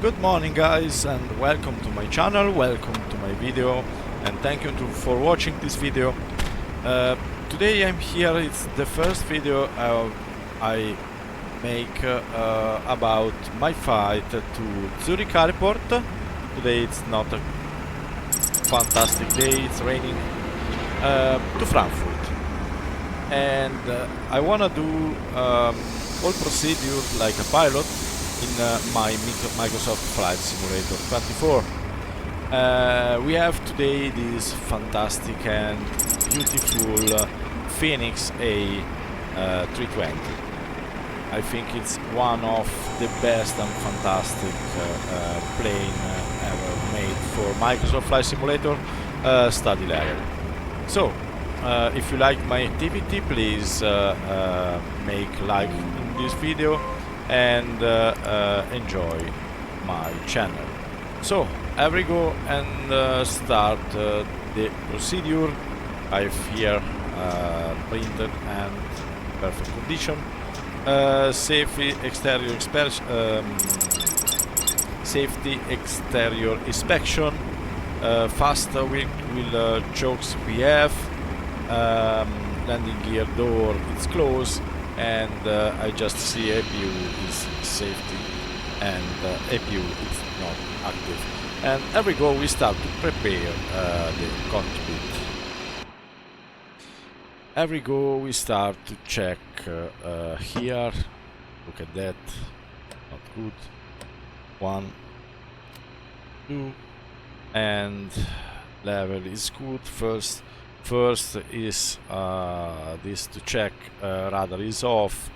Good morning guys, and welcome to my channel, welcome to my video, and thank you for watching this video. Today I'm here, it's the first video I make about my flight to Zurich airport. Today it's not a fantastic day, it's raining, to Frankfurt. And I wanna do all procedure like a pilot in my Microsoft Flight Simulator 24. We have today this fantastic and beautiful Fenix A320. I think it's one of the best and fantastic plane ever made for Microsoft Flight Simulator study level. So, if you like my activity, please make like in this video and enjoy my channel. So I go and start the procedure. I've here printed and perfect condition. Safety exterior inspection. Fast wheel chokes we have. Landing gear door is closed. And I just see APU is safety and APU is not active. And every go we start to prepare the cockpit. Every go we start to check here. Look at that, not good. 1, 2, and level is good. First is this to check radar is off.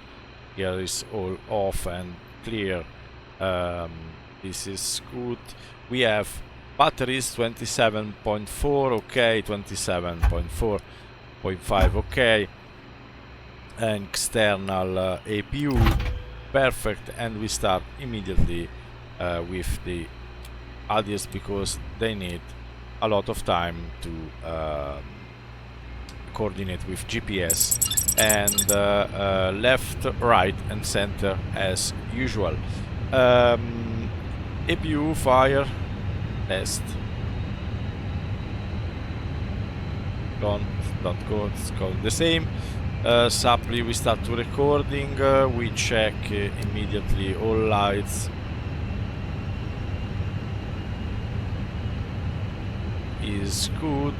Here is all off and clear. This is good. We have batteries 27.4 okay, 27.4.5 okay, and external APU perfect. And we start immediately with the ADDons because they need a lot of time to coordinate with GPS, and left, right and center as usual. APU fire test. Don't go, it's going the same. Supply we start to recording, we check immediately all lights is good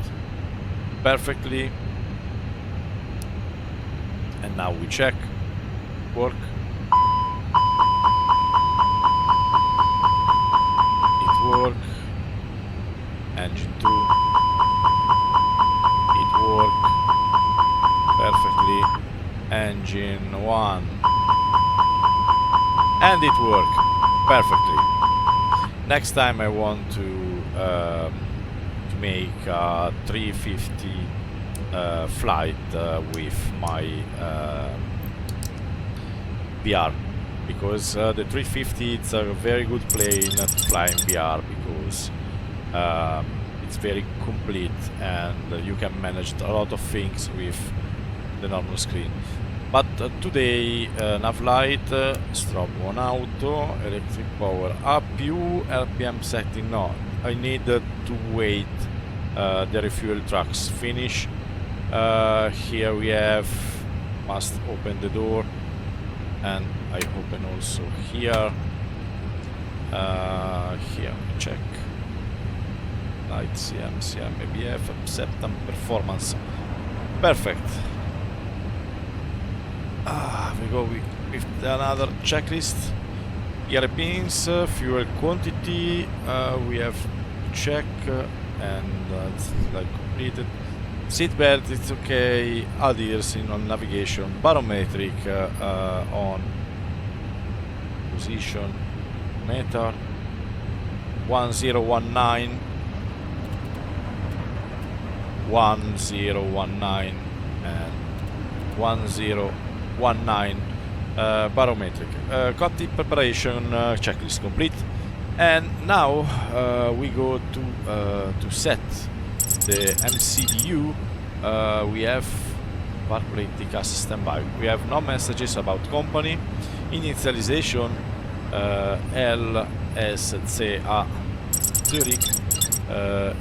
perfectly. And now we check work. It work. Engine 2. It work perfectly. Engine 1. And it work perfectly. Next time I want to make a 350 flight with my VR, because the 350 it's a very good plane to fly in VR because it's very complete and you can manage a lot of things with the normal screen. But today nav light, strobe on auto, electric power APU, RPM setting no. I need to wait the refuel trucks finish. Here we have must open the door, and I open also here. Here we check light CM, ABF, acceptance, performance. Perfect. We go with another checklist. Gear pins, fuel quantity. We have to check, and it's like completed. Seatbelt, it's okay. ADDons on navigation. Barometric on position. Meter 1019. 1019 and 1019. Barometric. Cockpit preparation checklist complete. And now we go to set the MCDU. We have Warplate TCAS standby. We have no messages about company. Initialization LSZH Zurich,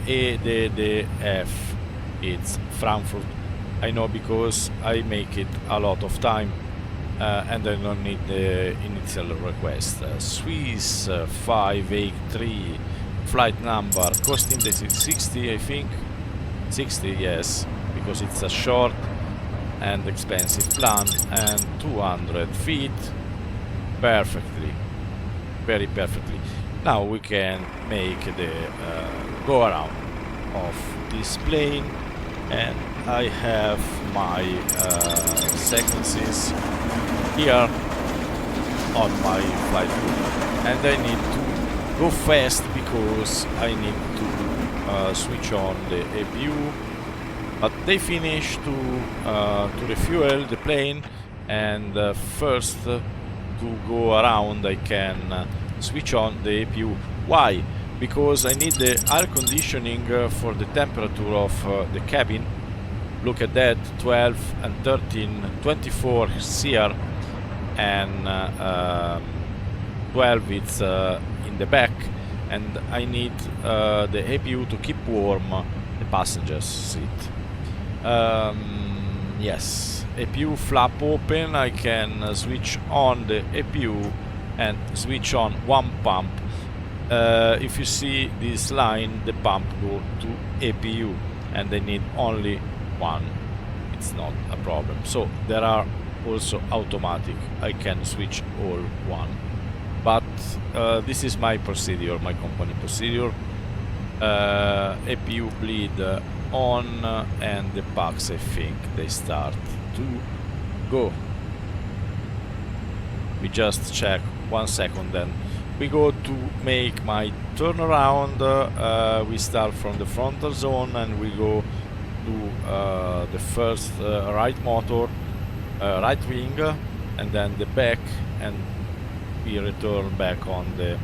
EDDF, it's Frankfurt. I know because I make it a lot of time and I don't need the initial request. Swiss 583, flight number, cost index is 60, I think. 60, yes, because it's a short and expensive plan, and 200 feet perfectly, very perfectly. Now we can make the go around of this plane, and I have my sequences here on my flight route, and I need to go fast because I need to switch on the APU. But they finish to refuel the plane, and first to go around I can switch on the APU. Why? Because I need the air conditioning for the temperature of the cabin. Look at that, 12 and 13, 24 here, and 12 it's in the back, and I need the APU to keep warm the passenger's seat. Yes, APU flap open, I can switch on the APU and switch on one pump. If you see this line, the pump go to APU, and they need only one. It's not a problem. So there are also automatic, I can switch all one. But this is my procedure, my company procedure. APU bleed on, and the packs, I think they start to go. We just check 1 second, then we go to make my turnaround. We start from the frontal zone and we go to the first right motor, right wing, and then the back, and we return back on the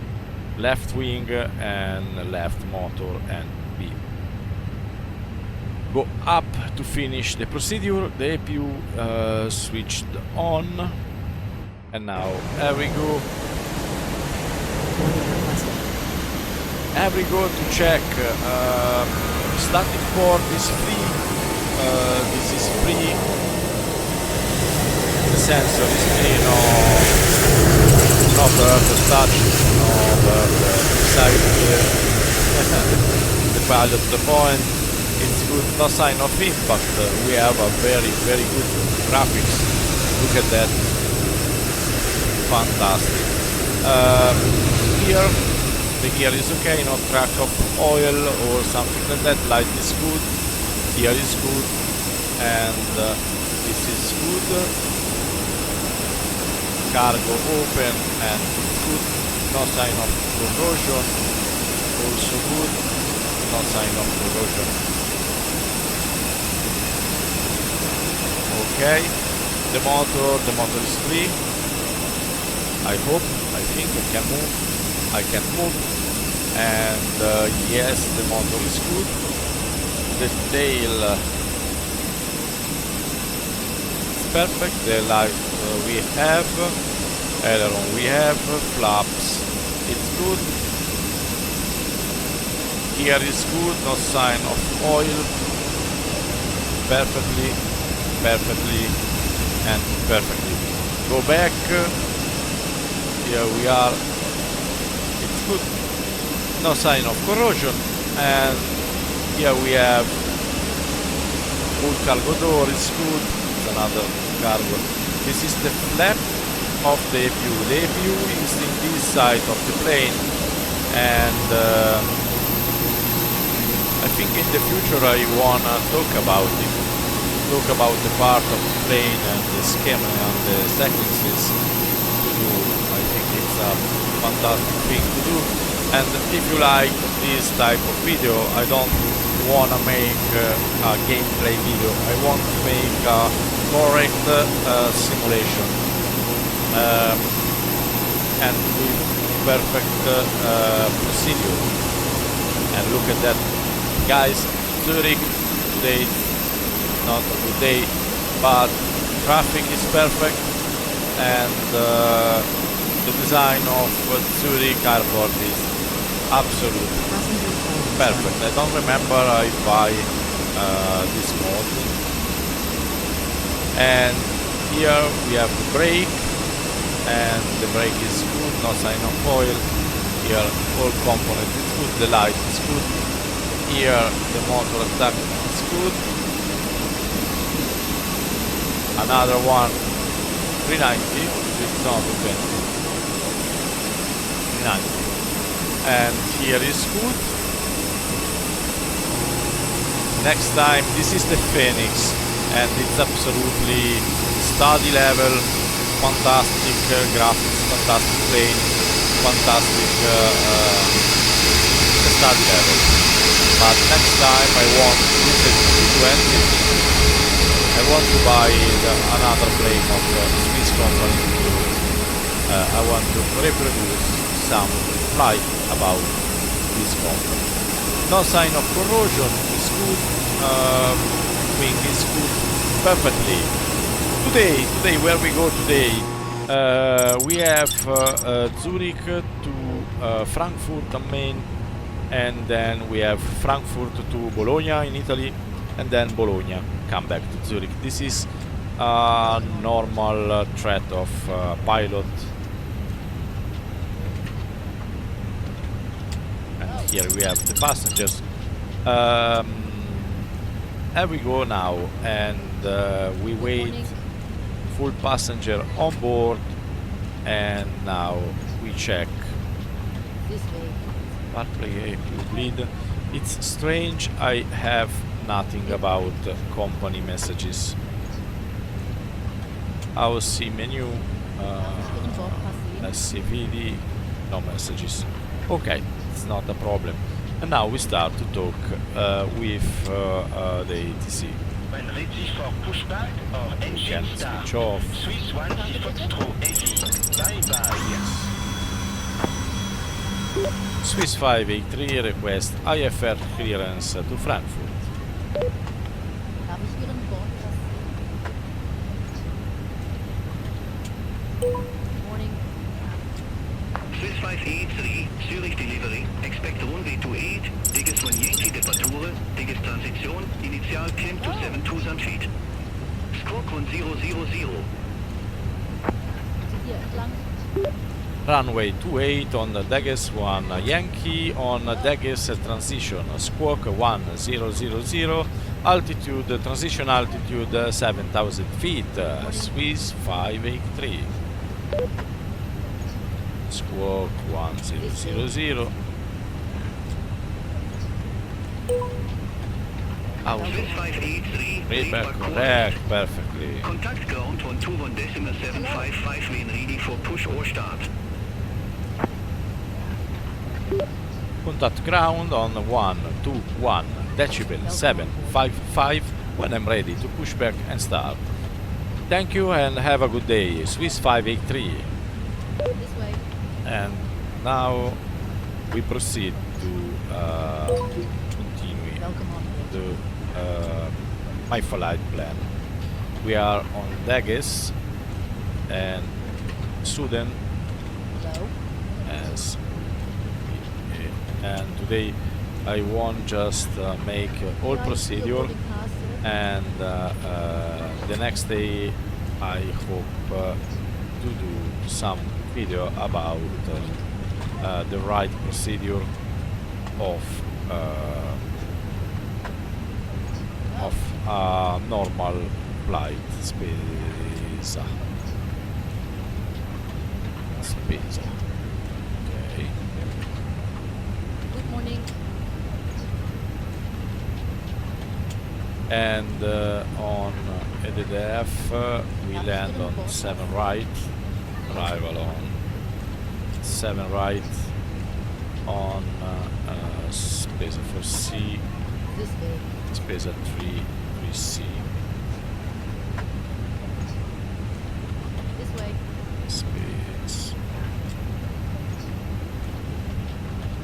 left wing and left motor, and we go up to finish the procedure. The APU switched on, and now here we go. Here we go to check. Static port is free. This is free. The sensor is free. No bird touch. No bird inside the pilot point. It's good. No sign of impact. We have a very good graphics. Look at that. Fantastic. Here the gear is okay, no crack of oil or something like that. Light is good, here is good, and this is good. Cargo open and good, no sign of corrosion, also good, no sign of corrosion. Okay, the motor is free. I hope, I think I can move. I can move, and yes, the motor is good. The tail is perfect. The light we have, aileron we have, flaps it's good. Gear is good, no sign of oil. Perfectly, and perfectly. Go back. Here we are. It's good, no sign of corrosion, and here we have full cargo door, it's good, it's another cargo. This is the flap of the APU. The APU is in this side of the plane, and I think in the future I wanna talk about it, talk about the part of the plane and the schema and the sequences to do. I think it's a fantastic thing to do, and if you like this type of video, I don't want to make a gameplay video, I want to make a correct simulation, and with perfect procedure. And look at that, guys. Zurich today, not a good day, but traffic is perfect, and the design of Zurich airport is absolutely perfect. I don't remember if I this mode. And here we have the brake, and the brake is good, no sign of oil. Here all components is good, the light is good. Here the motor attack is good. Another one, 390, no, 220. 390. And here is good. Next time, this is the Fenix, and it's absolutely study level, fantastic graphics, fantastic plane, fantastic study level. But next time I want, this is 220, I want to buy another plane of Swiss company. I want to reproduce some flight about this company. No sign of corrosion, is good, wing is good, perfectly. Today, where we go today, we have Zurich to Frankfurt on main, and then we have Frankfurt to Bologna in Italy, and then Bologna come back to Zurich. This is a normal threat of pilot. And here we have the passengers. Here we go now, and we wait full passenger on board, and now we check. Part play bleed. It's strange, I have nothing about company messages. AOC menu, SCVD, no messages. Okay, it's not a problem. And now we start to talk with the ATC. When ready for pushback or We engine can start, switch off. Swiss 1 Foxtrot heavy. Bye bye. Swiss 583 request IFR clearance to Frankfurt. Darf ich Ihren Bordpass? Morning. Swiss 583, Zurich delivery, expect runway 28, Digges von Yankee departure, Digges transition, initial climb to 7,000 feet. Squawk 1000. Sie hier entlang. Runway 28 on Digges 1 Yankee on Digges transition, squawk 1000, altitude, transition altitude 7,000 feet, Swiss 583. Squawk 1000. Swiss 583, Prepare correct, perfectly. Contact ground 121.755 when ready for push or start. Contact ground on 121 decibel 755 when I'm ready to push back and start. Thank you and have a good day, Swiss 583. This way. And now we proceed to continue Welcome on board. the my flight plan. We are on Digges and Sudan Hello. as and today I want just make all procedure, and the next day I hope to do some video about the right procedure of normal flight Spesa. Okay. Good morning. And on EDDF we land on 7 right, arrival on 7 right on Spesa 4C, This way. Spesa 3C, This way. space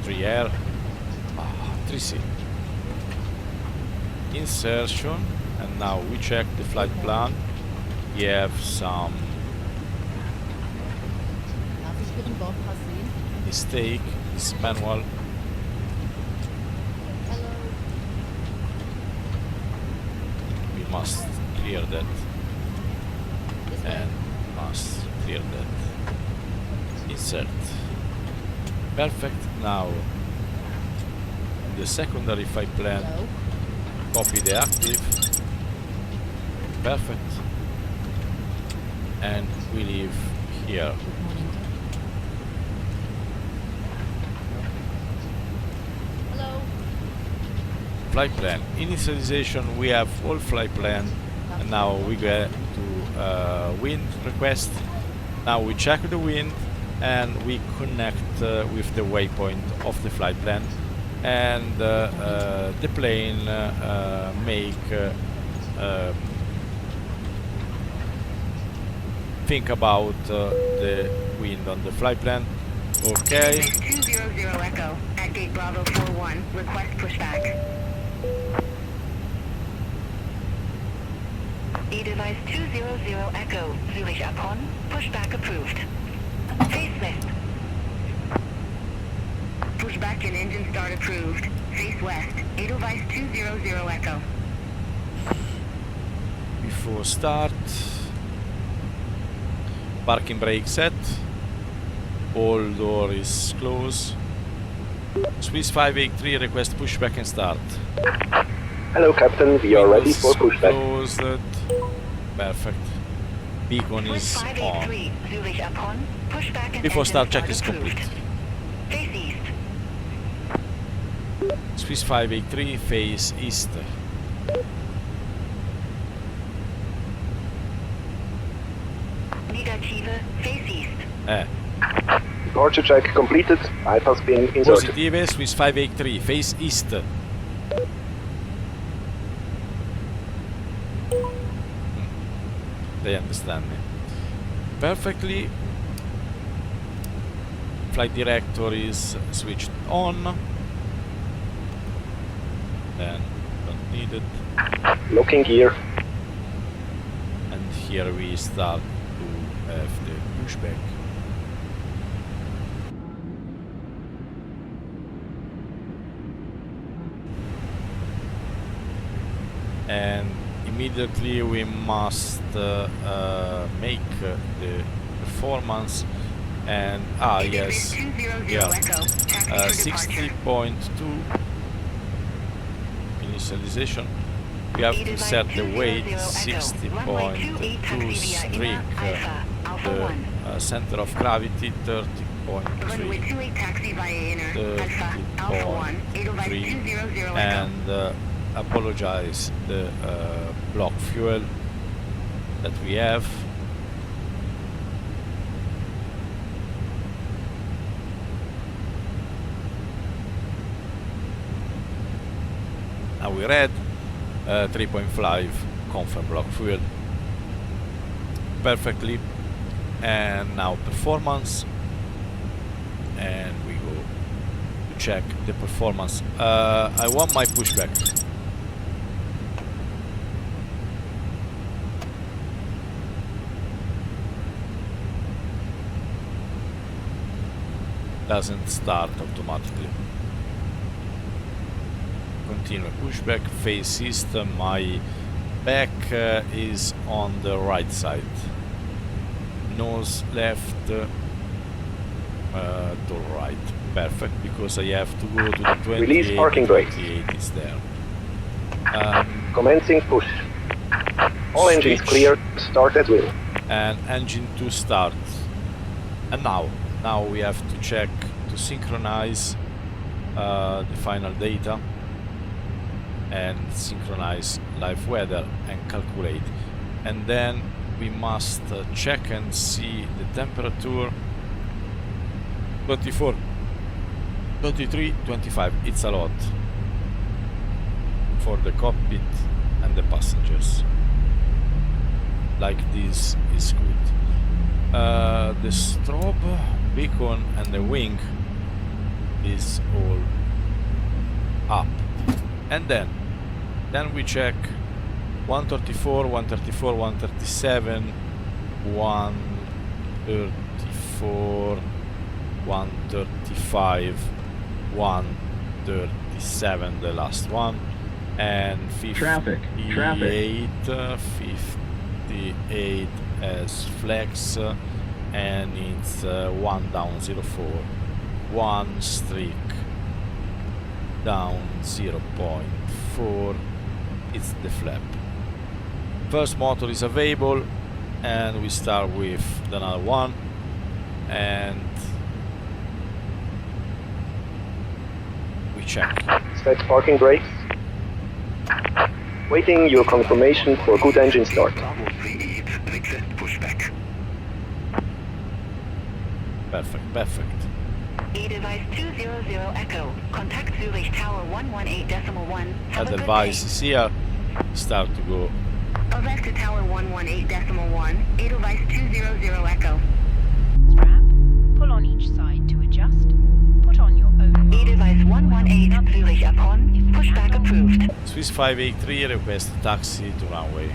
3 air, 3C. Insertion, and now we check the flight plan. We have some Darf ich Guten Bord passen. mistake is manual. Hello. We must clear that This way. and must clear that. Insert. Perfect. Now the secondary flight plan, Hello. copy the active. Perfect. And we leave here. Good morning. Hello. Flight plan initialization. We have all flight plan, and now we get to wind request. Now we check the wind and we connect with the waypoint of the flight plan, and the plane make think about the wind on the flight plan. Okay. 200 Echo at Gate Bravo 41. Request pushback. E-Device 200 Echo, Zurich upon, pushback approved. Face left. Pushback and engine start approved. Face west. E-Device 200 Echo. Before start, parking brake set, all door is closed. Swiss 583 request pushback and start. Hello, Captain. We are ready for pushback. Closed. Perfect. Beacon Swiss is on. 583, Zurich upon, pushback and Before engine start check is approved. complete. Face east. Swiss 583 face east. Negative, face east. Departure check completed. Pipe has been inserted. Positive, Swiss 583 face east. They understand me perfectly. Flight director is switched on. Then don't need it. Locking gear. And here we start to have the pushback. And immediately we must make the performance, and yes, yeah, 60.2 initialization. We have to set the weight 60.2 strict, the center of gravity runway 30.3, 28 taxi via inner, Alpha, Alpha 1, Edelweiss 200 Echo. and apologize the block fuel that we have. Now we read 3.5 confirm block fuel perfectly, and now performance, and we go to check the performance. I want my pushback. Doesn't start automatically. Continue pushback, face system. My back is on the right side. Nose left, door right. Perfect, because I have to go to the 28. Release parking brakes. 28 is there. Commencing push. All engines Switch. clear. Start at will. And engine to start. And now we have to check to synchronize the final data and synchronize live weather and calculate, and then we must check and see the temperature. 24, 23, 25. It's a lot for the cockpit and the passengers. Like this is good. The strobe, beacon and the wing is all up, and then we check 134, 134, 137, 134, 135, 137, the last one, and 58, 58 as flex, and it's 1 down 04, 1 streak down 0.4, it's the flap. First motor is available, and we start with another one, and we check. Set parking brakes. Waiting your confirmation for good engine start. Bravo 38, request pushback. Perfect, perfect. E-device 200 Echo. Contact Zurich Tower 118.1. Have a good Edelweiss day. is here. Start to go. Arrest to Tower 118.1. E-device 200 Echo. Strap. Pull on each side to adjust. Put on your own mask. E-device 118 Zurich upon. Pushback approved. Swiss 583 request taxi to runway.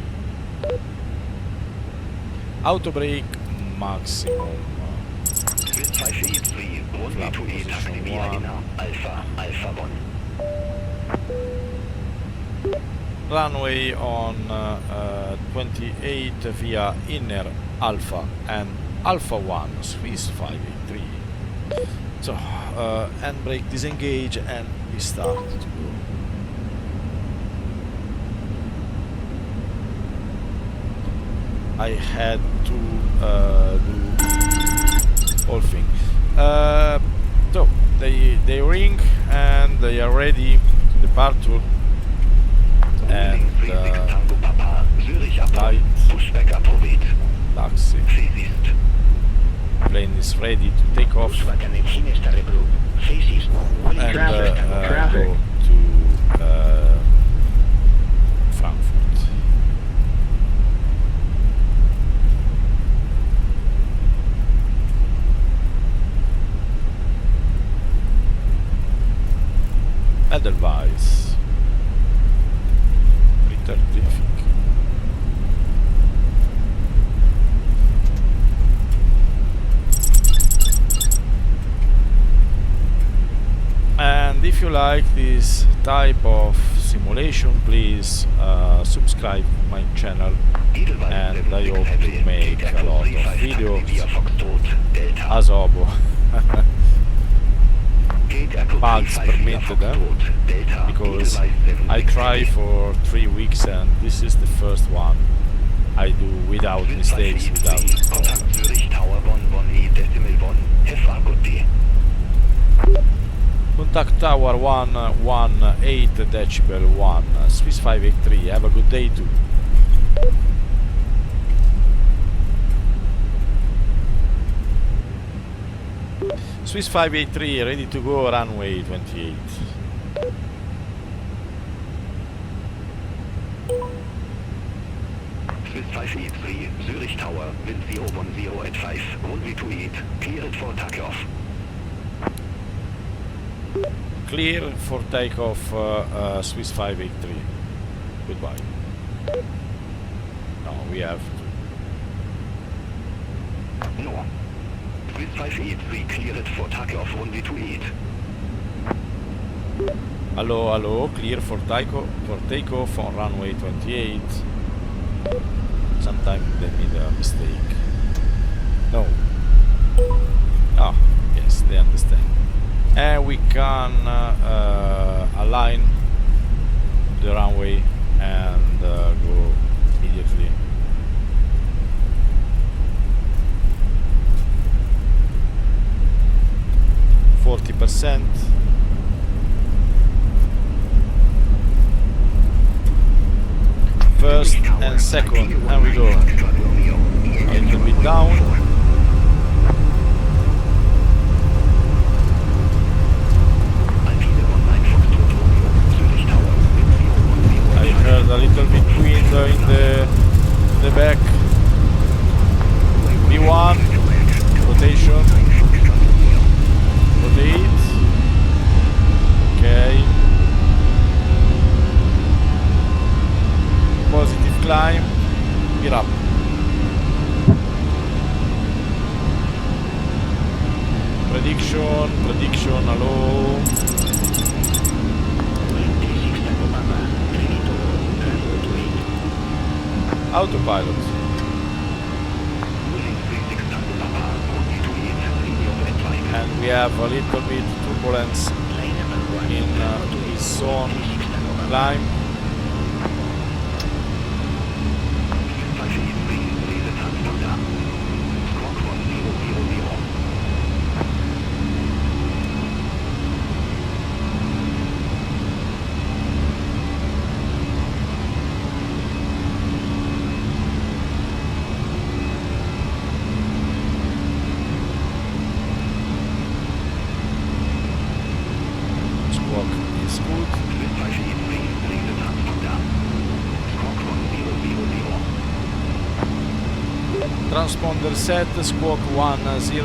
Auto brake maximum. Swiss 583, runway 28, taxi via inner, Alpha 1. Runway on 28 via inner Alpha and Alpha 1, Swiss 583. So, handbrake disengage and we start to go. I had to do whole thing. So they ring and they are ready to departure, and Tango Papa, Zurich upon, light pushback approved. taxi Phasist. plane is ready to take off Volkswagen Finista Rebro. Phasist. and Traffic. go to Frankfurt. Edelweiss. Return traffic. And if you like this type of simulation, please subscribe my channel, and I hope to make a lot of videos as Obo. Bugs permitted, because I try for 3 weeks and this is the first one I do without mistakes, without Contact Zurich Tower 118.1. Have a good day. Contact Tower 118.1, Swiss 583, have a good day too. Swiss 583 ready to go, runway 28. Swiss 583, Zurich Tower, wind 010 at 5, runway 28, cleared for takeoff. Clear for takeoff, Swiss 583. Goodbye. No, we have to. No. Swiss 583, cleared for takeoff, runway 28. Hello, hello, clear for takeoff on runway 28. Sometimes they made a mistake. No. Ah, yes, they understand. And we can align the runway and go immediately. %. First and second, and we go a little bit down. I heard a little bit wind in the back. V1 rotation. Rotate. Okay. Positive climb. Gear up. Autopilot. And we have a little bit turbulence in this zone climb. Transponder set, squawk 1000.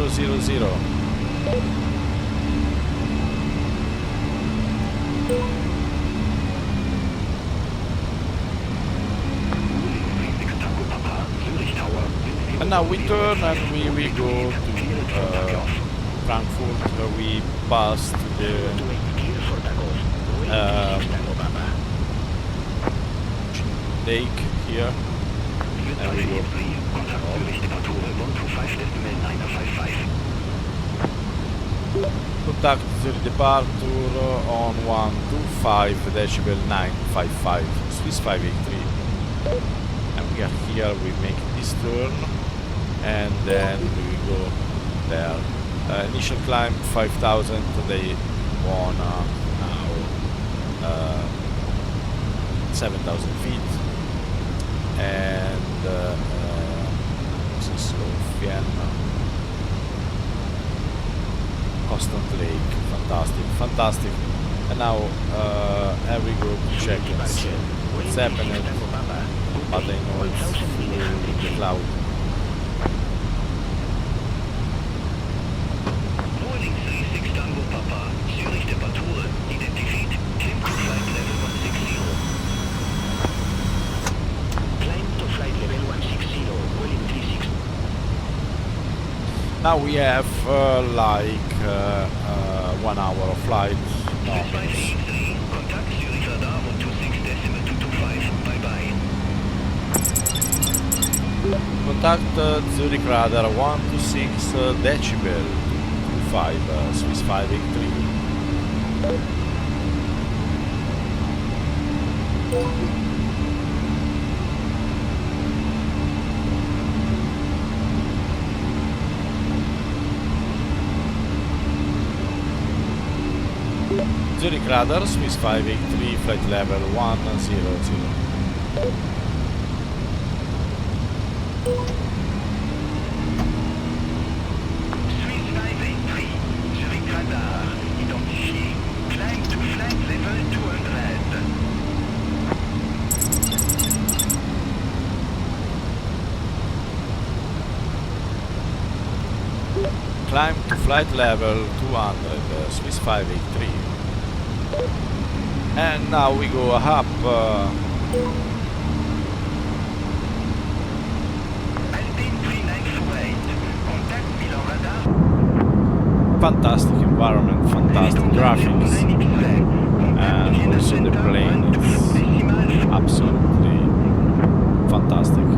And now we turn and we go to Frankfurt. We pass to the lake here. And we go. Contact Zurich departure on 125 decibel 955 Swiss 583. And we are here, we make this turn and then we go there. Initial climb 5000, they wanna now 7000 feet. And this is Vienna. Constant Lake, fantastic. And now every group check what's happening, but I know it's full the cloud. Morning 36 Tango Papa, Zurich Temperatur, identified, climb to flight level 160. Climb to flight level 160, volume 36. Now we have like 1 hour of flight. Contact Zurich radar 126.225. Bye bye. Contact Zurich radar 126 decibel 25 Swiss 583. Zurich radar, Swiss 583, flight level 100. Swiss 583, Zurich radar, identifié, climb to flight level 200. Climb to flight level 200, Swiss 583. And now we go up. Fantastic environment, fantastic graphics, and also the plane is absolutely fantastic.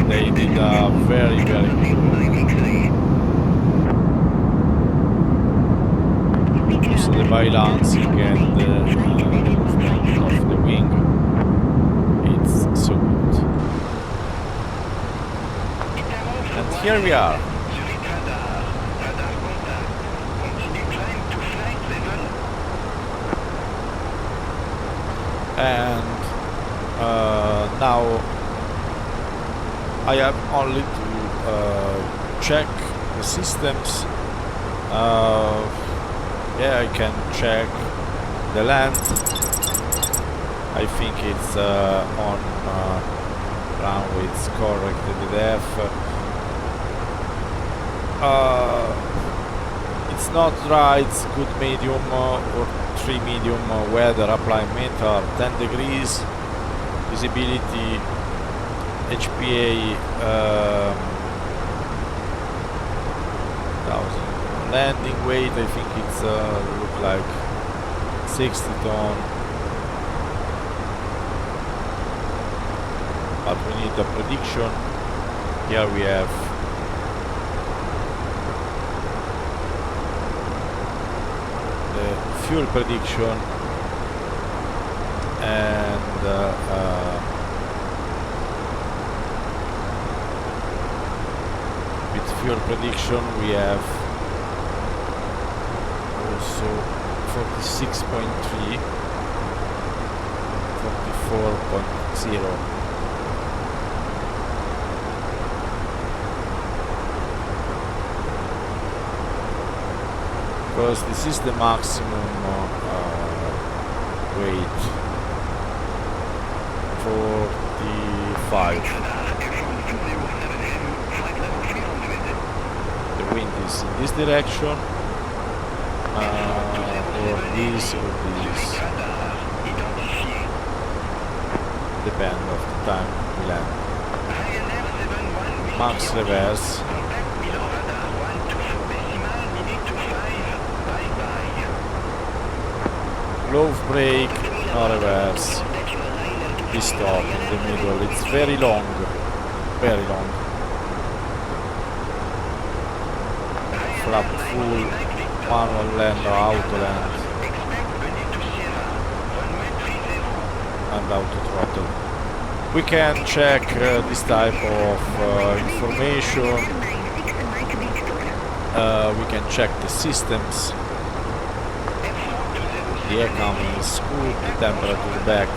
They did a very good. Also the balancing and the movement of the wing, it's so good. And here we are. And now I have only to check the systems. Yeah, I can check the land. I think it's on runway, it's correct, EDDF. It's not dry, it's good medium or 3 medium weather, applying meter 10 degrees, visibility, HPA 1000. Landing weight, I think it's look like 60 ton. but we need a prediction. Here we have the fuel prediction, and with fuel prediction we have also 46.3, 44.0. Because this is the maximum weight. 45. The wind is in this direction, or this or this. Depend of the time we land. Max reverse. Low brake, no reverse. We stop in the middle. It's very long, very long. Flap full, manual land or auto land, and auto throttle. We can check this type of information. We can check the systems. The air coming is good, the temperature back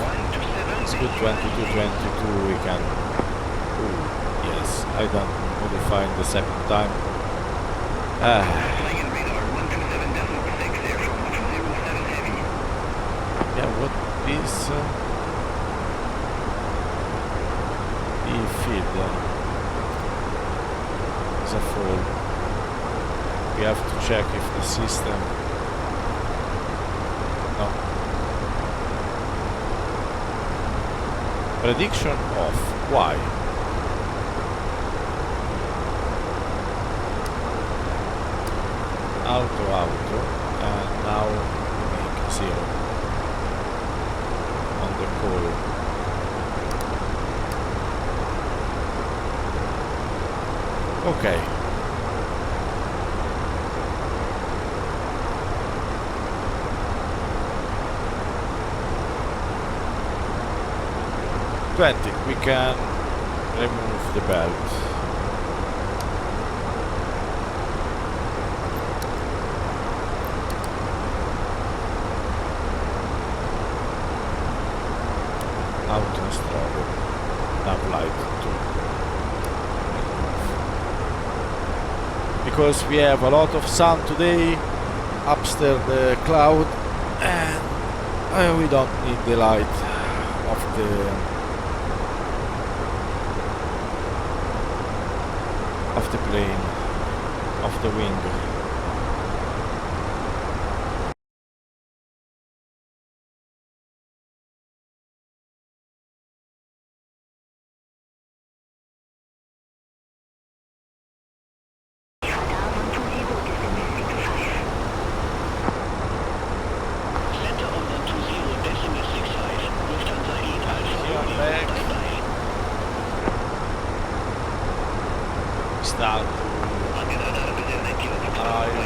is good, 22, 22, we can, yes, I don't modify in the second time. Yeah, what is feed is a fall. We have to check if the system. No. Prediction off. Why? Auto, and now make 0 on the call. Okay. We can remove the belt. Auto throttle. Nav light 2. Because we have a lot of sun today, upstairs the cloud, and we don't need the light of the plane, of the wing. Start to arrive.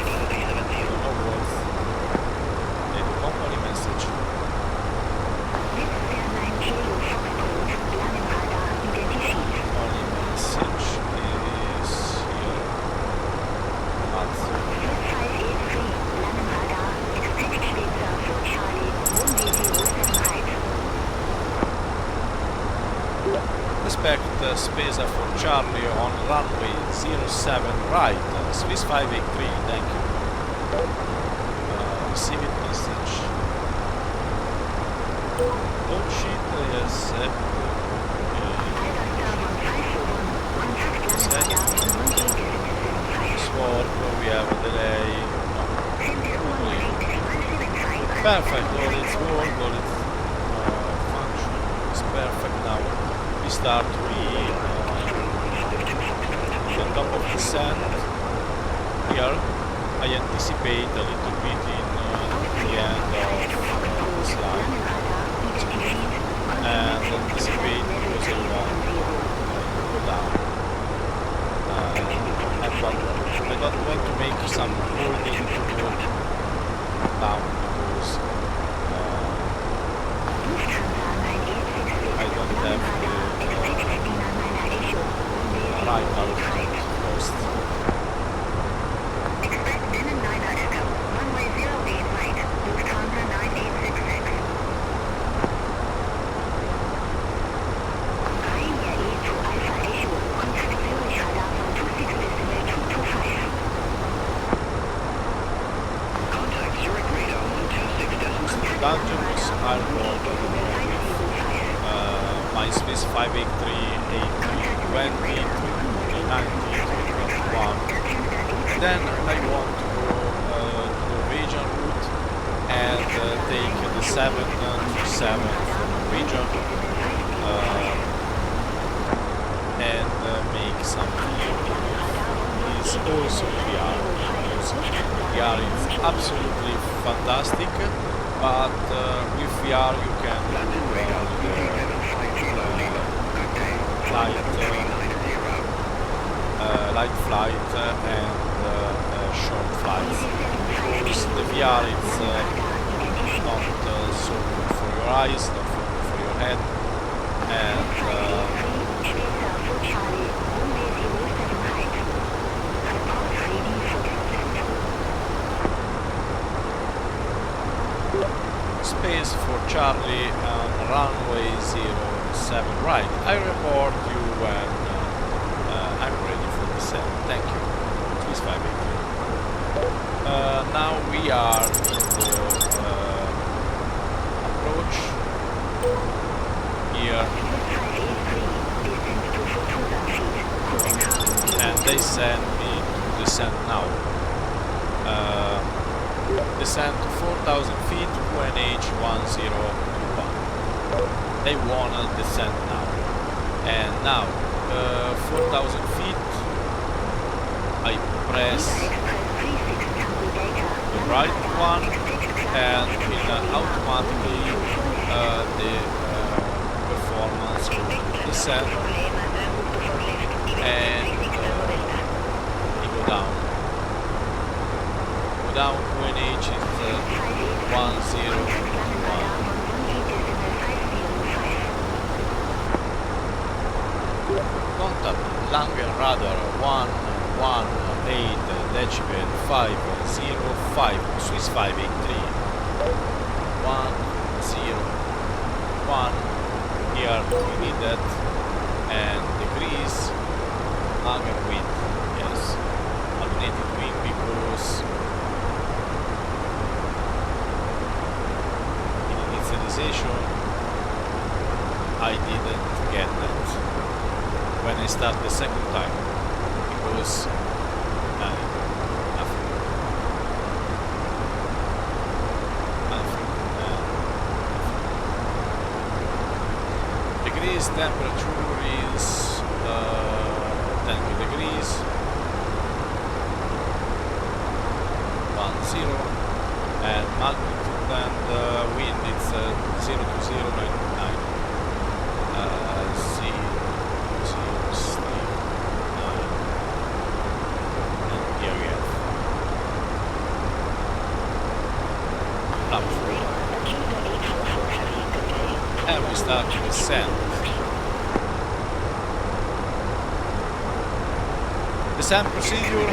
The company message. Company message is here. Respect Spacer for Charlie on runway 07 right, Swiss 583, thank you. Receive it message. Don't sheet, yes. Sword, we have a delay. No. Perfect, all its work, all its function is perfect now. We start with the top of the sand. Here I anticipate a little bit in the end of the slide and anticipate because I want dangerous airport my Swiss 583, A320, A390, A321. Then I want to go to the Norwegian route and take the 727 from Norwegian and make some video. It's also VR. VR is absolutely fantastic, but with VR you can light flight and short flights, because the VR is not so good for your eyes, not so good for your head, and space for Charlie on runway 07 right. I report you when I'm ready for descent. Thank you. Swiss 583. Now we are in the approach here, and they send me to descent now. Descent to 4,000 feet, QNH 1021. They wanna descend now. And now, 4,000 feet, I press the right one, and automatically the performance will descend, and we go down. Down QNH is 1021. Contact Langen radar 118 decibel 505 Swiss 583 101. Here we need that, and degrees Langen wind, yes, magnetic wind, because I didn't get that when I start the second time, because nothing. Degrees temperature is 10 degrees 10, and magnitude and wind is 0 to 0.99. And we start to descend. Descent procedure,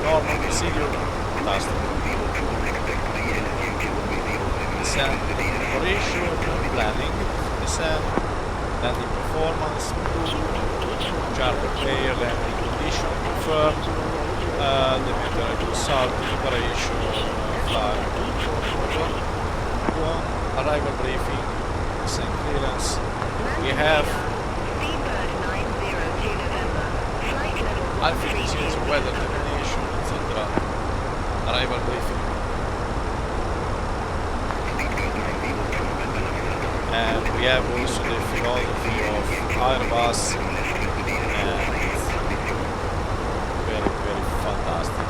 normal procedure, fantastic. Descent operation, planning, descent, landing performance, charter player, landing condition confirmed, the temperature salt preparation, flight, arrival briefing, descent clearance. We have altitude, weather determination, etc. Arrival briefing. And we have also the philosophy of Airbus, and it's very, very fantastic.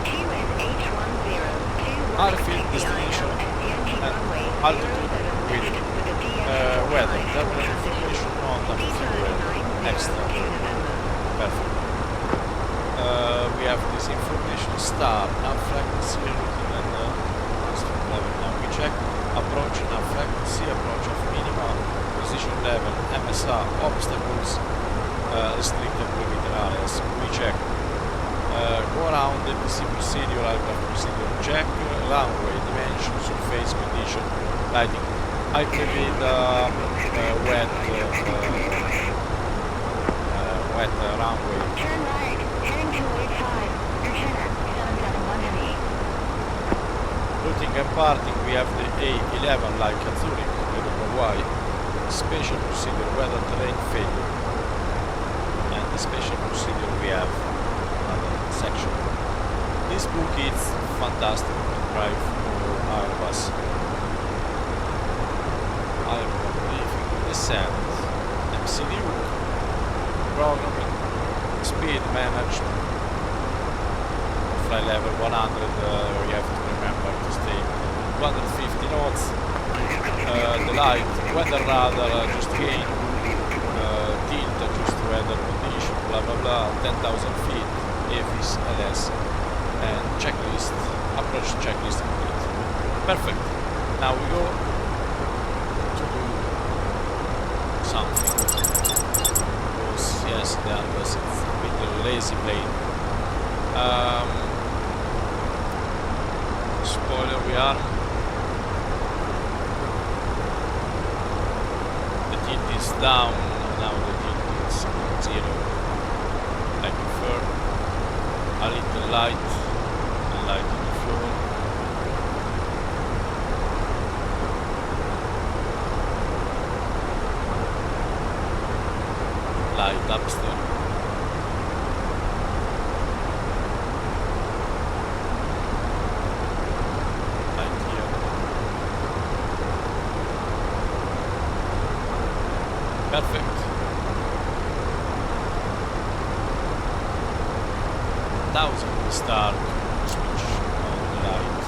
Airfield destination and altitude with weather, temperature information, non-temperature, extra. Perfect. We have this information, star, nav frequency, routine, and level. Now we check approach, nav frequency, approach of minimum, position level, MSR, obstacles, restricted perimeter areas. We check. Go around the PC procedure, aircraft procedure, check, runway, dimension, surface condition, lighting. I prepared wet runway. Turn right, heading to 85, Lieutenant 771 Heavy. Routing landing and parting we have the A11 like at Zurich, I don't know why. Special procedure weather terrain failure. And the special procedure we have another section. This book is fantastic to drive for Airbus. Airport briefing, descent, MCD programming, speed managed, flight level 100, you have to remember to stay 250 knots, the light, weather radar, just gain, tilt, adjust weather condition, blah blah blah, 10,000 feet, AFIS, LS, and checklist, approach checklist complete. Perfect. Now we go to do something. Because yes, the Airbus is a bit lazy plane. Spoiler, we are. The tilt is down, now the tilt is 0. I prefer a little light and light on the floor. Light upstairs. Light here. Perfect. 1000 start switch on the light.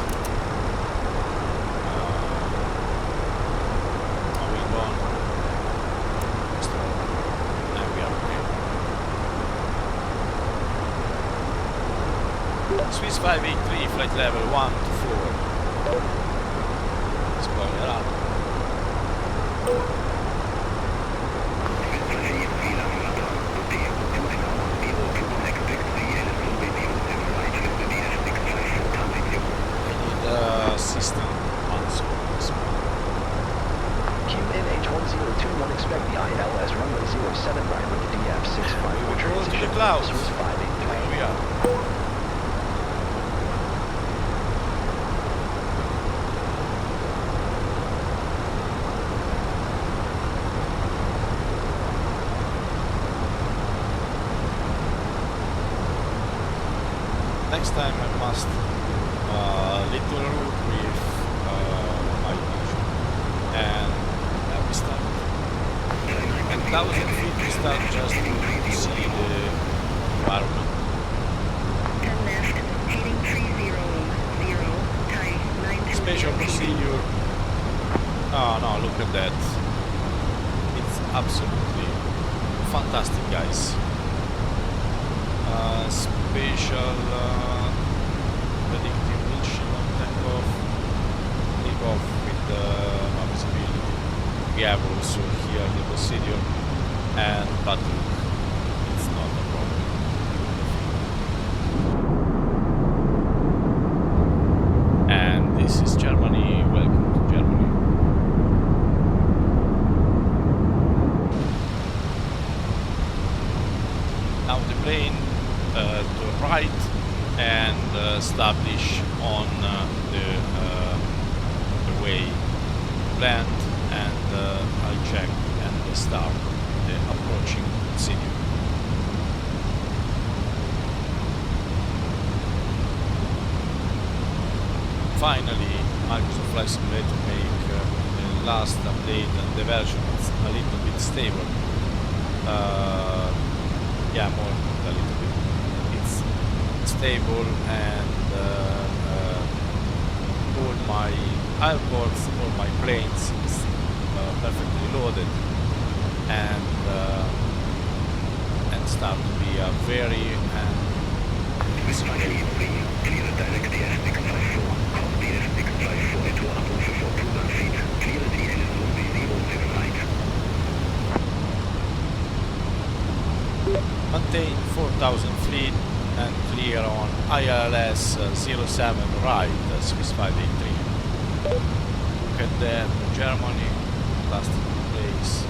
Going on. And we are okay. Swiss 583 flight level 1 to 4. Spoiler up. System answer. QNH1021, expect the ILS runway 07 right with the DF65 We will go to transition. the clouds. Swiss 583. Here we are. Next time I must little route with my vision and we start. And 1000 feet we start just to see the environment. Turn left, heading 300, time 920. Special procedure. Oh no, look at that. It's absolutely fantastic, guys. Special predictive windshield on takeoff with no visibility. We have also here the procedure, but it's not a problem. And this is Germany. Welcome to Germany. Now the plane to the right and establish on the way land, and I'll check and start the approaching procedure. Finally, Microsoft Flight Simulator make the last update, and the version is a little bit stable. Yeah, more than a little bit. It's stable, and all my airports, all my planes is perfectly loaded, and start to be a very Swiss 583, clear the direct DF654, cross DF654 into Abrufe for 200 feet, clear the LS runway 07 right. maintain 4000 fleet and clear on ILS 07 right, Swiss 583. Look at that, Germany, last place.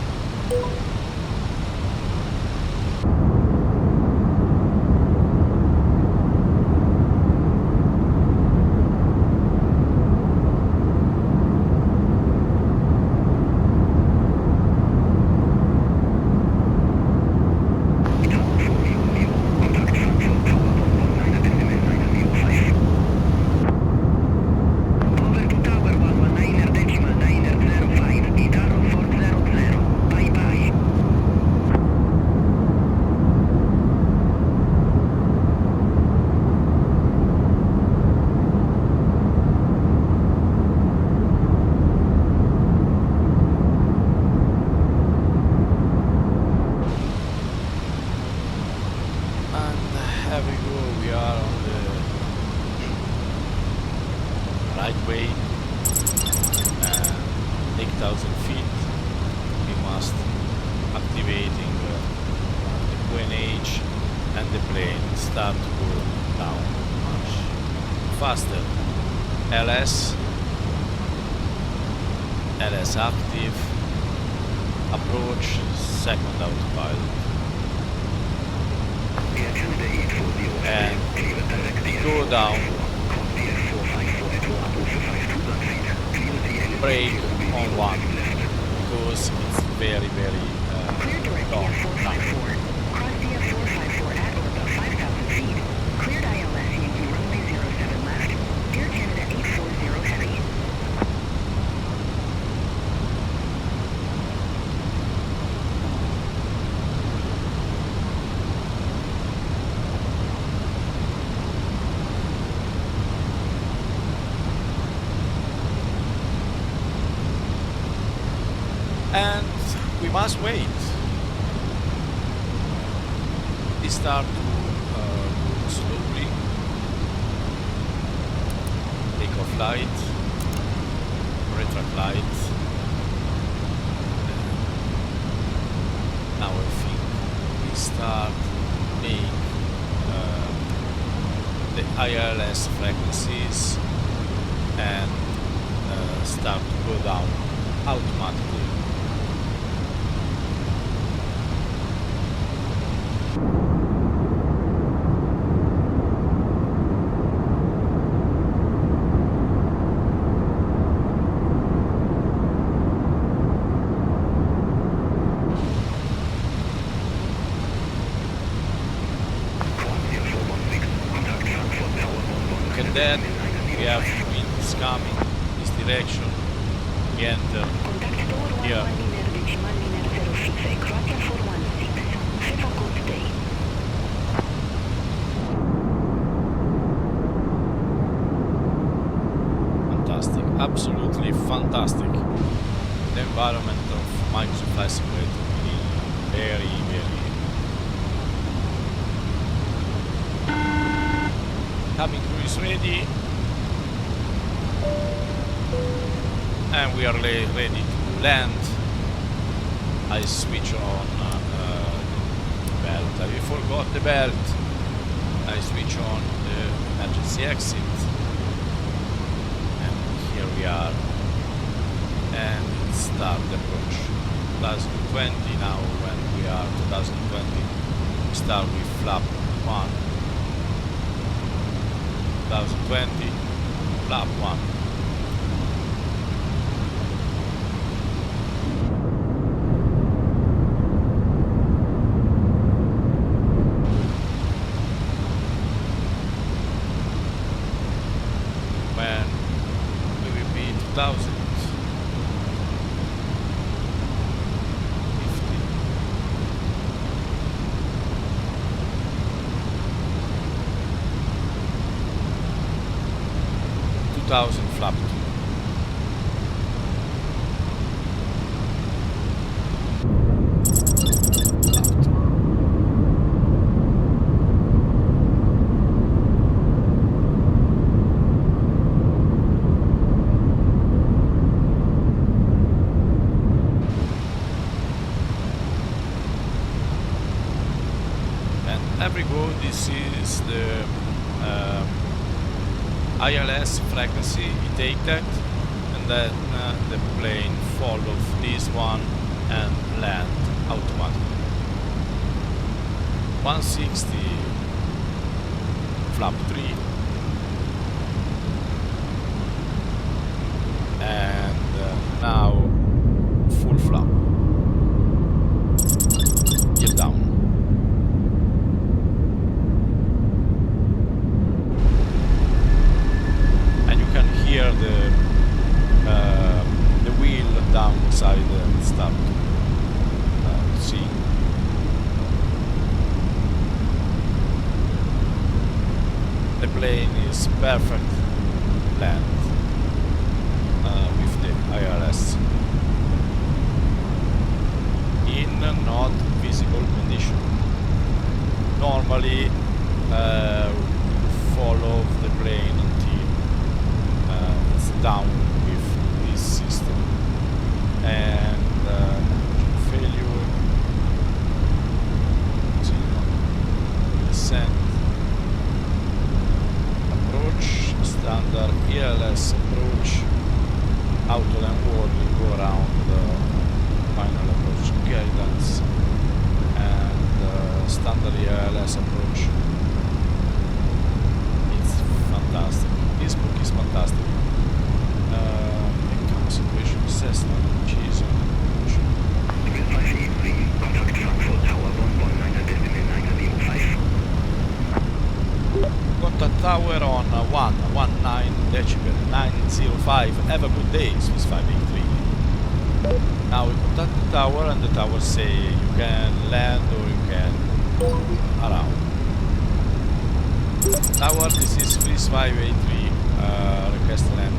3000 feet, we must activating the QNH and the plane start to go down much faster. LS active, approach, second autopilot, and go down, brake on 1 because it's very long. Cross DF454 at or above 5,000 feet. Cleared ILS Yankee runway 07 left. Dear Canada 840 heavy. And we must wait. We start to go slowly. Takeoff light, retract light. Now I think we start make the ILS frequencies and start to go down automatically. Then we have winds coming this direction. We enter here. Fantastic, absolutely fantastic. The environment of Microsoft Flight Simulator is very cabin crew is ready, and we are ready to land. I switch on the belt. I forgot the belt. I switch on the emergency exit, and here we are. And start the approach. 2020 now. When we are 2020, we start with flap 1. 2020, flap 1. When we will be 2000. 2000 flap 2. And every go, this is the ILS frequency detected, and then the plane follows this one and land automatically. 160 flap 3, and now full flap. Gear down. Here the wheel downside and start to see. The plane is perfect land with the ILS in not visible condition. Normally follow the plane until down with this system. ILS approach. It's fantastic. This book is fantastic. Income situation Cessna, which is Swiss 583, contact Frankfurt Tower 119 decimal 905. contact tower on 119 decibel 905. Have a good day, Swiss 583. Now we contact the tower and the tower say you can land or you can around. Tower, this is Swiss 583, request land.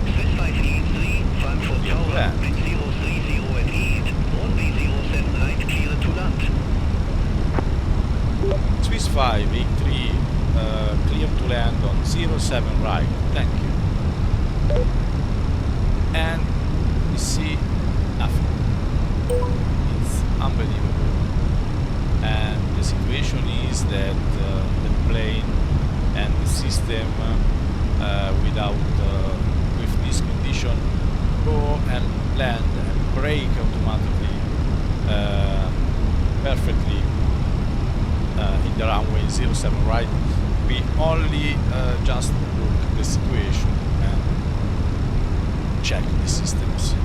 Swiss 583, Frankfurt Yeah, Tower, land. wind 030 at 8, runway 07 right, clear to land. Swiss 583, clear to land on 07 right, thank you. And we see nothing. It's unbelievable. And the situation is that the plane and the system with this condition go and land and brake automatically perfectly in the runway 07 right. We only just look the situation and check the systems.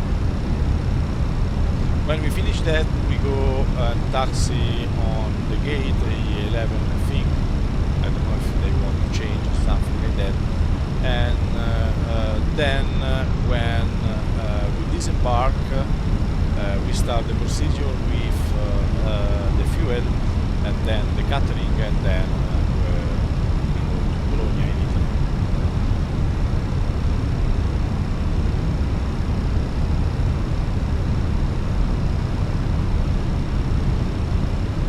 When we finish that, we go and taxi on the gate A11, I think. I don't know if they want to change or something like that. And then when we disembark, we start the procedure with the fuel and then the catering, and then we go to Bologna in Italy.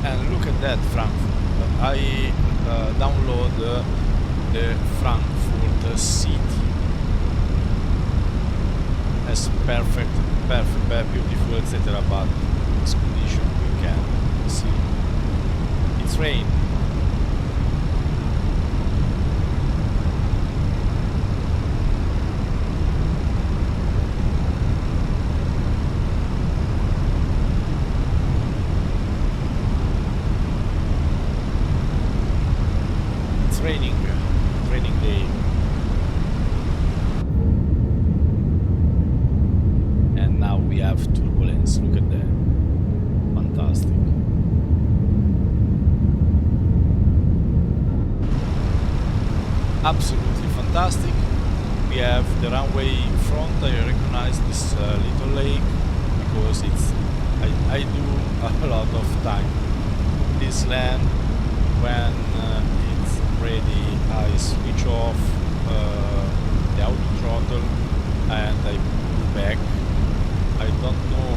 And look at that, Frankfurt. I download the Frankfurt city as perfect, beautiful, etc. But this condition we can see. It's rain. It's raining day. And now we have turbulence. Look at that. Fantastic. Absolutely fantastic. We have the runway in front. I recognize this little lake because it's I do a lot of time this land. When it's ready, I switch off the auto throttle and I pull back. I don't know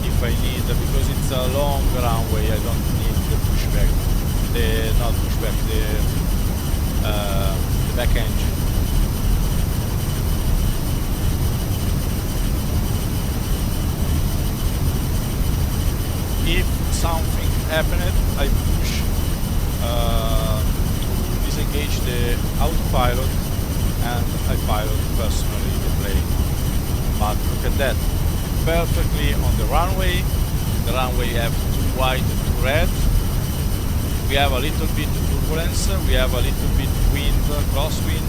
if I need, because it's a long runway, I don't need the pushback. Not pushback, the back engine. If something happened, I push to disengage the autopilot and I pilot personally the plane. But look at that, perfectly on the runway. The runway have two white and two red. We have a little bit turbulence, we have a little bit wind, crosswind,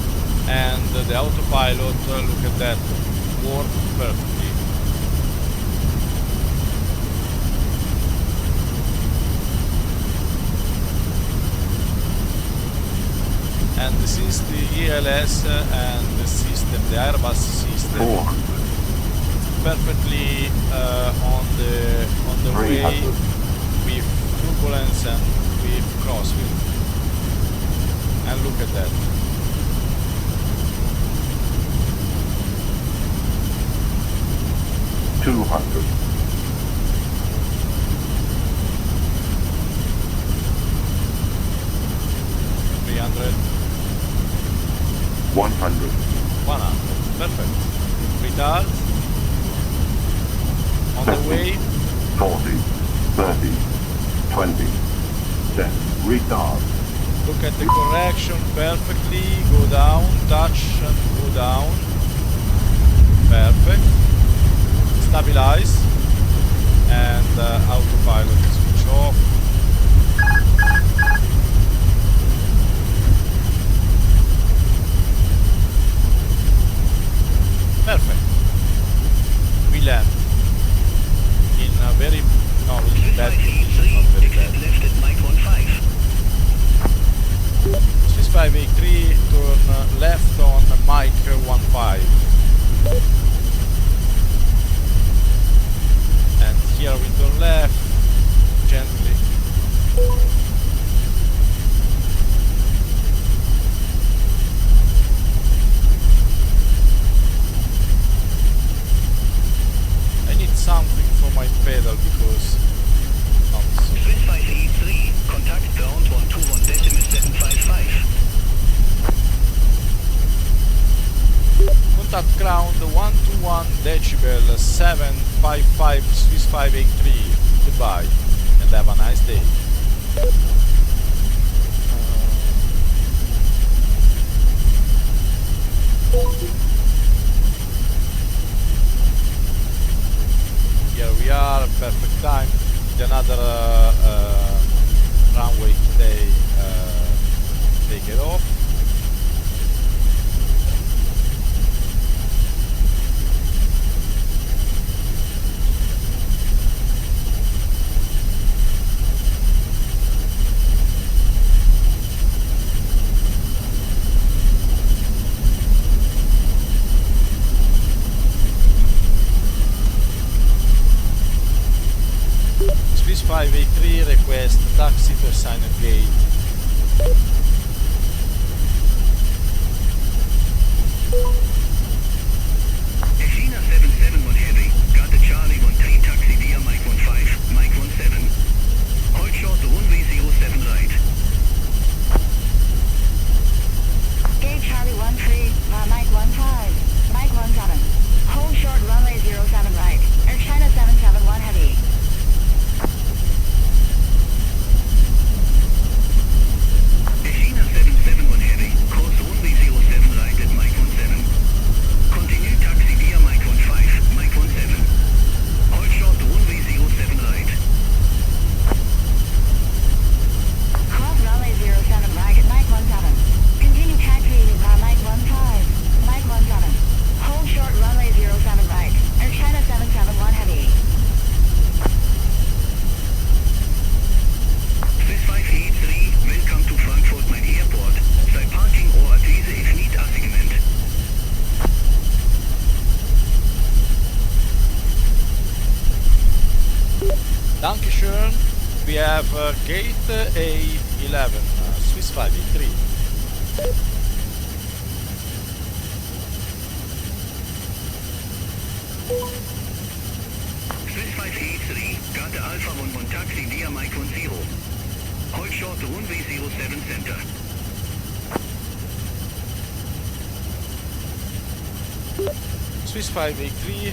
and the autopilot, look at that, work perfectly. And this is the ELS and the system, the Airbus system. 400. Perfectly on the way 300. with turbulence and with crosswind. And look at that. $200. 300. 100. 100. Perfect. Retard. On the way. 40. 30. 20. 10. Retard. Look at the correction perfectly. Go down, touch and go down. Perfect. Stabilize. And autopilot switch off. Perfect. We land in a very in bad condition, not very bad. Left at Mike 15. Swiss 583, turn left on Mike 15. And here we turn left, gently. I need something for my pedal because not so. Swiss 583, contact ground 121.755. Contact ground 121 decibel 755 Swiss 583. Goodbye and have a nice day. Here we are, perfect time. Another runway today. Take it off. Swiss 583 request taxi to assigned gate. China 771 Heavy, got the Charlie 13 taxi via Mike 15, Mike 17. Hold short to runway 07 right. Gate Charlie 13, Mike 15, Mike 17. Hold short runway 07 right. Air China 771 Heavy. China 771 Heavy, course runway 07 right at Mike 17. Continue taxi via Mike 15, Mike 17. Hold short to runway 07 right. Cross runway 07 right at Mike 17. Continue taxi via Mike 15, Mike 17. Hold short runway 07 right. Air China 771 Heavy. Swiss 583, welcome to Frankfurt Main Airport. Sei parking or advise if need assignment. Dankeschön. We have Gate A11, Swiss 583. Swiss 583, got the Alpha 11 taxi via Mike 10. Hold short to runway 07 center. Swiss 583,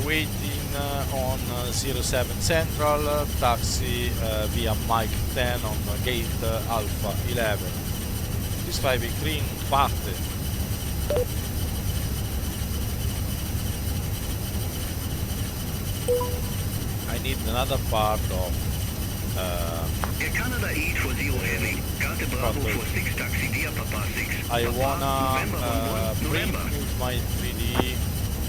waiting on 07 Central, taxi via Mike 10 on Gate Alpha 11. Swiss 583 in parte. I need another part of Air Canada 840 Heavy, got the Bravo 46 taxi via Papa 6. I Papa, wanna November 11, print November. with my 3D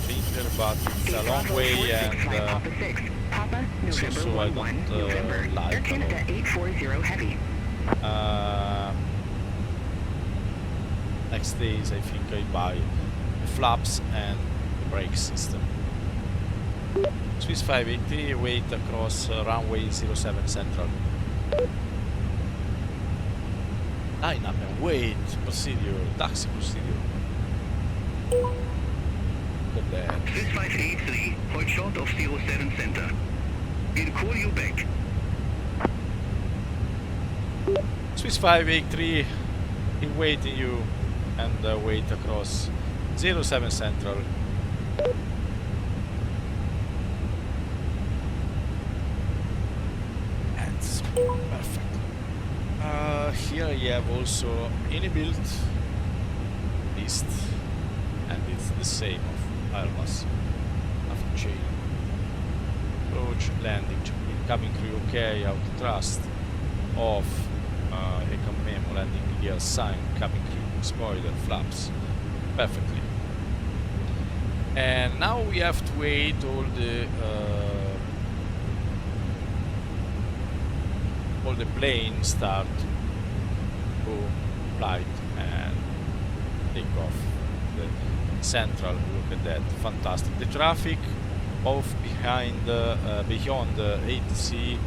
printer, but it's a long way and Papa 6, Papa, November so I 11, don't November. like Air Canada 840 Heavy. next days I think I buy the flaps and the brake system. Swiss 580, wait across runway 07 Central. Line up and wait procedure, taxi procedure. Look at that. Swiss 583, hold short of 07 center. We'll call you back. Swiss 583 in waiting you and wait across 07 Central. That's perfect. Here I have also inbuilt list, and it's the same of Airbus. Nothing changed. Approach, landing, incoming crew okay, auto thrust, off, ecam memo, landing gear sign, cabin crew, spoiler, flaps, perfectly. And now we have to wait all the planes start to flight and take off. The central, look at that, fantastic. The traffic both behind beyond the ATC,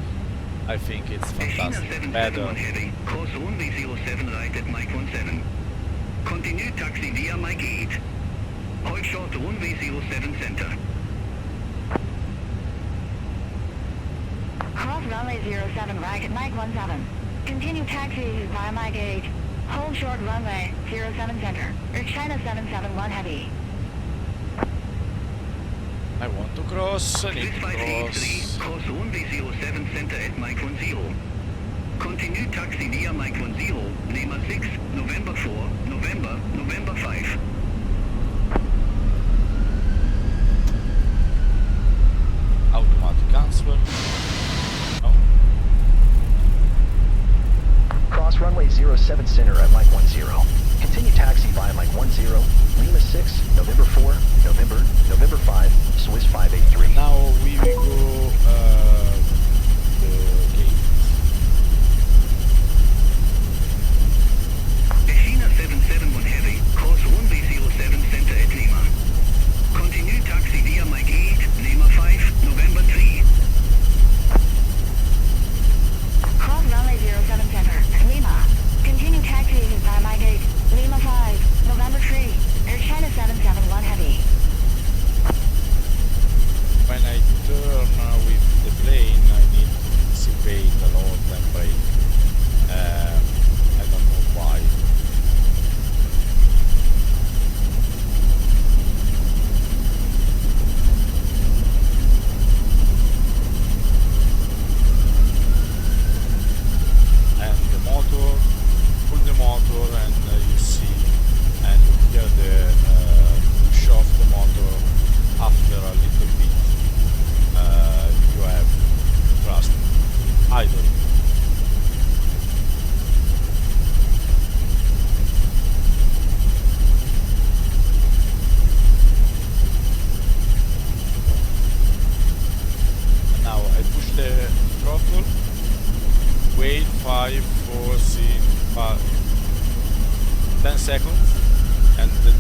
I think it's fantastic. Better. Heavy, course runway 07 right at Mike 17. Continue taxi via Mike 8. Hold short runway 07 center. Cross runway 07 right at Mike 17. Continue taxi via Mike 8. Hold short runway 07 center. Air China 771 heavy. I want to cross, I need to cross. Cross runway 07 center at Mike 10. Continue taxi via Mike 10, Lima 6, November 4, November 5. Automatic transfer. No. Cross runway 07 center at Mike 10. Continue taxi via Mike 10, Lima 6, November 4, November 5, Swiss 583. Now we will go the gate. China 771 heavy, cross runway 07 center at Lima. Continue taxi via Mike 8, Lima 5, November 3. Cross runway 07 center, Lima. Continue taxi via Mike 8, Lima 5, November 3. Air China 771 heavy. When I turn with the plane, I need to anticipate a lot and brake. I don't know why. And the motor, pull the motor, and you see and you hear the push off the motor after a little bit. You have thrust idle. And now I push the throttle, wait 5, 4, 6, 10 seconds, and the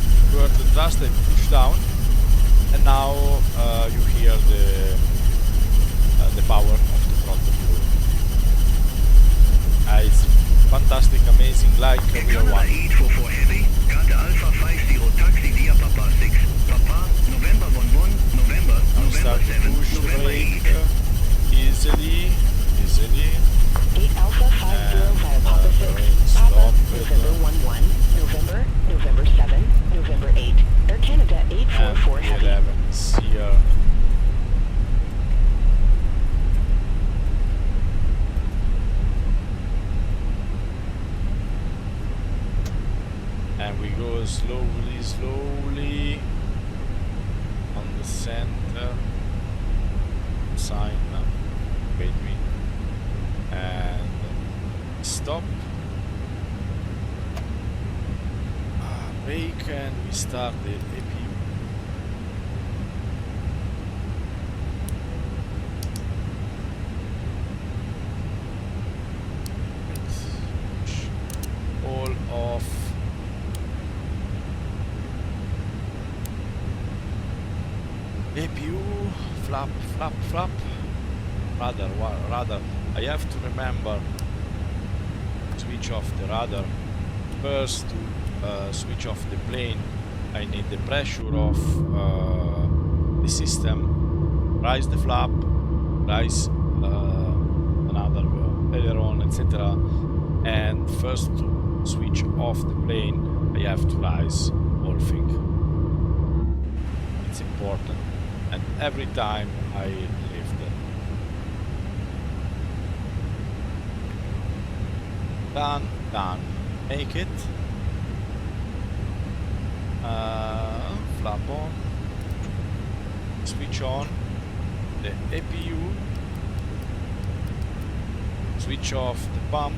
thrust I push down, and now you hear the power of the throttle. It's fantastic, amazing, like real Canada one. 844 heavy, Gate Alpha 50 taxi via Papa 6, Papa, November 11, Now November start to 7, push the November brake 8. easily. Gate Alpha 50 via Papa 6, Stop. November 11, November 7, November 8. Air Canada 844 And heavy. 11 is here. And we go slowly on the center. Sign, wait me, and stop. Brake, and we start the APU. All off. APU, flap. Rather, I have to remember switch off the radar. First, to switch off the plane, I need the pressure of the system, raise the flap, raise another aileron, etc. And first to switch off the plane, I have to raise whole thing. It's important, and every time I lift it. Done. Make it. Flap on. Switch on the APU. Switch off the pump.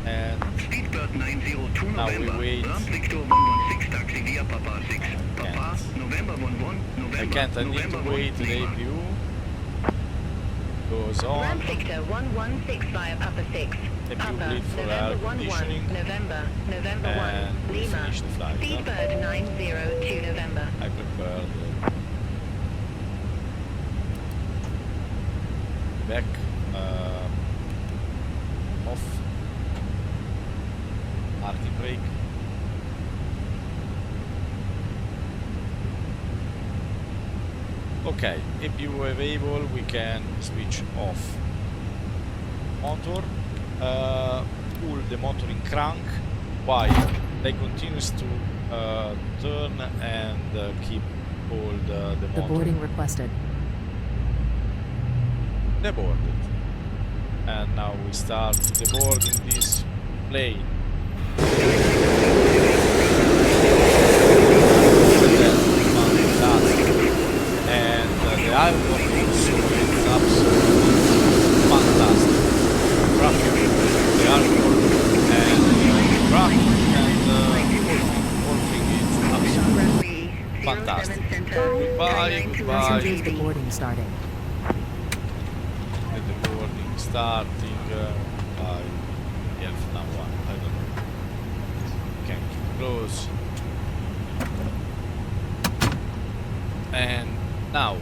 And Speedbird 902 now we November. wait. Ramp Victor 116 taxi via Papa 6. Papa, November 11, November, I can't. I need November to wait. 1, The Lima. APU goes on. Ramp Victor 116 via Papa 6. APU Papa, bleed for air November 11, conditioning. November 1, And we Lima. finish the flight. Speedbird 902 November. I prepare the back off. Parking brake. Okay, APU available, we can switch off motor, pull the motor in crank while they continues to turn and keep hold the motor. Deboarding requested. Deboarded. And now we start deboarding this plane. And the airport also is absolutely fantastic. Traffic, the airport, and traffic, and whole thing is absolutely fantastic. Goodbye. Passengers deboarding starting. The boarding starting by now one, I don't know. Can keep close. And now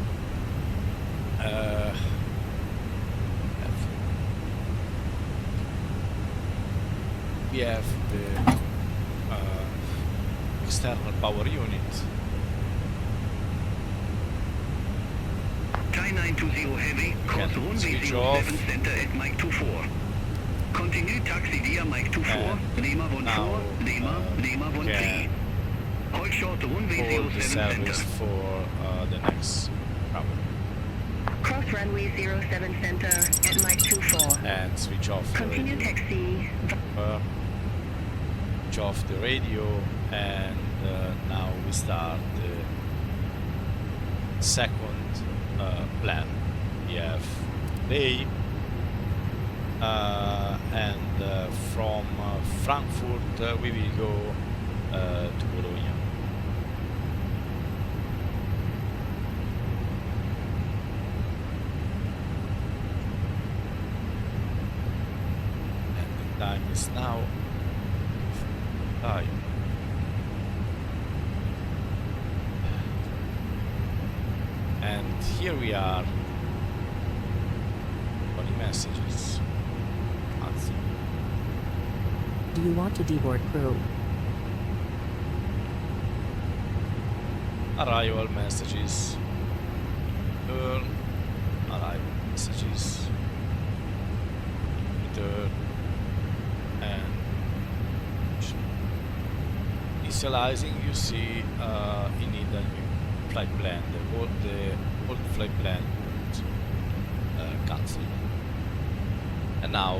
we have the external power unit. Thai 920 Heavy, cross Can runway switch 07 off. center at Mike 24. Continue taxi via Mike 24, And Lima 14, now, Lima 13. can Hold short runway hold the 07 service center. for the next travel Cross runway 07 center at Mike 24. and switch off the Continue radio. taxi. Switch off the radio, and now we start the second plan. We have day, and from Frankfurt we will go to Bologna. And the time is now 5. And here we are. Funny messages. Answer. Do you want to deboard crew? Arrival messages. Return. Arrival messages. Return. And initializing, you see you need a new flight plan. The old flight plan cancelled. And now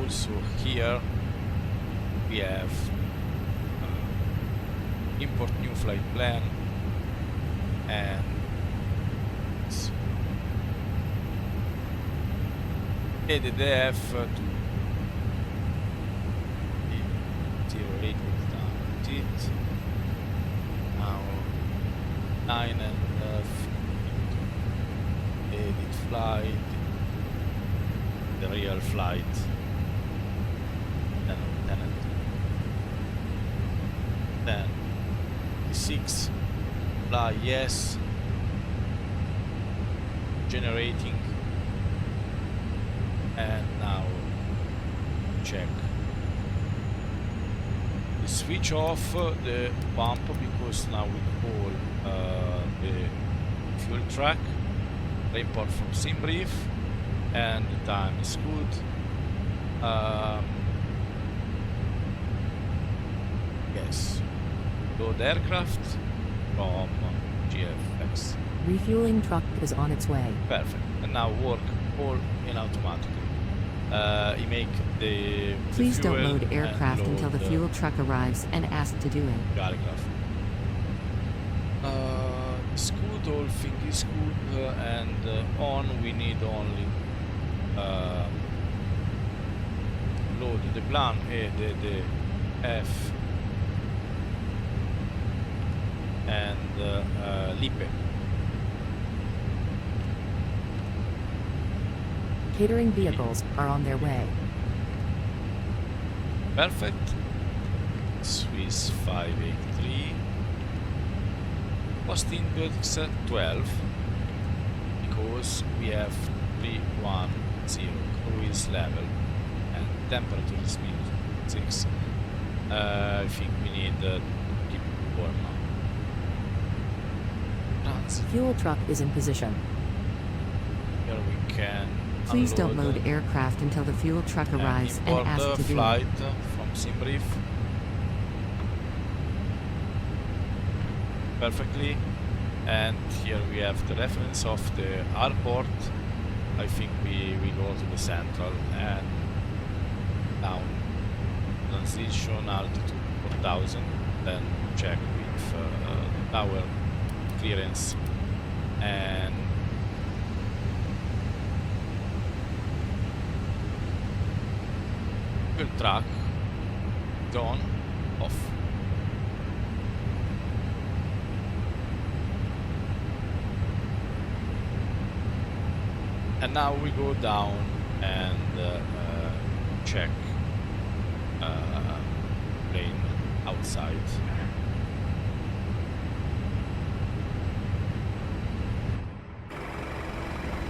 also here we have import new flight plan, and EDDF to 08 was done with it. Now 9 and edit flight, the real flight, then 6 fly yes, generating, and now check. We switch off the pump because now we call the fuel track, report from SimBrief, and the time is good. Yes, load aircraft from GFX. Refueling truck is on its way. Perfect. And now work all in automatic. he make the Please don't fuel load and aircraft until the load fuel truck arrives and ask to do it. the aircraft. It's good, all thing is good, and on we need only load the plan, the F and LIPE. Catering vehicles are on their way. Perfect. Swiss 583. Posting vertex 12 because we have 310 cruise level and temperature is -6. I think we need to keep warm now. Transit. Fuel truck is in position. Here we can Please don't unload load aircraft until the fuel truck arrives and import ask the to do it. flight from Simbrief perfectly, and here we have the reference of the airport. I think we go to the central and down transition altitude 4000, then check with the tower clearance and fuel truck on off. And now we go down and check plane outside.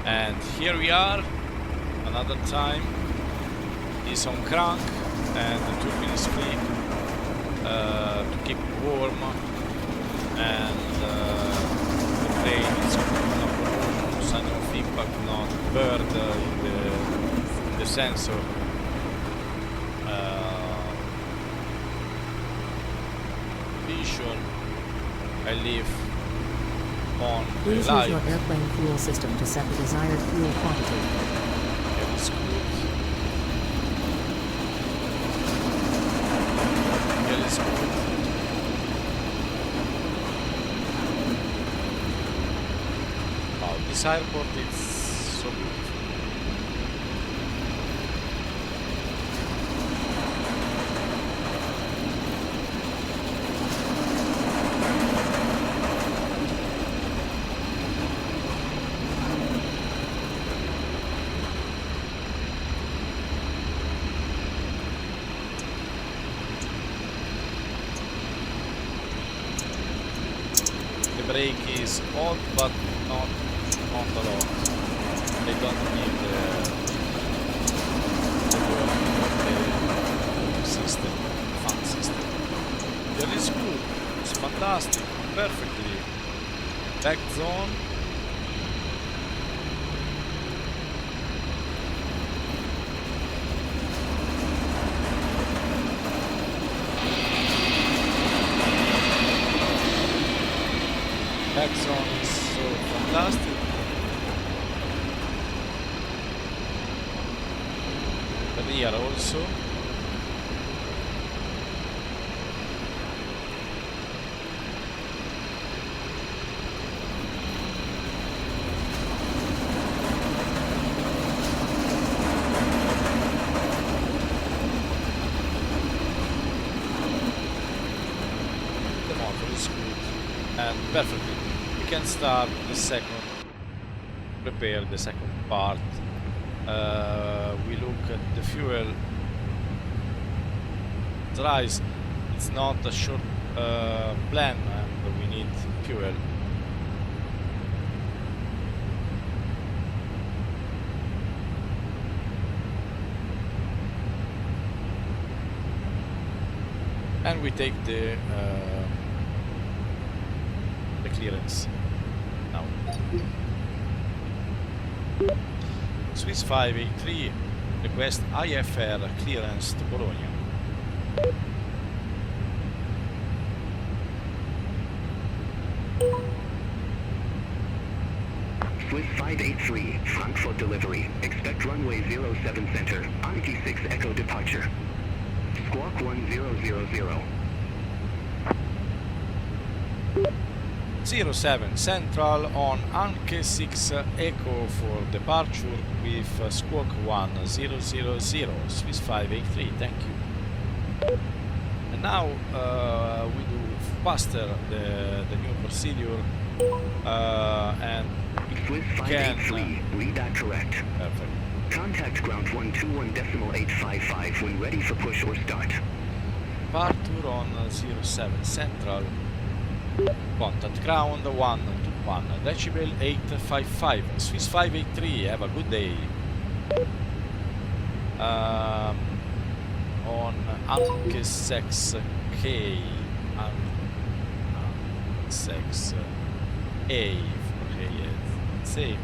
And here we are, another time. Is on crank and the turbine is free to keep warm, and the plane is not sign of impact, not bird in the sensor. Vision, I leave on the Please use light. your airplane fuel system to set the desired fuel quantity. It is good. It is good. Wow, this airport is so beautiful. The brake is hot, but not a lot. They don't need the system, fan system. That is good. It's fantastic. Perfectly. Back zone. Back zone is so fantastic. The rear also. The motor is good and perfectly. We can start the second, prepare the second part. We look at the fuel. Rise, it's not a short plan, and we need fuel. And we take the clearance now. Swiss 583 request IFR clearance to Bologna. Swiss 583, Frankfurt delivery. Expect runway 07 center, Anki 6 Echo departure. Squawk 1000. 07 Central on Anke 6 Echo for departure with squawk 1000, Swiss 583, thank you. And now we do faster the new procedure and Swiss 583, read that correct. Perfect. Contact ground 121.855 when ready for push or start. Departure on 07 Central. Contact ground 121 decibel 855 Swiss 583. Have a good day. On Anke 6 K 6 A. Okay, it's same.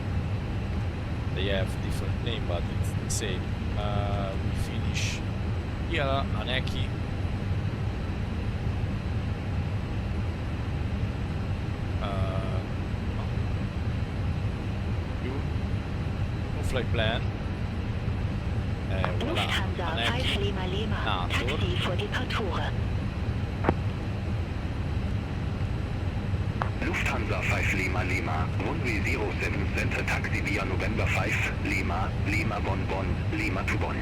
They have different name, but it's the same. We finish here Aneki. No flight plan. Voilà. Lufthansa 5 Lima Lima, Taxi for departure. Lufthansa 5 Lima Lima, runway 07 center taxi via November 5, Lima, Lima Bonn Bonn, Lima to Bonn.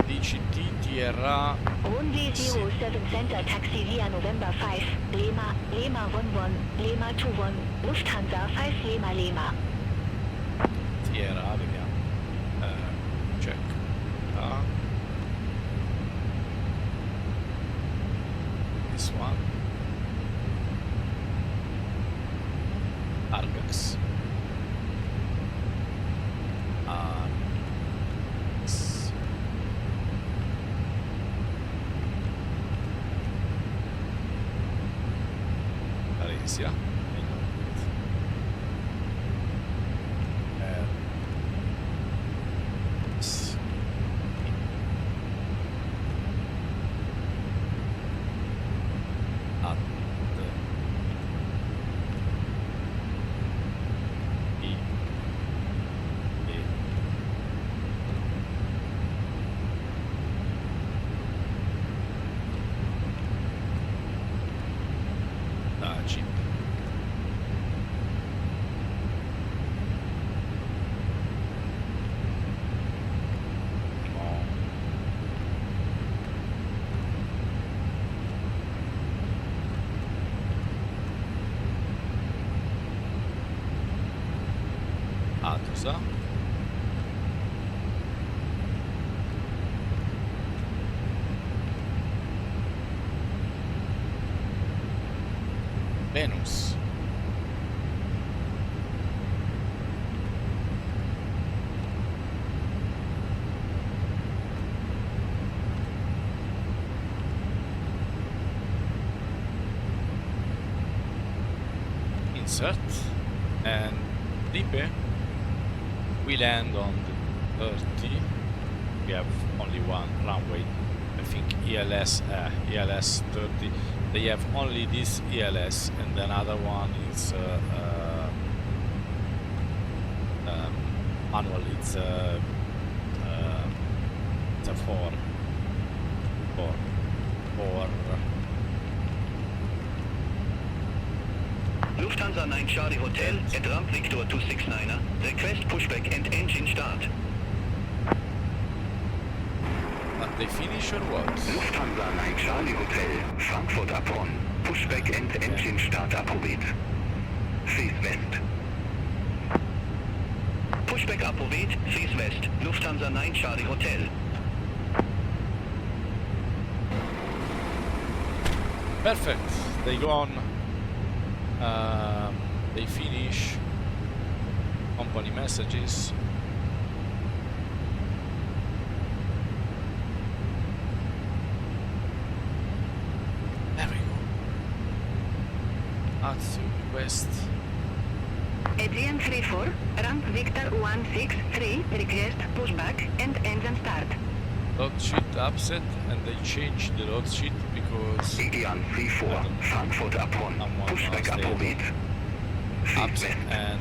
DCT TRA Runway 07 center taxi via November 5, Lima, Lima 11, Lima 21, Lufthansa 5 Lima Lima. TRA, vediamo. Check. This one. Argax. Aresia. Venus. Insert and LIPE. We land on the 30. We have only one runway. I think ELS 30. They have only this ELS, and the other one is manual. It's a 4. Lufthansa 9 Charlie Hotel at ramp Victor 269er. Request pushback and engine start. They finish or what? Lufthansa 9 Charlie Hotel, Frankfurt upon. Pushback and engine start approvet. Face west. Pushback approvet, face west. Lufthansa 9 Charlie Hotel. Perfect. They go on. They finish. Company messages. West. Aegean 34, ramp Victor 163, request pushback and engine start. Load sheet upset, and they changed the load sheet because Aegean 34, Frankfurt upon, pushback approvet. upset and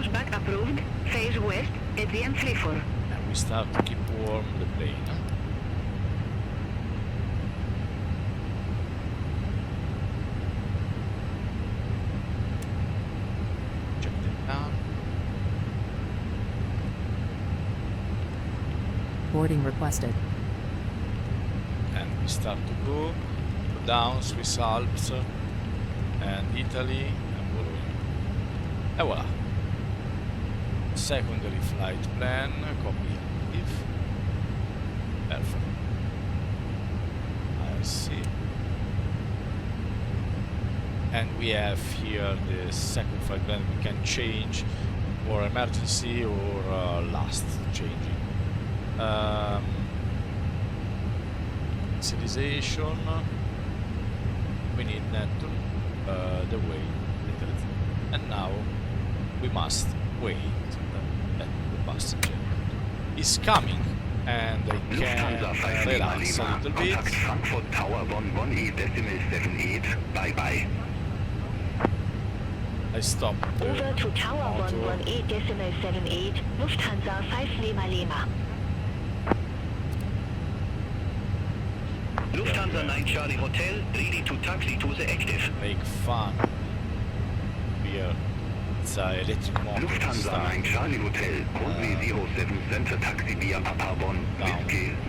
Pushback approved. Phase west, ADM 34. And we start to keep warm the plane. Check it down. Boarding requested. And we start to go down Swiss Alps and Italy and Bologna. And voila. Secondary flight plan, copy if. Perfect. I see. And we have here the second flight plan we can change for emergency or last changing. Initialization. We need network, the way, and now we must wait that the passenger is coming, and I can relax a little bit. Frankfurt Tower 11E.78. Bye bye. I stop the Over to Tower motor. 118.78, Lufthansa 5 Lima Lima. Lufthansa 9 Charlie Hotel, ready to taxi to the active. Make fun. Here, it's a electric motor. Lufthansa 9 Charlie Hotel, runway 07 center taxi via Papa 1,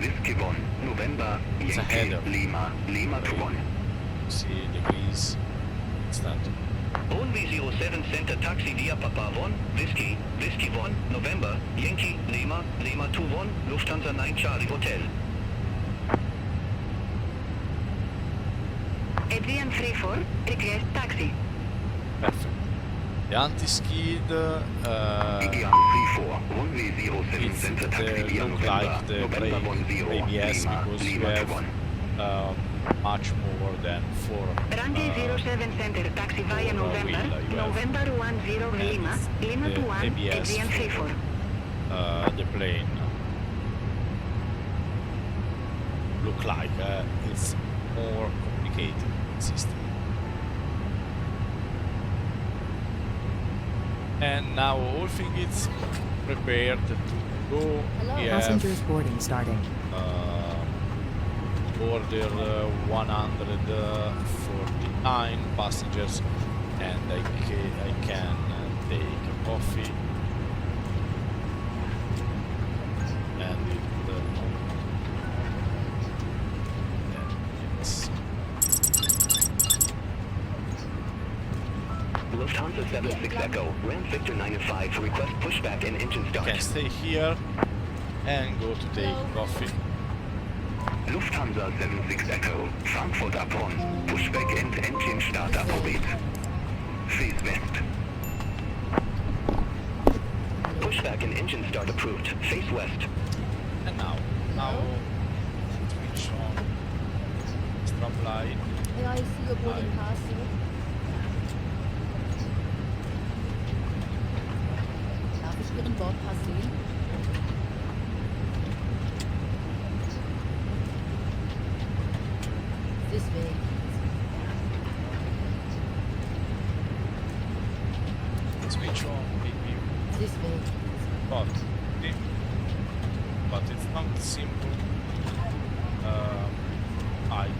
Whiskey 1, November, It's a Yankee, header. Lima, Lima to 1. See degrees. Instant. Runway 07 center taxi via Papa 1, Whiskey 1, November, Yankee, Lima, Lima 21, Lufthansa 9 Charlie Hotel. ADM 34, request taxi. Perfect. The anti-skid EDM 34, runway 07 it's center taxi via look November, like the November brake 10, ABS Lima, because you Lima to have 1. much more than for Runway 07 center taxi via November, November 10 Lima, Lima to 1, ABS ADM 34. the plane look like it's more complicated system. And now all things is prepared to go. Hello. We have Passengers boarding starting. order 149 passengers, and I can take a coffee and it's Lufthansa 76 Echo, Ram Victor 905, request pushback and engine start. can stay here and go to take coffee. Lufthansa 76 Echo, Frankfurt upon, pushback and engine start appropriate. Face west. Pushback and engine start approved. Face west. And now switch on stop light. May I see your boarding pass, sir? Darf ich Ihren Bordpass sehen? This way. Switch on maybe This way. but it's not simple height,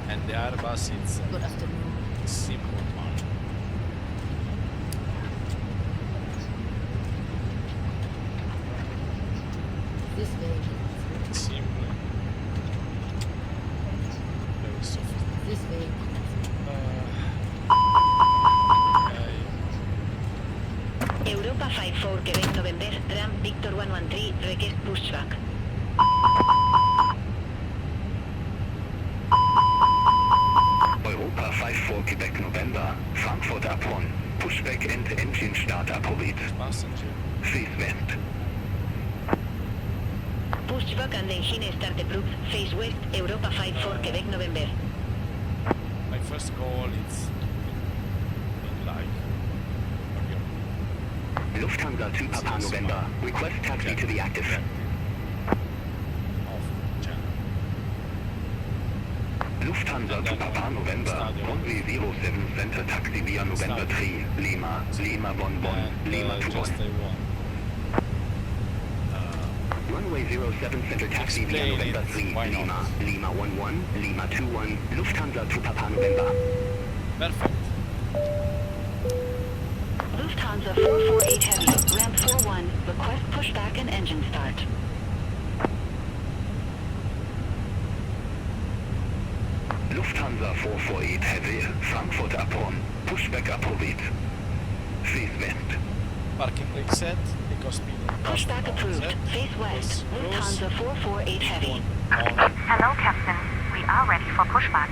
and the Airbus it's Good afternoon. a simple one. This way. Simple, very sophisticated. This way. Okay. Europa 54, Quebec November, Ram Victor 113, request pushback. Europa 54 Quebec November, Frankfurt upon, pushback and engine start appropriate. Passenger. Face west. Pushback and engine start approved. Face west, Europa 54, Quebec November. My first call is like Lufthansa 2 Papa November, request taxi to the active. off channel. Lufthansa to Papa November, runway 07 center taxi via November 3, Lima, Lima 11, Lima 21. Runway 07 center taxi via November 3, Lima, Lima 11, Lima 21, Lufthansa to Papa November. Perfect. Lufthansa 448 Heavy, ramp 41, request pushback and engine start. Lufthansa 448 Heavy, Frankfurt upon, pushback approved. Face west. Parking brake set, because speed. Pushback approved, face west, Lufthansa 448 Heavy. Hello, Captain. We are ready for pushback.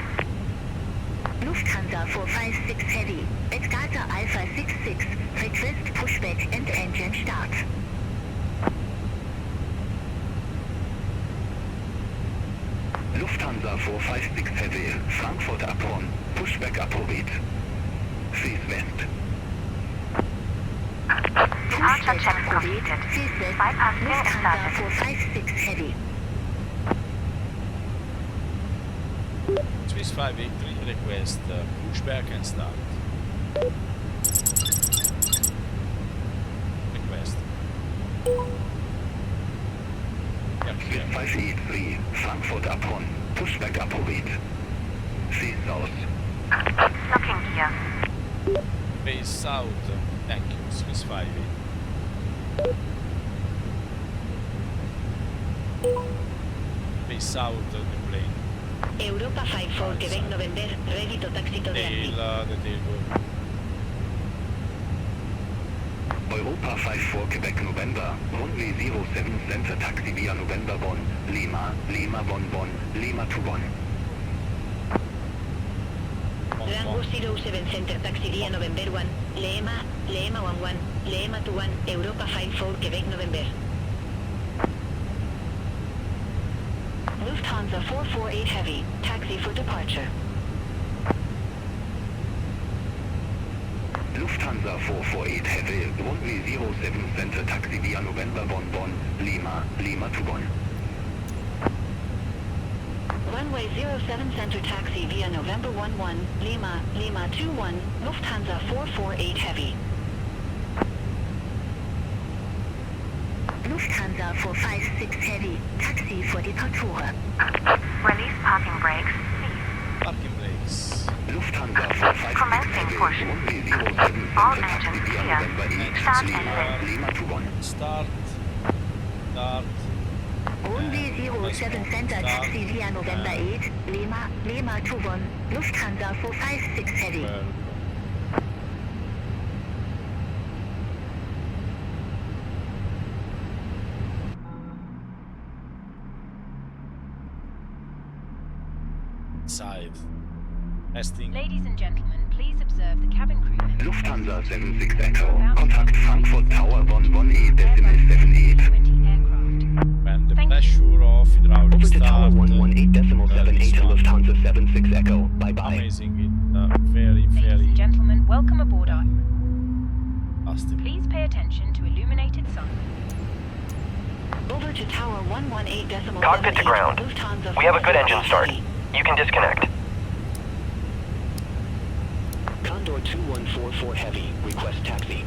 Lufthansa 456 Heavy, at Delta Alpha 66, request pushback and engine start. Lufthansa 456 Heavy, Frankfurt upon, pushback approved. Face west. Departure check completed. Face west, Bypass gate Lufthansa started. 456 Heavy. Swiss 583 request pushback and start. Request. Swiss 583, Frankfurt upon, pushback approved. Face south. Looking gear. Base south. Thank you, Swiss 583. Base south the plane. Europa 54 Quebec November, ready to taxi to the Tail, the tail go. Europa 54 Quebec November, runway 07 center taxi via November 1, Lima, Lima 11, Lima 21. Rango 07 center taxi via November 1, Lima, Lima 11, Lima 21, Europa 54 Quebec November. Lufthansa 448 Heavy, taxi for departure. Lufthansa 448 Heavy, runway 07 center taxi via November 11, Lima, Lima 21. Runway 07 center taxi via November 11, Lima, Lima 21, Lufthansa 448 Heavy. Lufthansa 456 Heavy, taxi for departure. Release parking brakes, please. Parking brakes. Lufthansa 456 Commencing Heavy, push. runway 07 All center taxi engines via clear. November 8, Start Lima, engine. Lima 21. Start. Start. Runway 07 center taxi via November 8, Lima, Lima 21, Lufthansa 456 Heavy. Well, side. Testing. Ladies and gentlemen, please observe the cabin crew members. Lufthansa 76 Echo, contact Frankfurt Tower 11E decimal 78. A320 aircraft. When the Thank you. pressure of hydraulic Over to Tower start. 118 decimal 78 start. Lufthansa 76 Echo, bye bye. Amazing. Very, Ladies very and gentlemen, welcome aboard our... fantastic. Please pay attention to illuminated signs. Over to Tower 118 decimal Cockpit to 78, ground. Lufthansa We have a good engine 448 start. Heavy. You can disconnect. Condor 2144 Heavy, request taxi.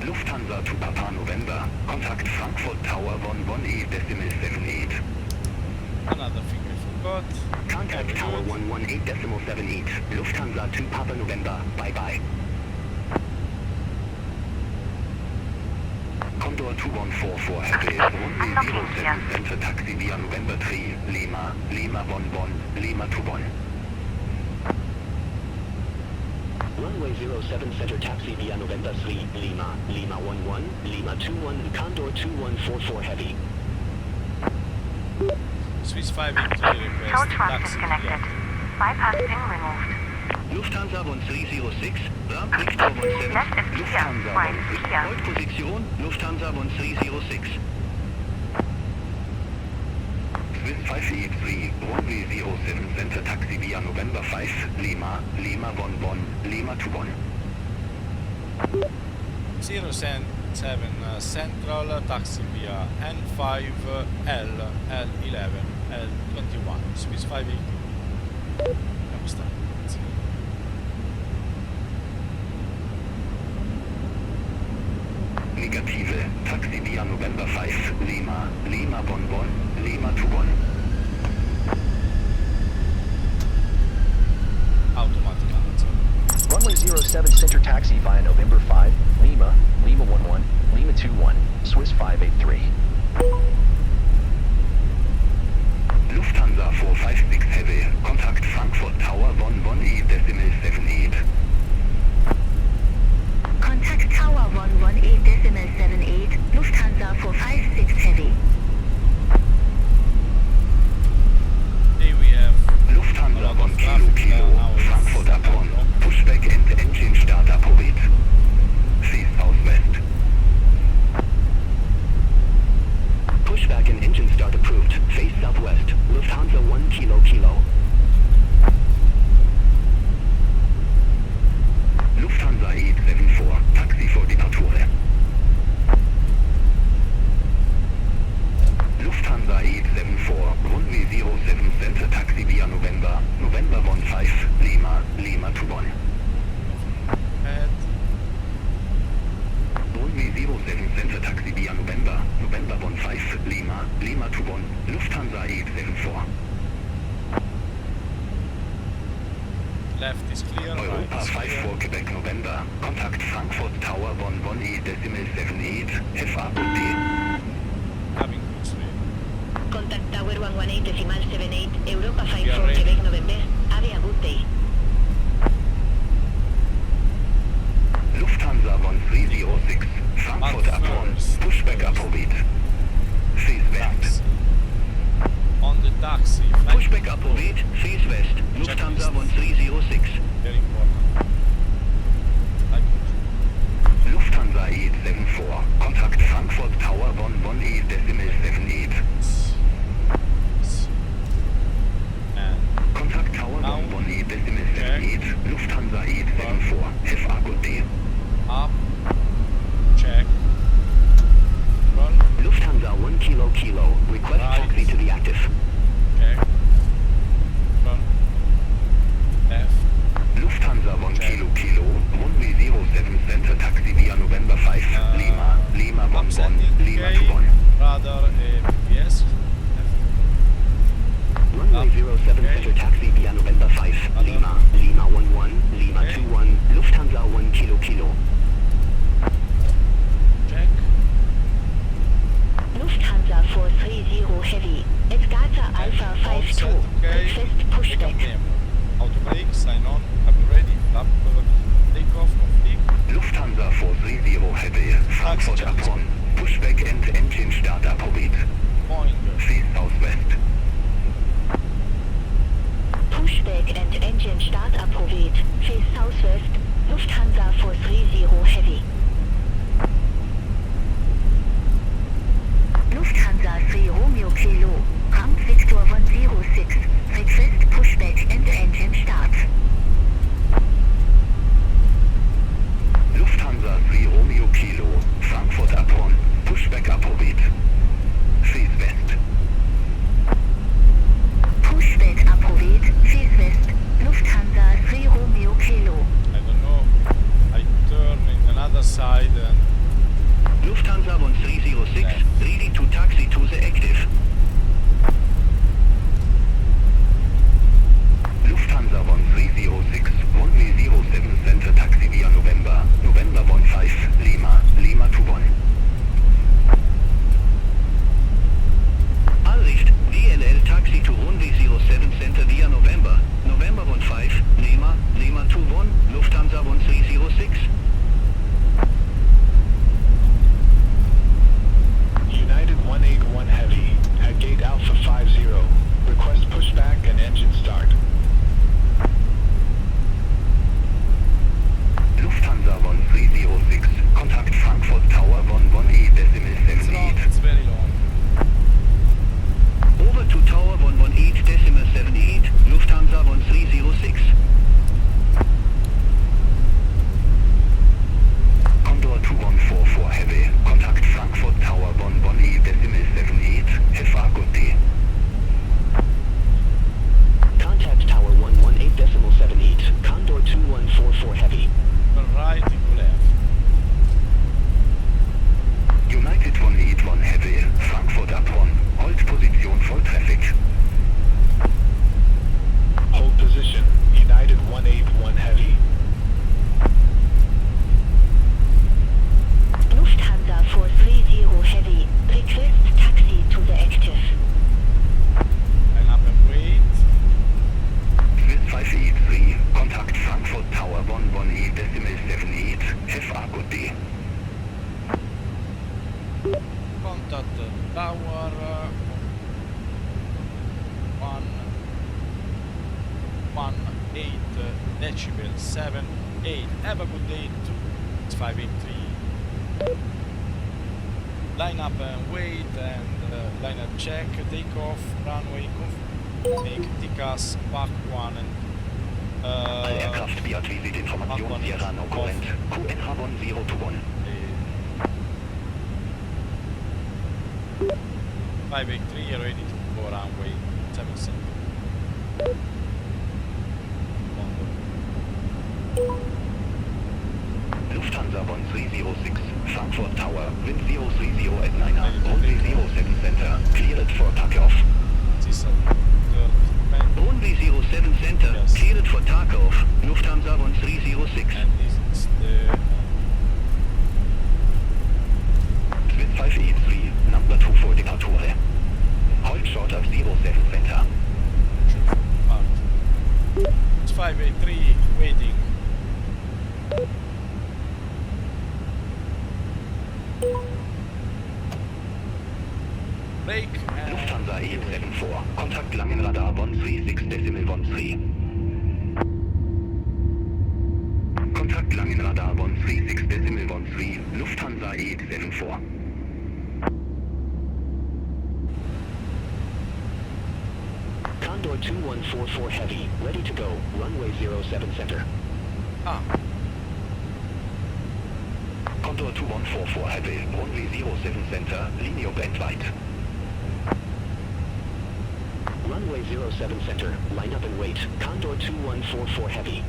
Lufthansa to Papa November, contact Frankfurt Tower 11E decimal 78. Another thing I forgot. Contact Tower 118 decimal 78, Lufthansa to Papa November, bye bye. Condor 2144 Heavy, runway Unlocking 07 gear. center taxi via November 3, Lima, Lima 11, Lima 21. Runway 07 center taxi via November 3, Lima, Lima 11, Lima 21, Condor 2144 Heavy. Swiss 583 request. Tow truck taxi. disconnected. Bypass pin removed. Lufthansa 1306, ramp Victor 17, Left is clear, Lufthansa right 13, clear. hold position, Lufthansa 1306. Swiss 583, runway 07 center taxi via November 5, Lima, Lima 11, Lima 21. 107 Central, taxi via N5, L, L11, L21, Swiss 580. Amsterdam. Negative. Taxi via November 5, Lima, Lima Bonn Bonn, Lima to Bonn. Automatic answer. Runway 07 center taxi via November 5, Lima, Lima 11, Lima 21, Swiss 583. Lufthansa 456 Heavy, contact Frankfurt Tower 11 E-78. Contact Tower 118.78, Lufthansa 456 Heavy. Here we have Lufthansa 1 Kilo, Frankfurt upon, pushback and engine start approved. See southwest. Pushback and engine start approved, face southwest, Lufthansa 1 Kilo. Lufthansa 874, taxi for departure. Lufthansa 874, runway 07 center taxi via November, November 15, Lima, Lima to Bonn. at Runway 07 center taxi via November, November 15, Lima, Lima to Bonn, Lufthansa 874. left is clear, right Europa is 5 clear. for Quebec November, contact Frankfurt Tower 11 E-78, FAQT. Having good speed. Contact Tower 118.78, Europa 5 Yeah, for ready. Quebec November, have a good day. Lufthansa 1306, Frankfurt But upon, first, pushback approved. Face west. Taxi. On the taxi, flight Pushback approved, face west, Lufthansa 1306. very important. Like Lufthansa 874, contact Frankfurt Tower 11 E-78. and Contact Tower Now. 11 E-78, Lufthansa 874, FAQT. up, check, roll, Lufthansa 1 Kilo, request Right. taxi to the active. check, roll, left, Lufthansa 1 Check. Kilo, runway 07 center taxi via November 5, Lima, Lima 11, upsending, Lima to okay, Bonn. radar, PPS, Runway Up. 07 Okay. center taxi via November 5, Other. Lima, Lima 11, Lima Okay. 21, Lufthansa 1 Kilo. check, Lufthansa 430 Heavy, Edgata Alpha 52, offset, okay, request take pushback. up demo, auto brake, sign on, copy ready, flap, takeoff, complete, Lufthansa 430 Heavy, Frankfurt Taxi. upon, pushback and engine start approved. point, Face southwest. Pushback and engine start approved, face southwest, Lufthansa 430 Heavy. Lufthansa 3 Romeo Kilo, ramp Victor 106, request pushback and engine start. Lufthansa 3 Romeo Kilo, Frankfurt upon, pushback approved. Face west. Pushback approved, face west, Lufthansa 3 Romeo Kilo. I don't know, I turn in another side and Lufthansa 1306, ready to taxi to the active. Lufthansa 1306, runway 07 center taxi via November, November 15, Lima, Lima to Bonn. Anricht, DLL taxi to runway 07 center via November, November 15, Lima, Lima to Bonn, Lufthansa 1306. United 181 Heavy, at gate Alpha 50, request pushback and engine start. Lufthansa 1306, contact Tower 118 decibel 78. Have a good day too. It's 583. Line up and wait and line up check, takeoff, runway, make TCAS, Mach 1 and All aircraft BA-Visit Information Sierra no current. QNH 0 to 1. 583 ready to go runway 77. Lufthansa 136, Frankfurt Tower, wind 030 at 9er, runway 07 center, cleared for takeoff. Runway 07 center, Yes. cleared for takeoff, Lufthansa 1306. And this is the Swiss 583, number 2 for departure. Hold short of 07 center. part. It's 583 waiting. Brake and Lufthansa 874, contact Langenradar 136.13. Contact Langenradar 136.13, Lufthansa 874. Condor 2144 Heavy, ready to go, runway 07 center. Condor 2144 Heavy, runway 07 center, Linie Bandweit. Runway 07 center, line up and wait, Condor 2144 Heavy.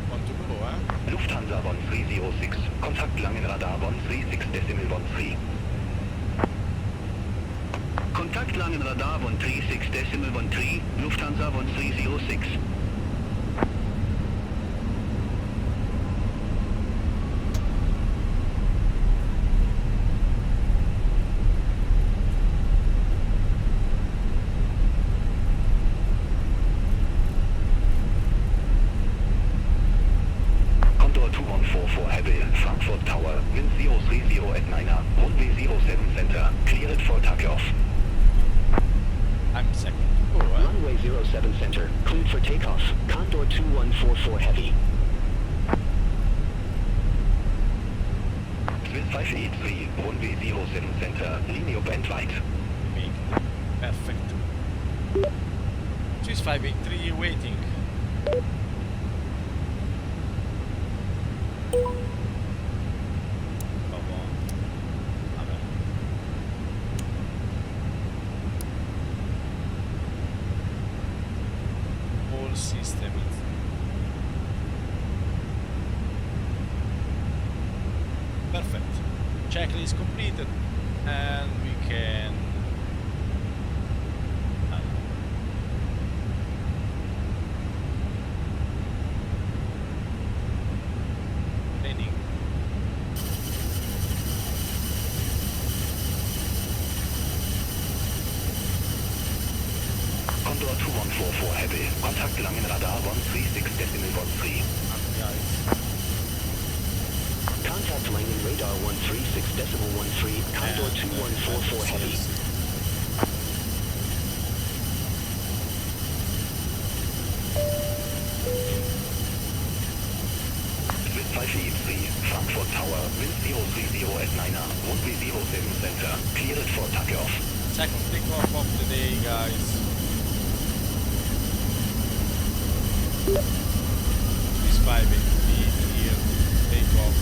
want to go, eh? Lufthansa 1306, contact Langenradar 136.13. Contact Langenradar 136.13, Lufthansa 1306. Condor 2144 Heavy, Frankfurt Tower, wind 030 at 9er, runway 07 center, cleared for takeoff. I'm second to go, eh? Runway 07 center, cleared for takeoff, Condor 2144 Heavy. Swiss 583, runway 07 center, Linie Bandweit. Make it perfect. Swiss 583 waiting. Come on. Vabbè. All system is perfect. Checklist completed and we can training. Condor 2144 Heavy, contact Langenradar 136.13. Guys. Contact Langen Radar 136.13, Condor 2144 Heavy. Swiss 583, Frankfurt Tower, wind 030 at 9er, runway 07 center, cleared for takeoff. Second takeoff of the day, guys. This 580 here, takeoff,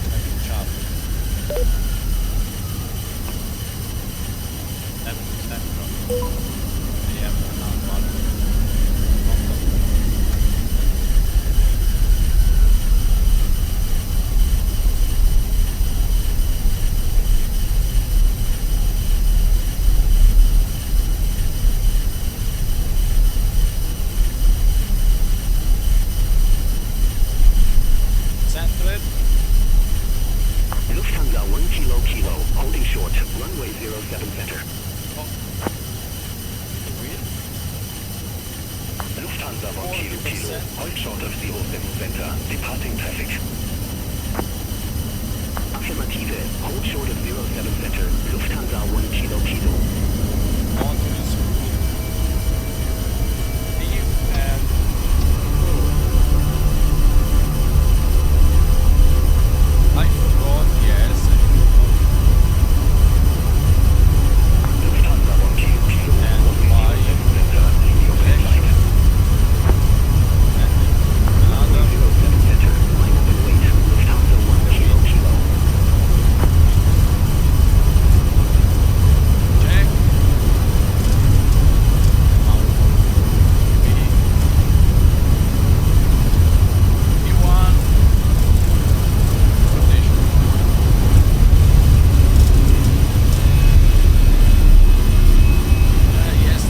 second chart. 7 central. They have now one. Centered. Lufthansa 1 kilo, holding short, runway 07 center. Oh. The wheel. Lufthansa 1 kilo, hold short of 07 center, departing traffic. Affirmative, hold hold short of 07 center, Lufthansa 1 Kilo Kilo. Mountains, deep and I forgot, yes, I forgot. Lufthansa 1 Kilo Kilo. And why? Another 07 center, line up and wait, Lufthansa 1 Kilo Kilo. check. B1 rotation. Yes,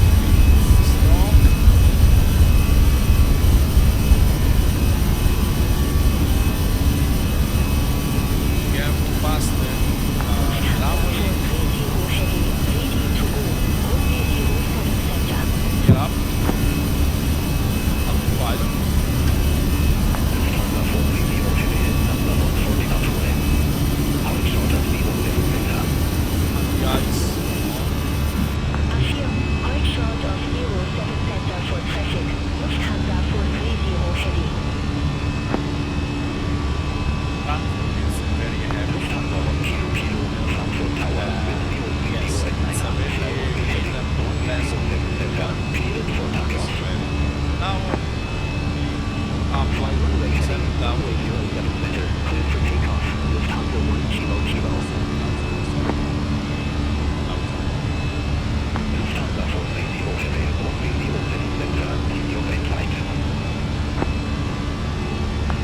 strong. We have to pass the runway. Get up. Up to pilot. Lufthansa 430 Heavy, number 140 Natur. Hold short of 07 center. And guys, A4, hold short of 07 center for traffic. Lufthansa 430 Heavy. Frankfurt is very heavy. Lufthansa 1 Kilo Kilo, Frankfurt Tower with 0 Yes, at night. it's a very fast one. Cleared for takeoff. Now, up Fly runway heading, down. runway 07 center, cleared for takeoff. Lufthansa 1 Kilo Kilo. Lufthansa 430 Heavy, runway 07 center, in your main flight.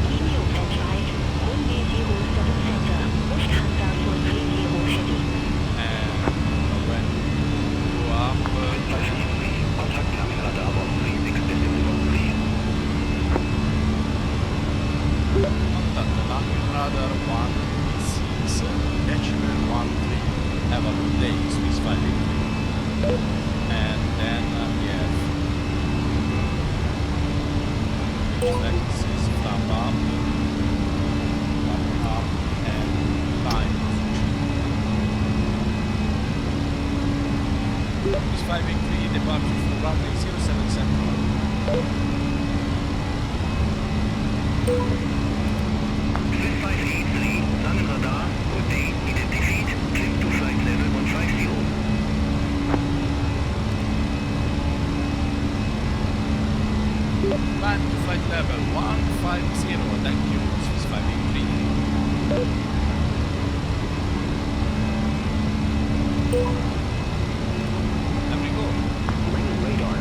In your bed flight, runway 07 center. Lufthansa 430 Heavy. And when you go up, Contact coming radar 13, extended runway. contact the landing radar 136, decimal 13, have a good day, Swiss 583. And then we have axis, flap up, and line. Swiss 583 departure from runway 07 central. 6583, London radar, good day, identified, climb to flight level 150. Climb to flight level 150, thank you, Swiss 583. And we go. Ring radar,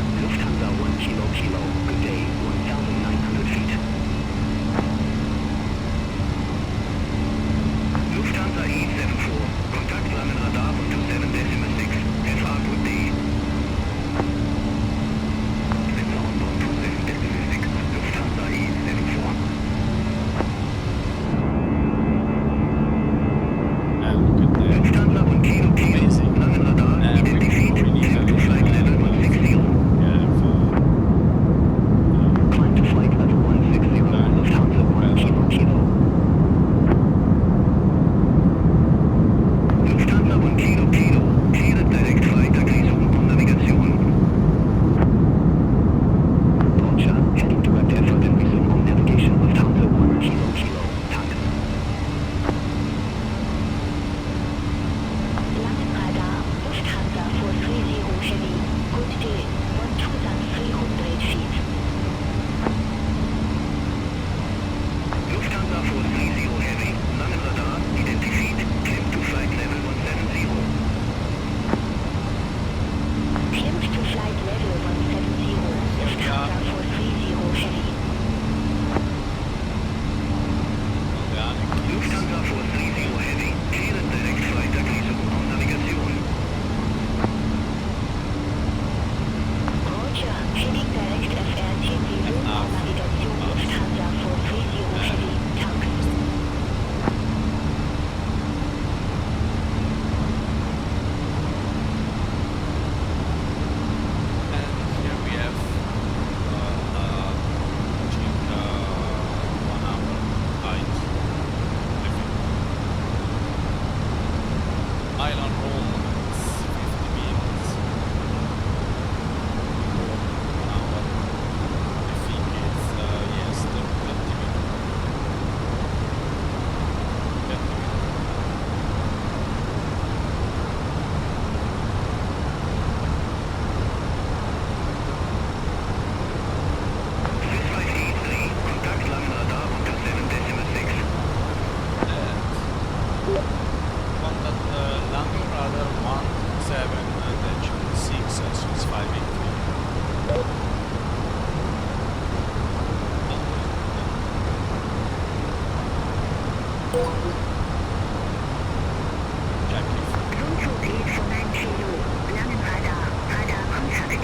Rundflug geht von 1 Kilo. Langenradar. Radar-Kontakt.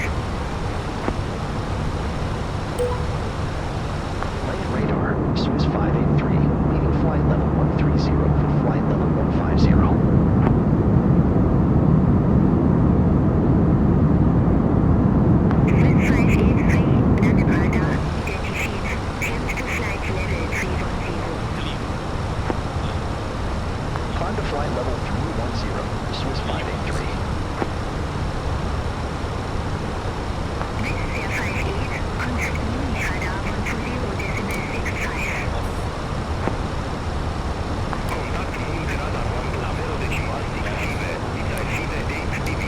Land radar, Swiss 583, leading flight level 130 for flight level 150. Swiss 583, Langenradar, identified. Climb to flight level 310. Climb to flight level 310, Swiss 583. This is Air 58, contact Munich radar 120.65. Contact Munich radar 120.65, Italia 8DB.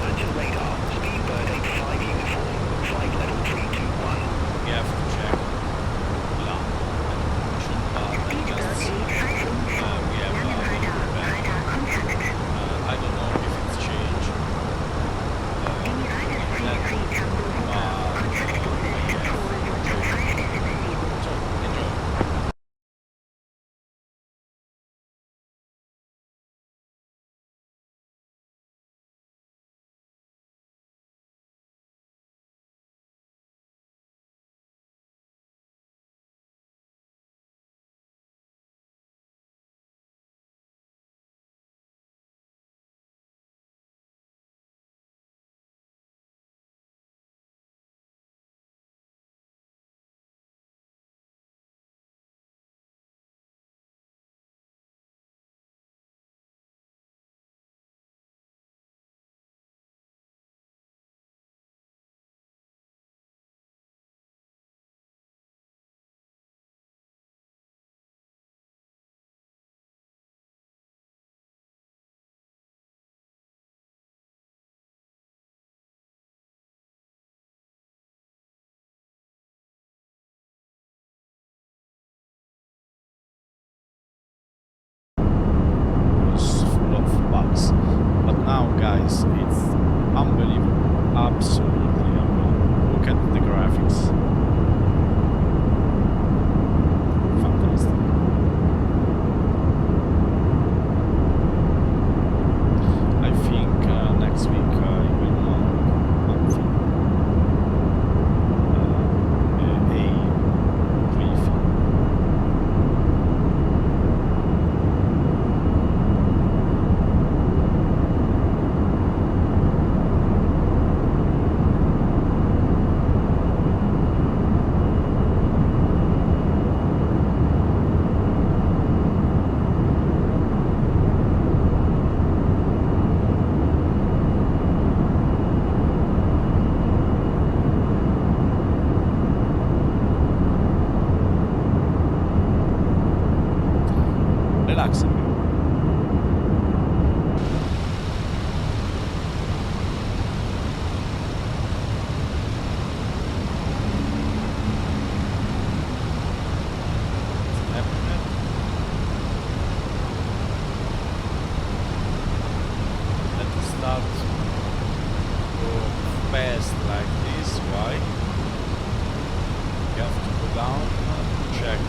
Roger radar, Speedbird 85 uniform, flight level 321. We have to check land and Speedbird just 85 uniform. we have Langenradar. Radar-Kontakt. I don't know if it's changed. Emirates 33 Tango Hotel. Kontaktbus Control 125 Decimal 7. So enjoy. Was full of bugs. But now, guys, it's unbelievable. Absolutely unbelievable. Look at the graphics. Fantastic. I think next week I will launch something. A350. Relax. Let's start to go fast like this. Why? You have to go down, check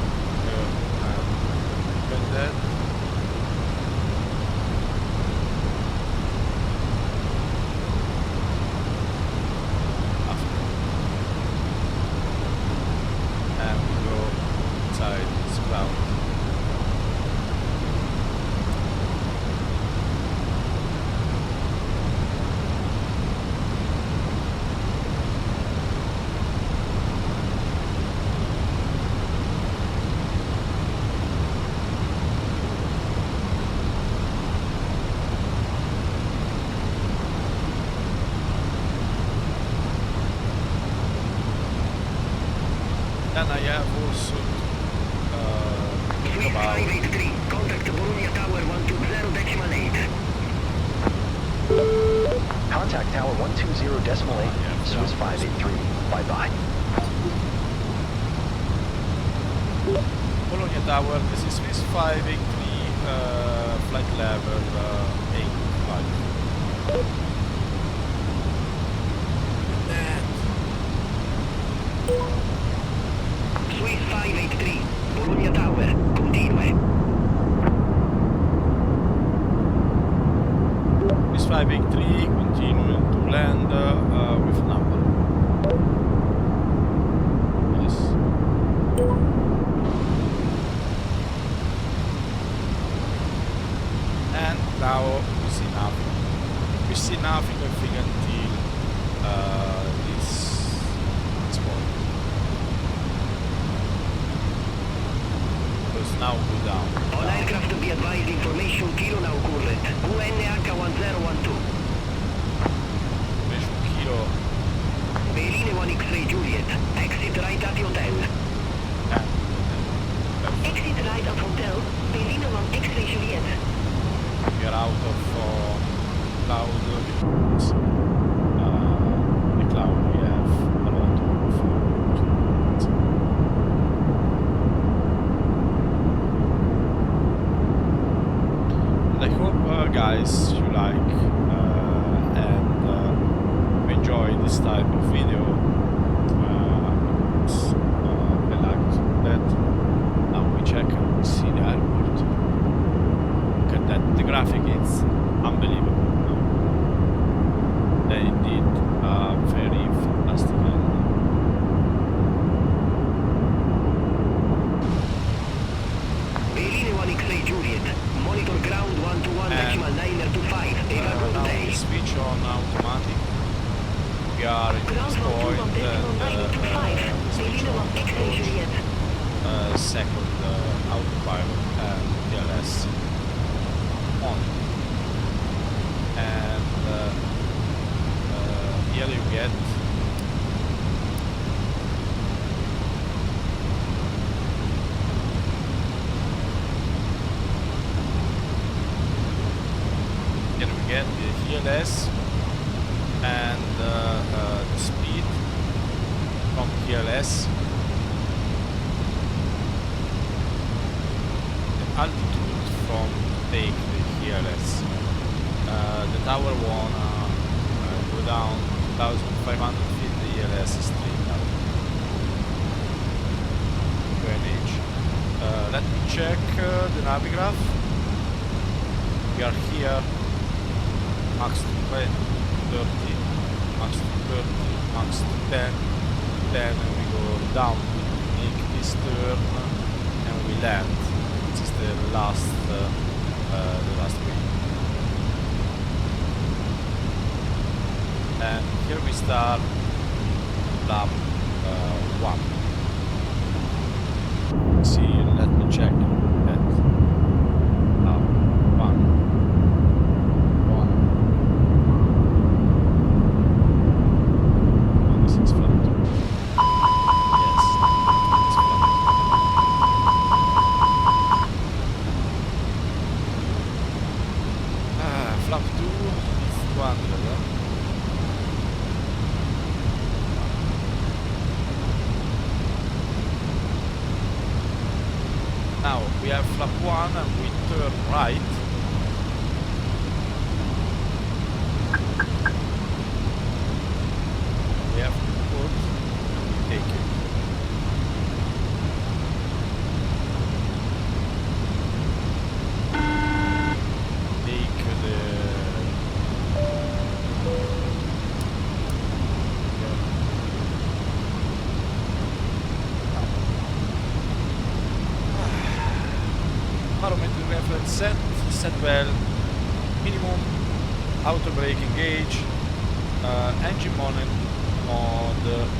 and that. And we go inside this cloud. Then I have also Swiss about 583, contact Bologna Tower 120.8. Contact Tower 120.8, Swiss 583. Bye-bye. Bologna Tower. This is Swiss 583, flight level 85. 583, continuing to land with number. Yes. And now we see nothing. We see nothing, I think, until this point. Because now we go down. All aircraft to be advised, information kilo now current. UNH1012. Information kilo. Beline 1 X-ray Juliet. Exit right at hotel. Exit right at hotel. Beline 1 X-ray Juliet. We are out of cloud because the cloud we have a lot of and I hope guys you like and enjoy this type of video because I like that. Now we check and we see the airport. Look at that, the graphic is unbelievable. They did very fantastic ending. Beline 1 X-ray Juliet. Monitor ground 121.925. Now we switch on automatic. We are in this point and switch on second autopilot and TLS on. And here you get the TLS and the speed from TLS, the altitude from take the TLS. The tower wanna go down 1,500 feet, the ELS is straight out. QNH. Let me check the Navigraph. We are here, max to 20, 30, max to 30, max to 10, then we go down, make this turn, and we land. This is the last way. And here we start lap 1. See, let me check that. Lap 1. This is flap 2. Yes, it's flap 2. Flap 2 is 200. Now we have flap 1 and we turn right. We have to put and we take it. Take the barometric reference set well, minimum, auto brake engage, engine mode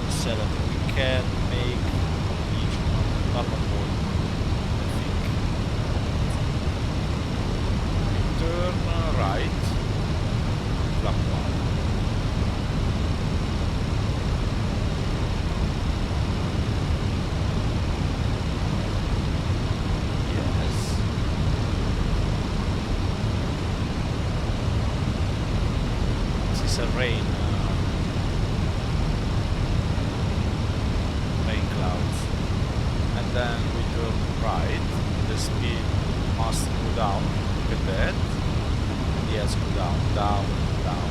selected. We can make each normal mode, I think. We turn right, flap 1. Rain clouds, and then we turn right. The speed must go down. Look at that. Yes, go down, down, down.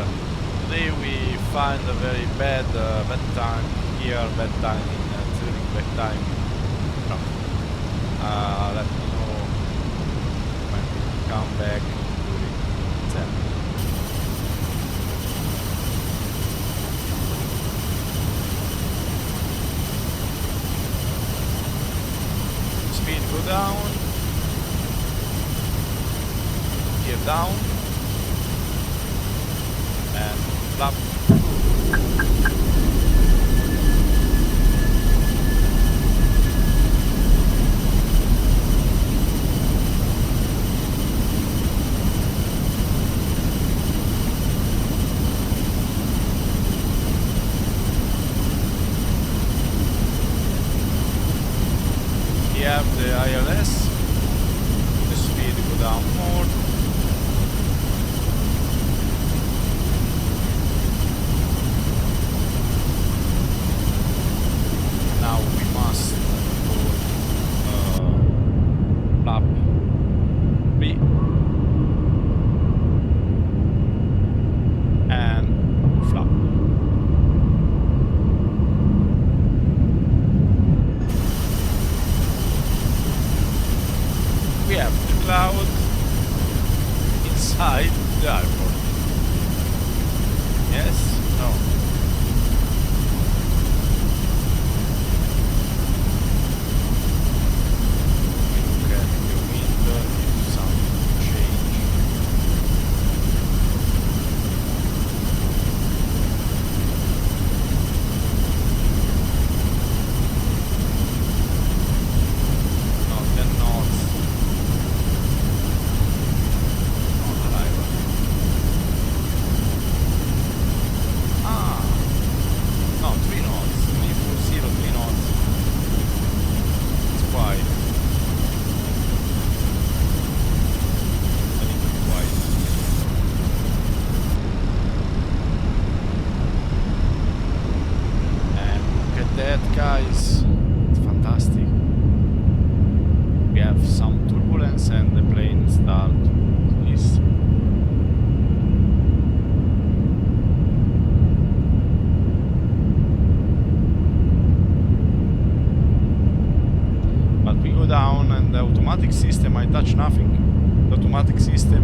today we find a very bad time here, bad time in Zurich, bad time in Frankfurt. Let me know when we come back during 10. Speed go down, gear down, and flap. We have the ILS, the speed go down more. Now we must go flap B and flap. We have the cloud inside the airport. Yes? No? Look at the window, if something change. No, 10 knots. On arrival. Ah, no, 3 knots. 340, 3 knots. It's quiet. A little quiet. And look at that, guys. It's fantastic. We have some turbulence and the plane start to east. But we go down and the automatic system, I touch nothing. The automatic system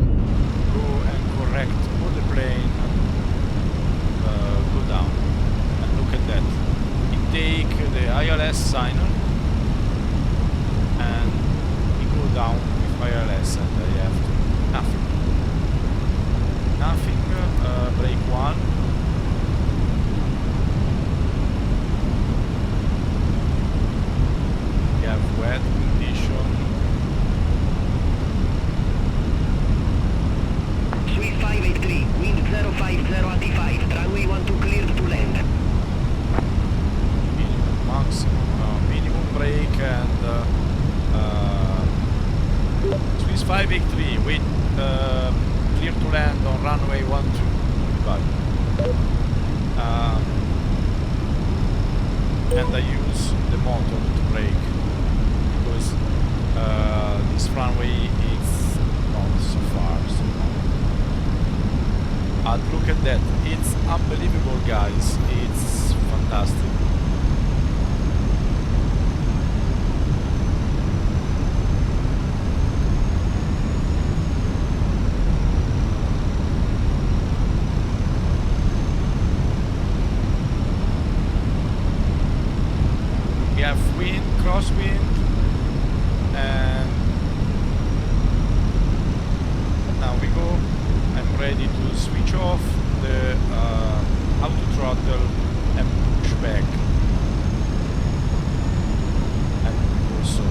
go and correct all the plane, go down. And look at that. It take the ILS signer and we go down with ILS and I have to nothing. Nothing, brake 1. We have wet condition. Swiss 583, wind 050 at 5, runway 12 cleared to land. Minimum, maximum, minimum brake and Swiss 583 with clear to land on runway 12. And I use the motor to brake because this runway is not so far. But look at that, it's unbelievable, guys, it's fantastic. We have wind, crosswind, and now we go. I'm ready to switch off the auto throttle and push back. And also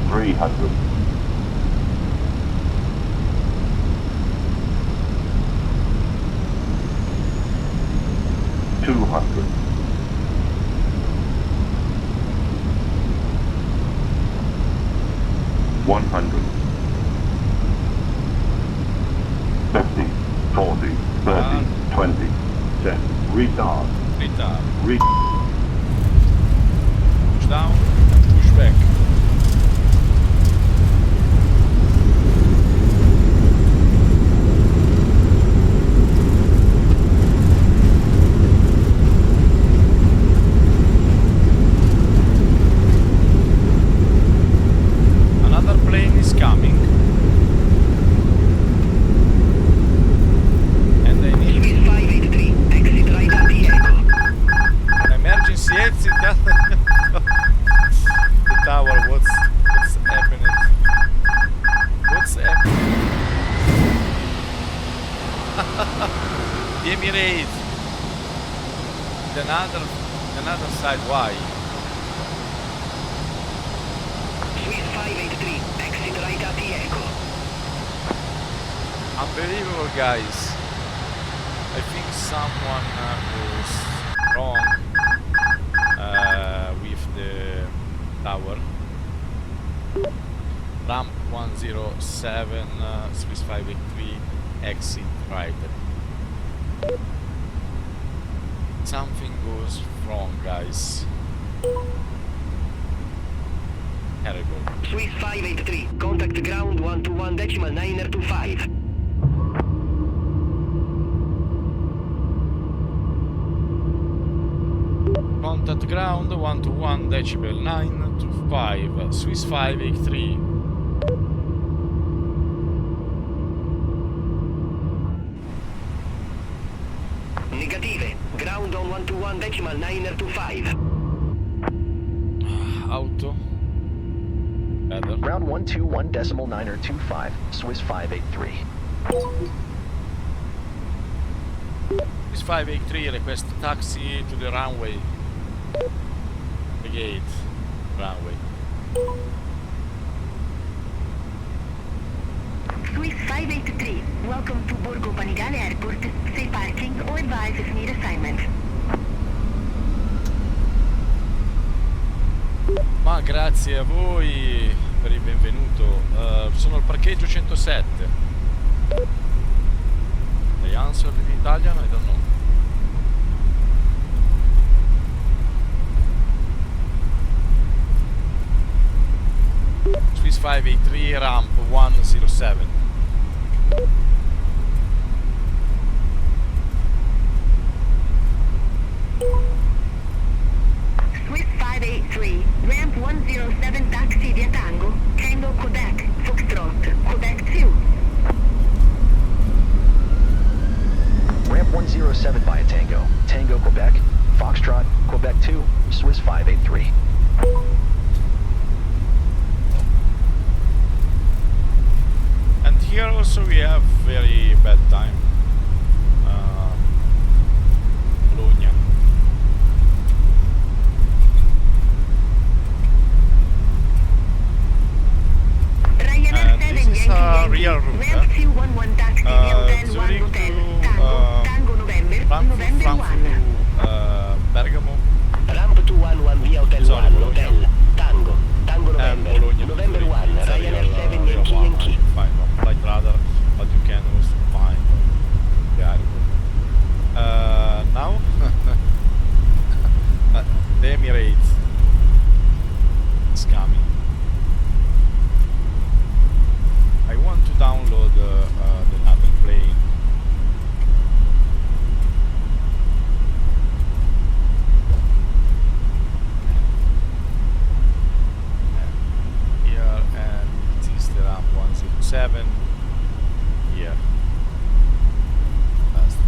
$300. 200. 100. 50, 40, 30, 20, 10. Retard. retard. tower. What's happening? What's happening? The Emirates. The another side. Why? Swiss 583, exit right at the Echo. Unbelievable, guys. I think someone was wrong with the tower. Ramp 107, Swiss 583, exit right. Something goes wrong, guys. Terrible. Swiss 583, contact ground 121.925. Contact ground 121.925, Swiss 583. Negative, ground on 121.925. Auto. Better. Ground 121.925, Swiss 583. Swiss 583 request taxi to the runway. The gate. Runway. Swiss 583, welcome to Borgo Panigale Airport. Say parking or advise if need assignment. Ma grazie a voi per il benvenuto. Sono al parcheggio 107. They answered in Italian? I don't know. Swiss 583 ramp 107. Swiss 583, ramp 107 taxi via Tango, Tango Quebec, Foxtrot, Quebec 2. Ramp 107 via Tango, Tango Quebec, Foxtrot, Quebec 2, Swiss 583. And here also we have very bad time. Bologna. Ryanair 7 this is a real route. Ramp 211 taxi via Hotel 1 Zurich Hotel, to Tango November, November 1. Bergamo. Ramp 211 via Hotel Sorry, 1 Bologna. Hotel, Tango, Tango November, Bologna. November Zurich. 1, It's a Ryanair real, 7 real Yankee one. Yankee. You find on flight radar, but you can also find on Garibaldi. Now the Emirates is coming. I want to download the other plane. And here, and it is the ramp 107 here. Last.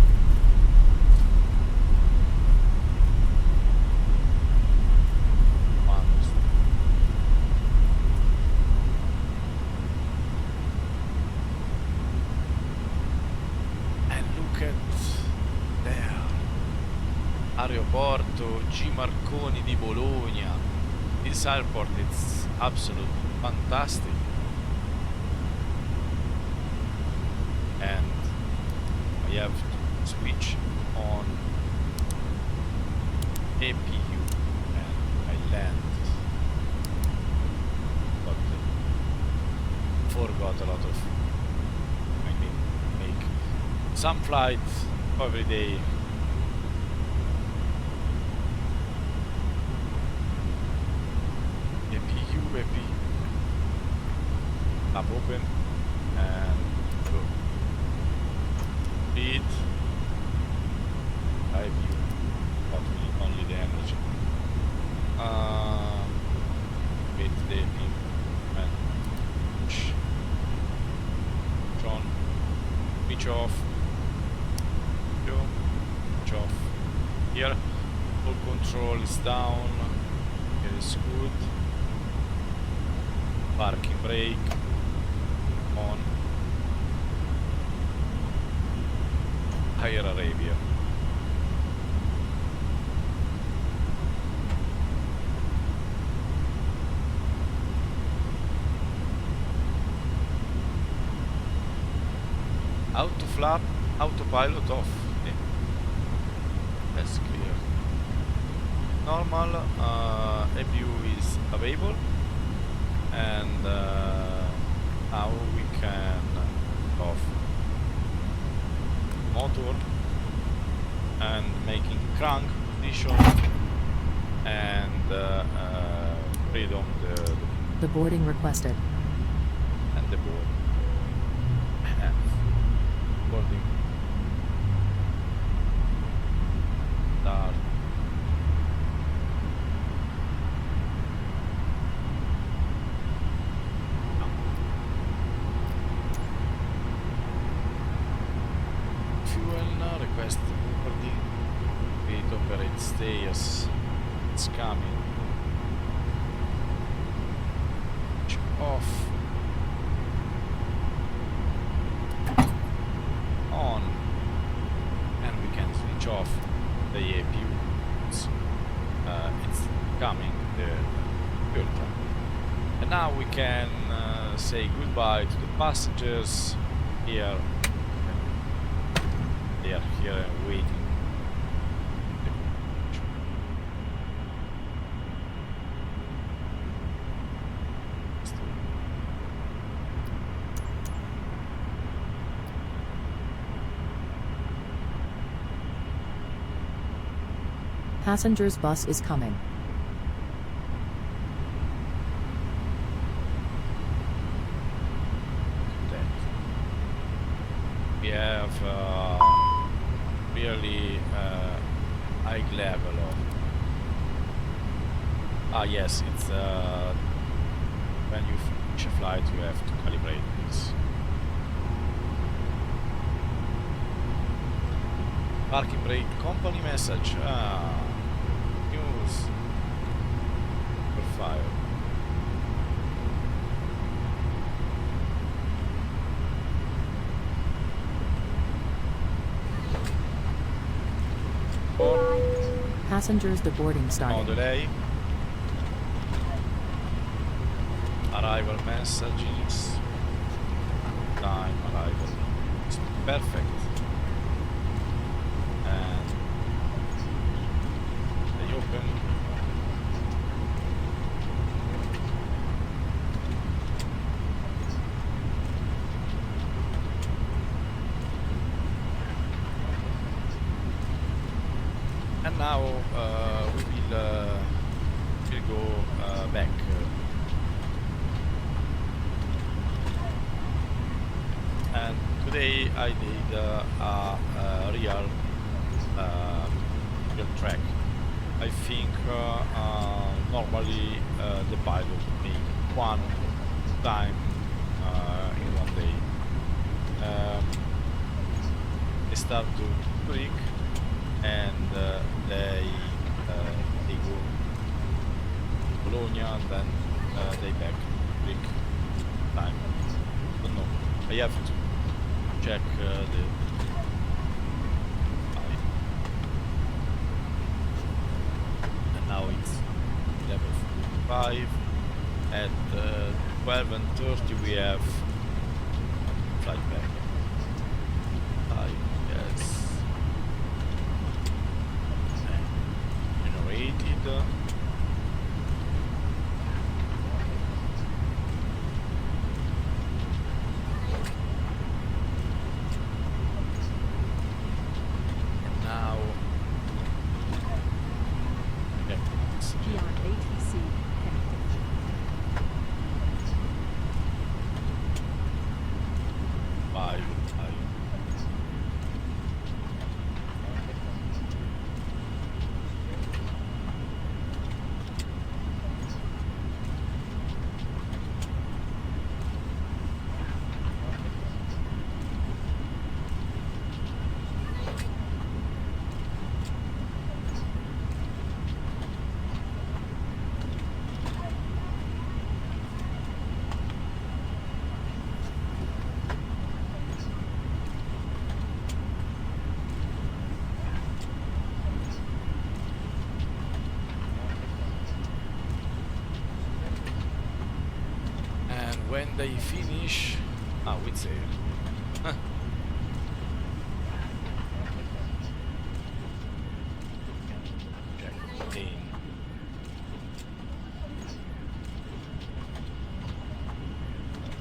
And look at there. Aeroporto G. Marconi di Bologna. This airport is absolutely fantastic. And I have to switch on APU and I land. But forgot a lot of, make some flights every day. APU. Tab open and go. Speed. IPU. But we need only the energy. Wait the APU. And push. On. Switch off. Go. Switch off. Here. Full control is down. Here is good. Parking brake on. Air Arabia. Auto flap, autopilot off. Okay. That's clear. Normal APU is available, and now we can off motor and making crank position and freedom The boarding requested. and the board. Boarding. Start. Fuel request boarding. It operates stairs. It's coming. Switch off. On, and we can switch off the APU. It's coming the fuel tank. And now we can say goodbye to the passengers here. They are here waiting. Passengers bus is coming. We have really high level of. Yes, it's when you finish a flight, you have to calibrate this. Parking brake company message. News. Profile. Passengers deboarding No starting. delay. Arrival messages. Time arrival. It's perfect. And they open. And now we will go back. And today I did a real track. I think normally the pilot make one time in one day. They start to Zurich and they go Bologna and then they back Zurich time. Don't know. I have to check the time. And now it's level 5. At 12:30 we have flight back. Yes. Generated. when they finish, with sail. Check in.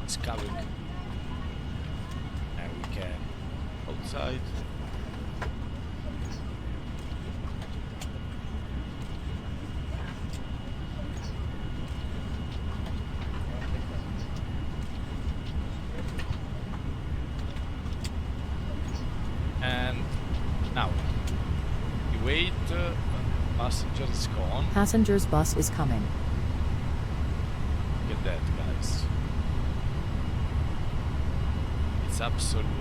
It's coming, and we can outside. And now we wait. Passenger is gone. Passenger's bus is coming. Look at that, guys. It's absolutely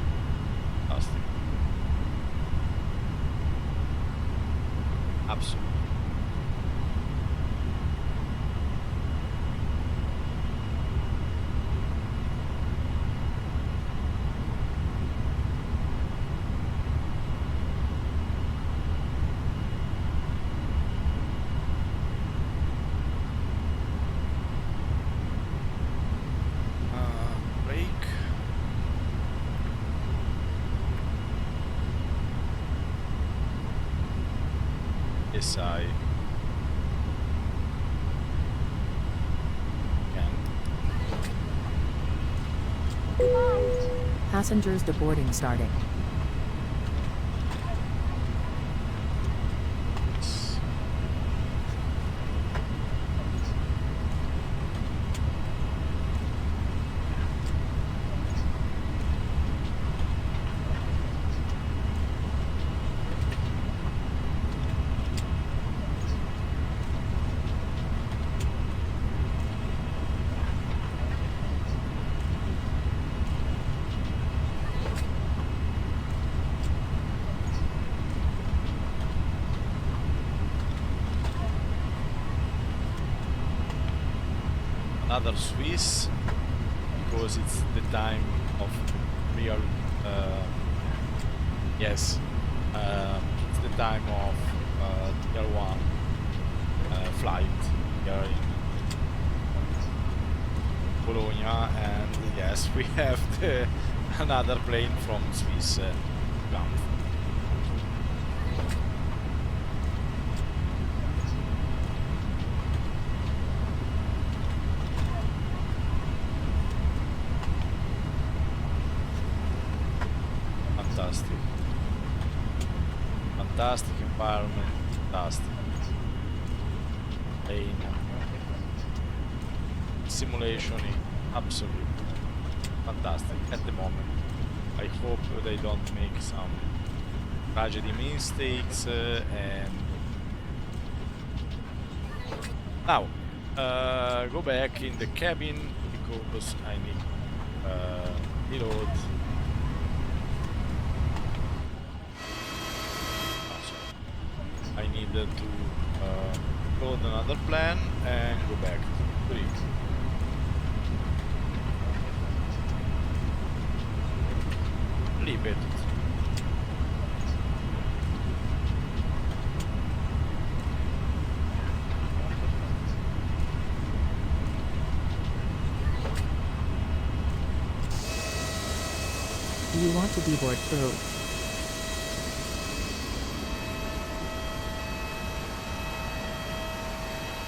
fantastic. Absolutely. Brake. Yes, I can. Passengers deboarding starting. Another Swiss, because it's the time of real yes, it's the time of Tier 1 flight here in Bologna, and yes, we have another plane from Swiss ground. Fantastic. Fantastic environment, fantastic. Plane. Simulation, absolutely fantastic at the moment. I hope they don't make some tragedy mistakes and now go back in the cabin because I need reload. I needed to load another plan and go back to Zurich. LIPE. Do you want to deboard crew?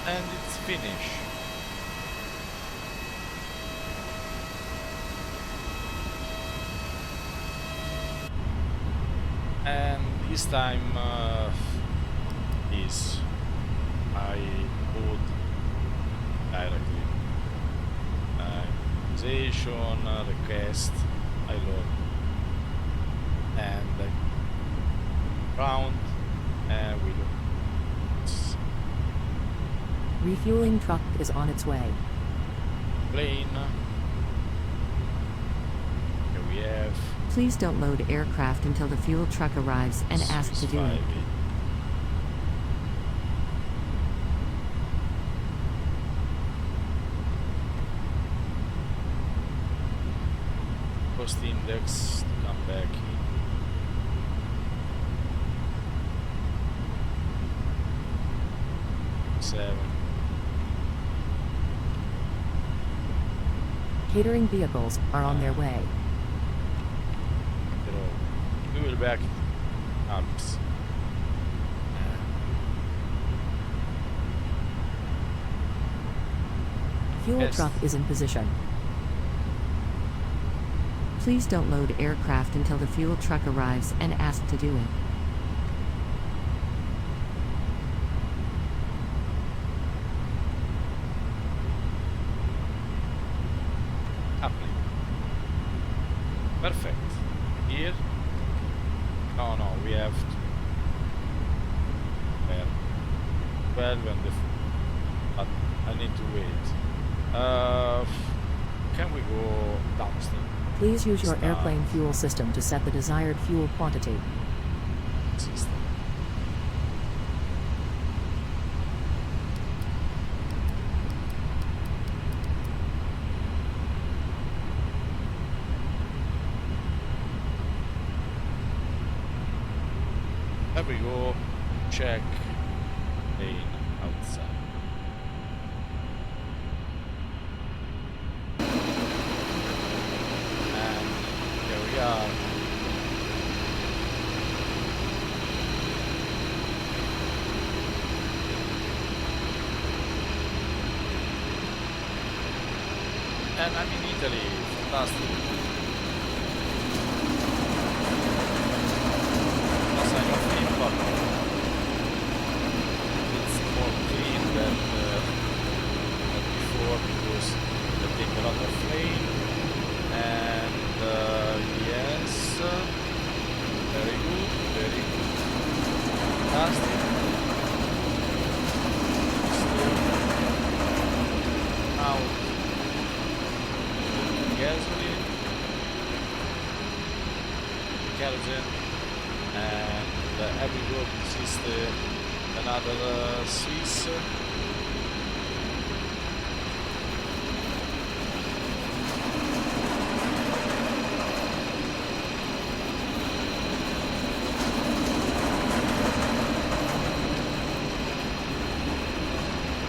And it's finished. And this time is I put directly organization request I load and ground and we load. Refueling truck is on its way. Plane. Here we have. Please don't load aircraft until the fuel truck arrives and ask to do it. Cost index to come back in. Catering vehicles are on their way. Fuel back Alps. Fuel Yes. truck is in position. Please don't load aircraft until the fuel truck arrives and ask to do it. Apply. Perfect. Here. Oh no, we have to. There. 12 and the. But I need to wait. Can we go downstairs? Please use your Start. airplane fuel system to set the desired fuel quantity. System. There we go. Check lane outside. And here we are. And I'm in Italy. Fantastic. Plus I'm not in, but it's more clean than before because they take a lot of rain. And yes, very good, very good. Fantastic. Still out. Gasoline, kerosene, and every road is another Swiss.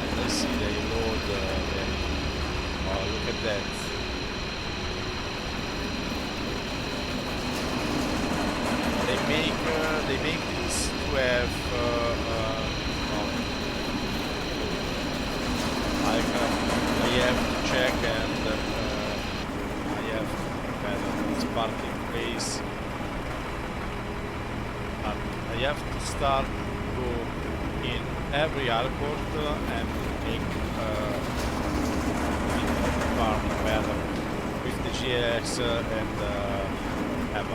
And let's see they load oh, look at that. They make this to have like I have to check and I have this parking place. I have to start to go in every airport and make farm better with the GX and have a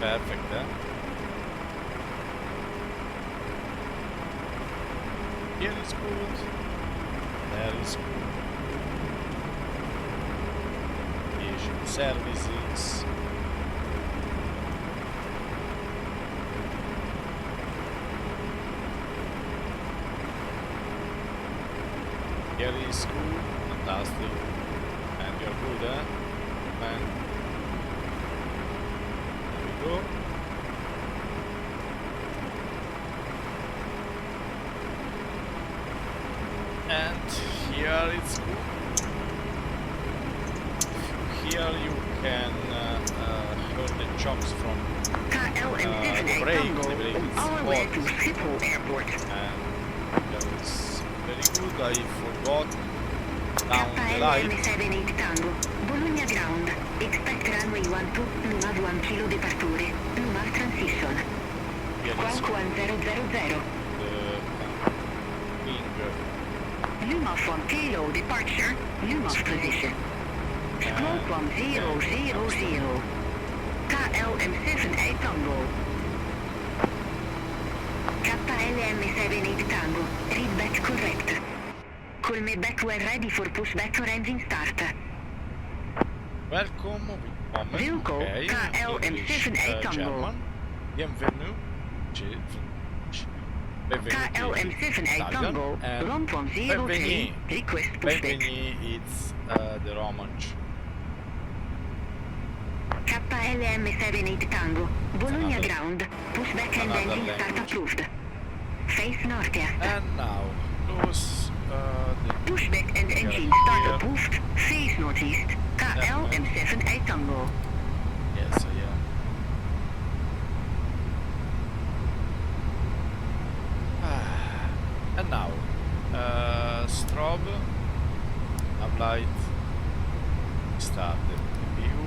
perfect, eh? Here is good. There is good. Asian services. Here is good. Fantastic. And you're good, eh? And go. And here it's good. Here you can hear the chocks from the brake. The brake is hot. And that is very good. I forgot down the light. KLM78 Tango, Bologna ground. Expect runway 12, Luma 1 kilo departure, Luma transition. Squawk 1000. Luma 1 kilo departure, Luma position. Squawk 1000. KLM78 Tango. KLM78 Tango, readback correct. Colmeback well ready for pushback or engine start. Welcome, Vehicle okay. KLM78 Tango. German. Bienvenue. KLM78 Tango, run from 03, request pushback. Benveni, it's the Romansh. KLM LM78 Tango, Bologna another- ground, pushback and another engine start language. approved. Face northeast. And now close the Pushback and engine start approved. Face northeast. KL M78 Tango. yes, yeah. And now strobe, uplight, start the view.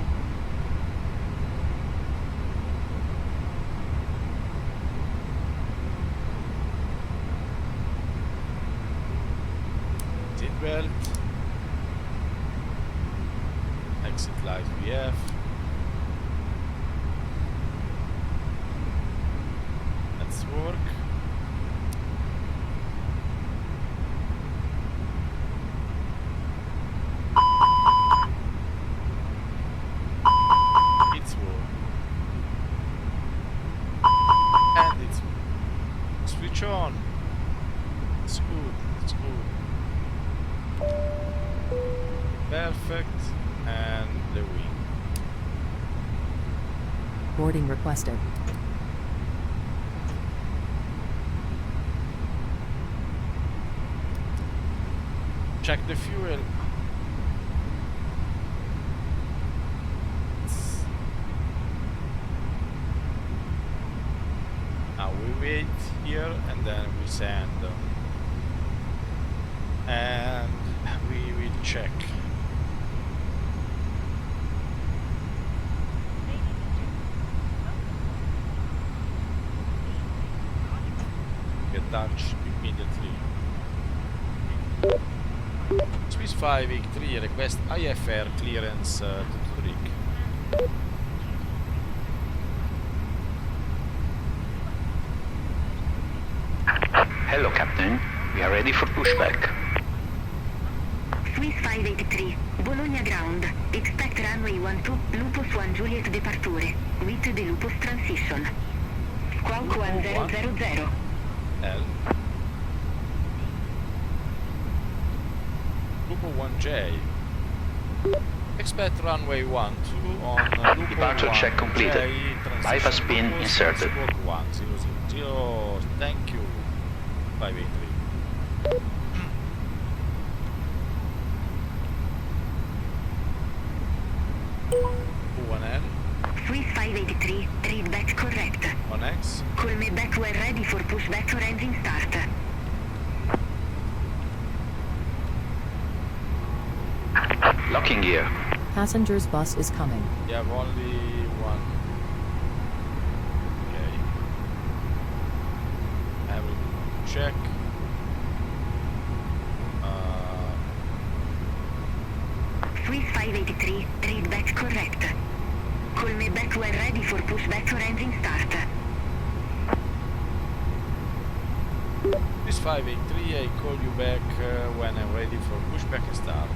Seatbelt, exit light VF. Let's work. It's work. And it's switch on. It's good. It's good. Perfect. And the wing. Boarding requested. Check the fuel. Now we wait here and then we send. And we will check. Get touch immediately. Swiss 5 3 request IFR clearance to Zurich. Hello, Captain. We are ready for pushback. Swiss 583, Bologna ground. Expect runway 12, Lupus 1 Juliet departure. With the Lupus transition. Squawk 1000. L. Lupo 1J. Expect runway 12 on Lupo Departure 1 check completed. J, Life has transition been Lupus, inserted. Squawk 1000. Thank you. 583. Swiss 583, read back correct. 1X. Call me back when ready for pushback or engine start. Locking gear. Passengers bus is coming. You have only one. Okay. Everything check. Swiss 583, read back correct. Call me back when ready for pushback or engine start. This 583, I call you back when I'm ready for pushback and start.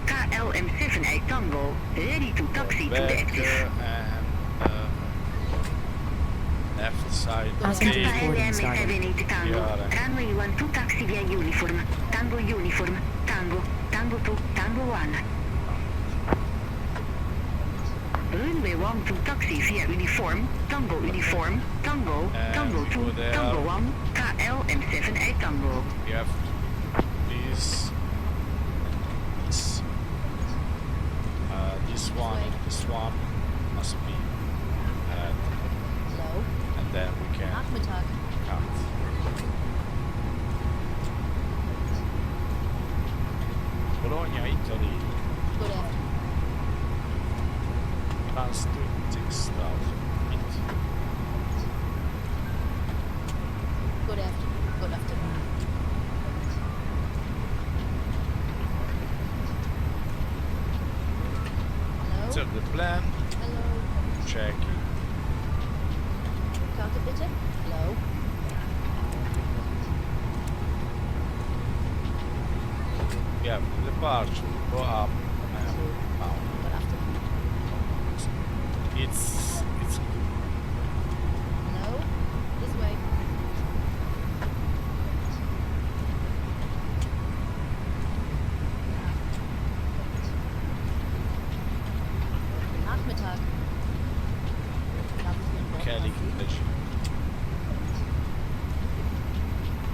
KLM78 Tango, ready to taxi to the Back active. and left side. Passenger Stay. boarding started. LM78 Tango, runway 12 taxi via uniform. Tango uniform, Tango, Tango 2, Tango 1. Runway 12 taxi via uniform, Tango uniform, Tango, Tango 2, Tango 1, KLM78 Tango. We have this. This one must be Hello. and then we can Nachmittag. cut. Bologna, Italy. Good afternoon. Trans 26,000 feet. Good afternoon. Good afternoon. Hello. So the plan, Hello. check. Karte bitte. Hello. We have the departure, go up and down. Good afternoon. It's Hello. This way.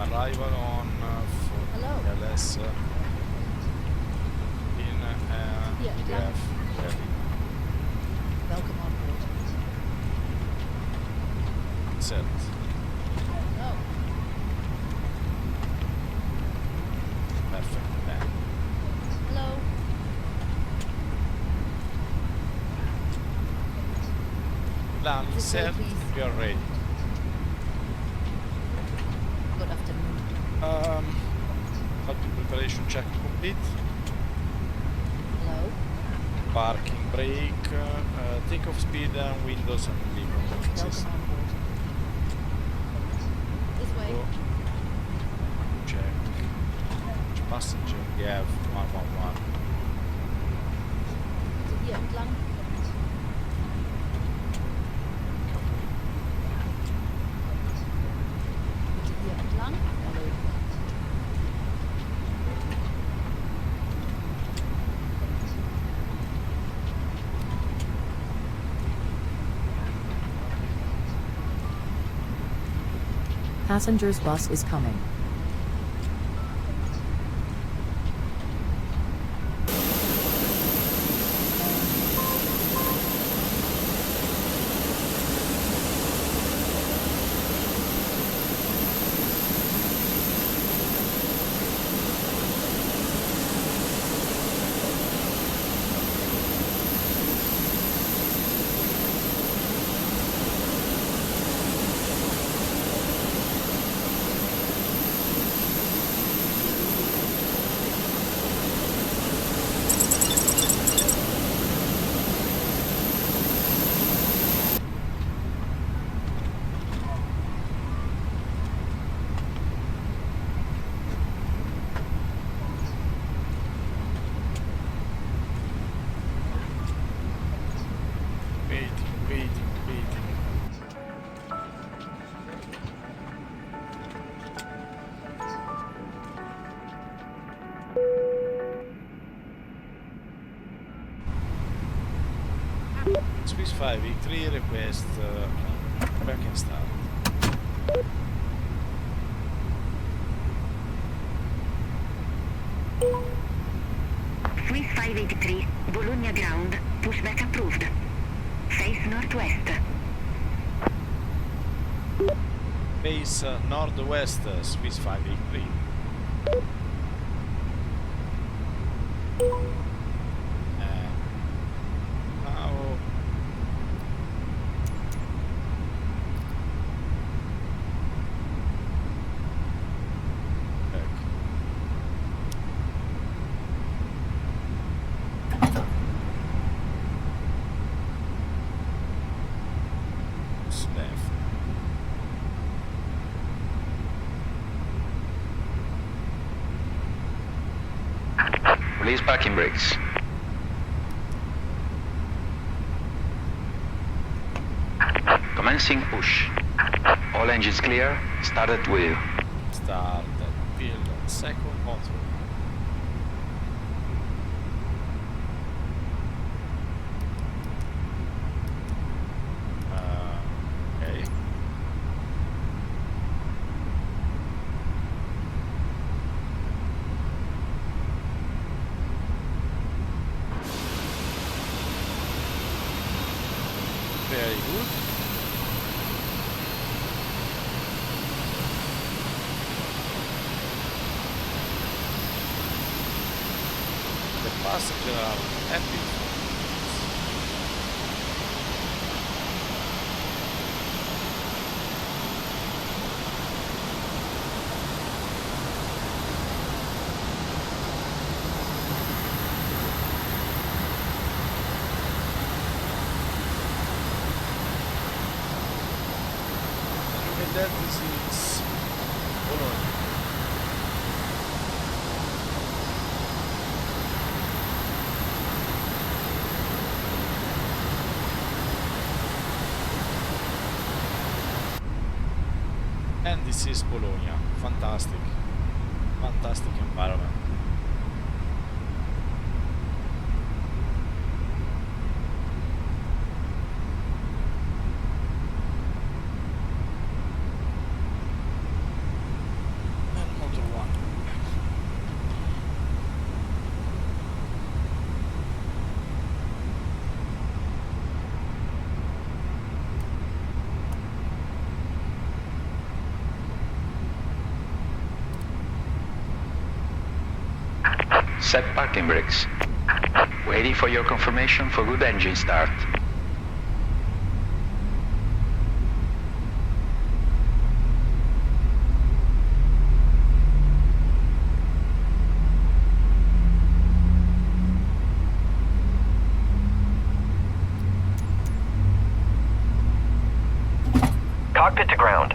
Arrival on Hello. for LS in Yeah, EDDF. Ready. Welcome on board. Set. No. Perfect. Then. Hello. Landing This way, set. please. We are ready. Good afternoon. Auto preparation check complete. Hello. Parking brake. Takeoff speed and windows and LIPE. Welcome on board. This way. Go. Check. Which passenger? We have 111. Bitte hier entlang. Bitte hier entlang. Hallo. Passengers bus is coming. Waiting. Swiss 5 E3 request back and start. Swiss 583, Bologna ground, pushback approved. Face northwest. Base northwest, Swiss 583. And now back. Left. Release parking brakes. Commencing push. All engines clear. Start at wheel. Start at build second motor. Okay. Very good. The passengers are happy. That is Bologna. And this is Bologna. Fantastic. Fantastic environment. Set parking brakes. Waiting for your confirmation for good engine start. Cockpit to ground.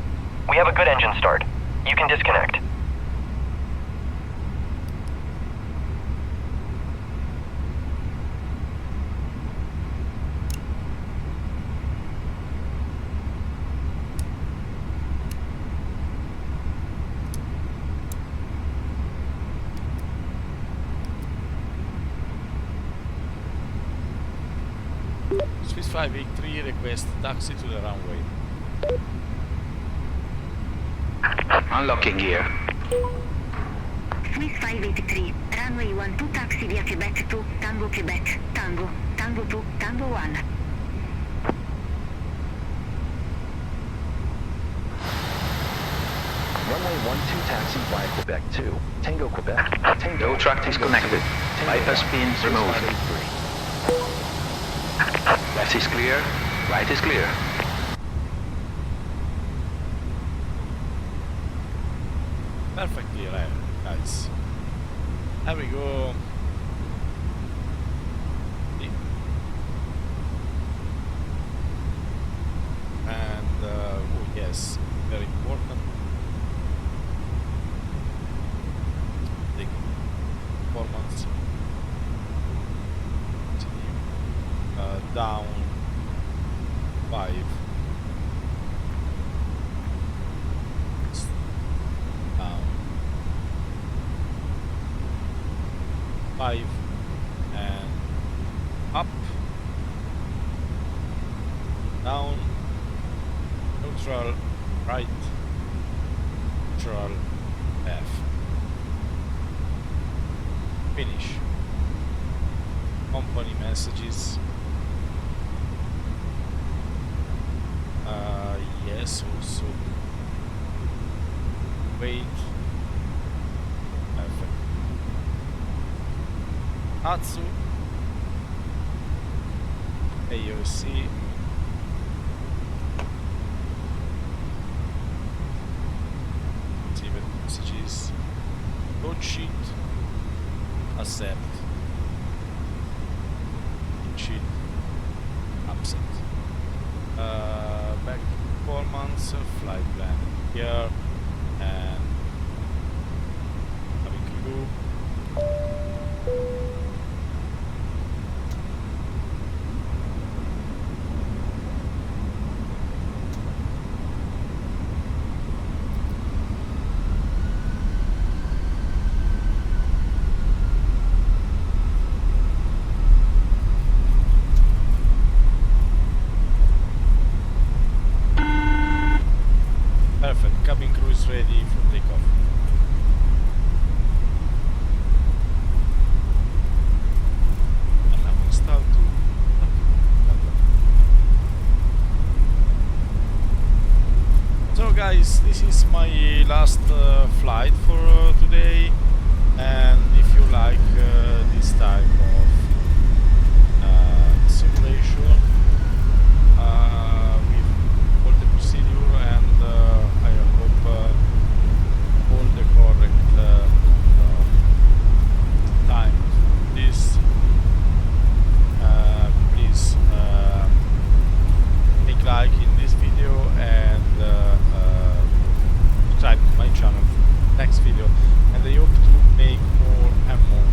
We have a good engine start. You can disconnect. Swiss 583 request taxi to the runway. Unlocking gear. Swiss 583, runway 12 taxi via Quebec to Tango Quebec, Tango, Tango 2, Tango 1. Runway 12 taxi via Quebec 2, Tango Quebec, Tango. No track disconnected. Bypass pin removed. Left is clear, right is clear. Perfectly right, guys. There we go. And oh yes, very important. The performance. Down 5. Down 5 and up, down, neutral, right, neutral, left, finish. Company messages. Yes, also wait. Perfect. Atsu, AOC, receive messages, code sheet, accept, sheet, absent. Back performance, flight plan here, and having crew. Perfect, cabin crew is ready for takeoff. And now install So guys, this is my last flight for today, and if you like this type of simulation with all the procedure, and I hope all the correct time this, please make like in this video and subscribe to my channel for next video, and I hope to make more and more.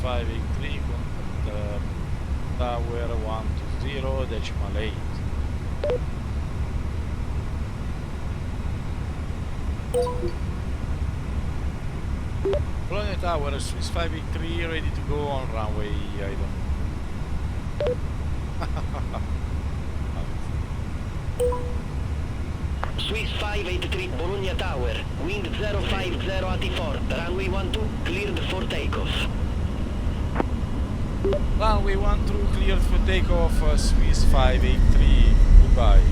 583, contact tower 120.8. Bologna Tower, Swiss 583, ready to go on runway, I don't Swiss 583 Bologna Tower, wind 050 at 4, runway 12 cleared for takeoff. Runway 12 cleared for takeoff, Swiss 583, goodbye.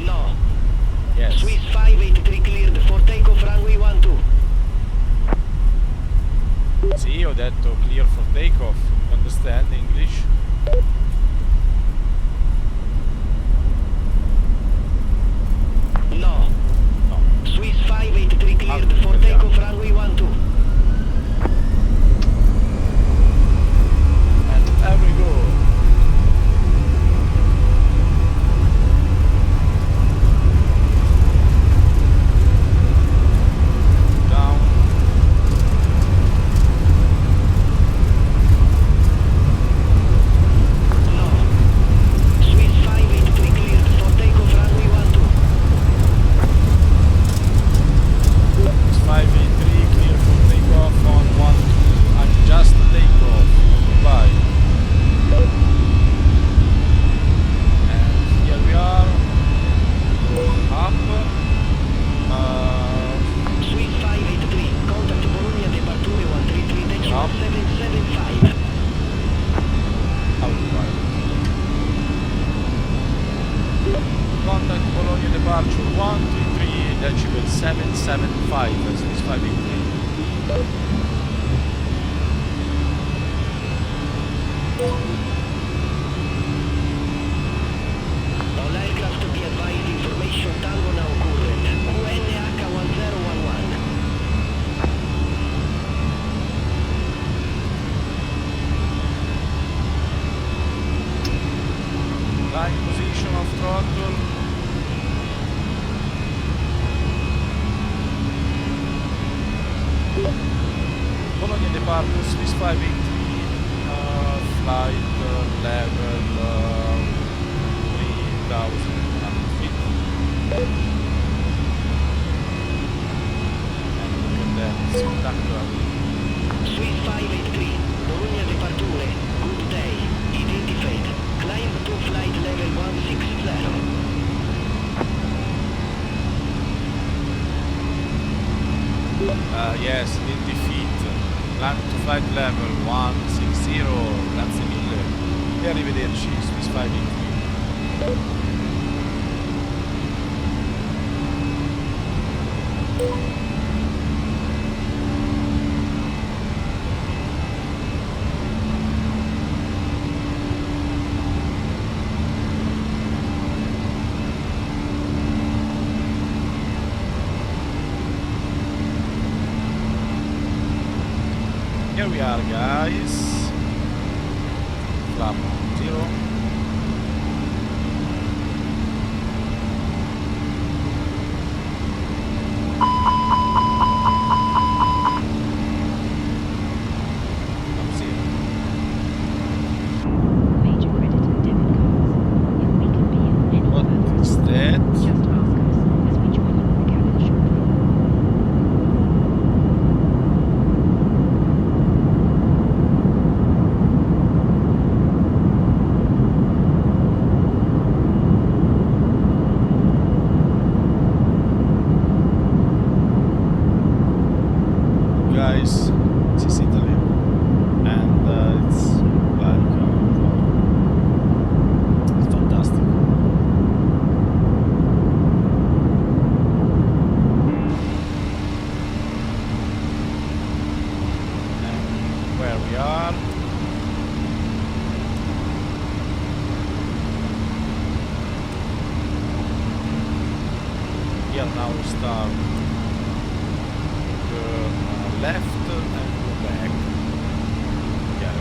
No. Yes. Swiss 583 cleared for takeoff, runway 12. Sì, ho detto clear for takeoff. Understand English? No. No. Swiss 583 cleared for takeoff, runway 12. And there we go. Down. No. Swiss 583 cleared for takeoff, runway 12. 583 clear for takeoff on 12. Adjust takeoff. Goodbye. And here we are. Go up. Swiss 583, contact Bologna departure 133 Up. 775. Outside. Contact Bologna departure 133 decibel 775. Swiss 583. All aircraft be advised, information tango now current. UNH 1011. Line position of throttle. Bologna departure Swiss 583, flight level 3,000 feet. And look at that, spectacular. Swiss 583, Bologna departure. Good day. Identified. Climb to flight level 160. Yes, in defeat. Climb to flight level 160. Grazie mille. E arrivederci, Swiss 583. Here we are, guys. Flap 0. Major credit and debit cards. If we can be of any What purpose, is that? just ask us as we join you in the cabin shortly. Guys, this is Italy, and it's like it's fantastic. And where we are, here now we start. Left and go back. Yeah.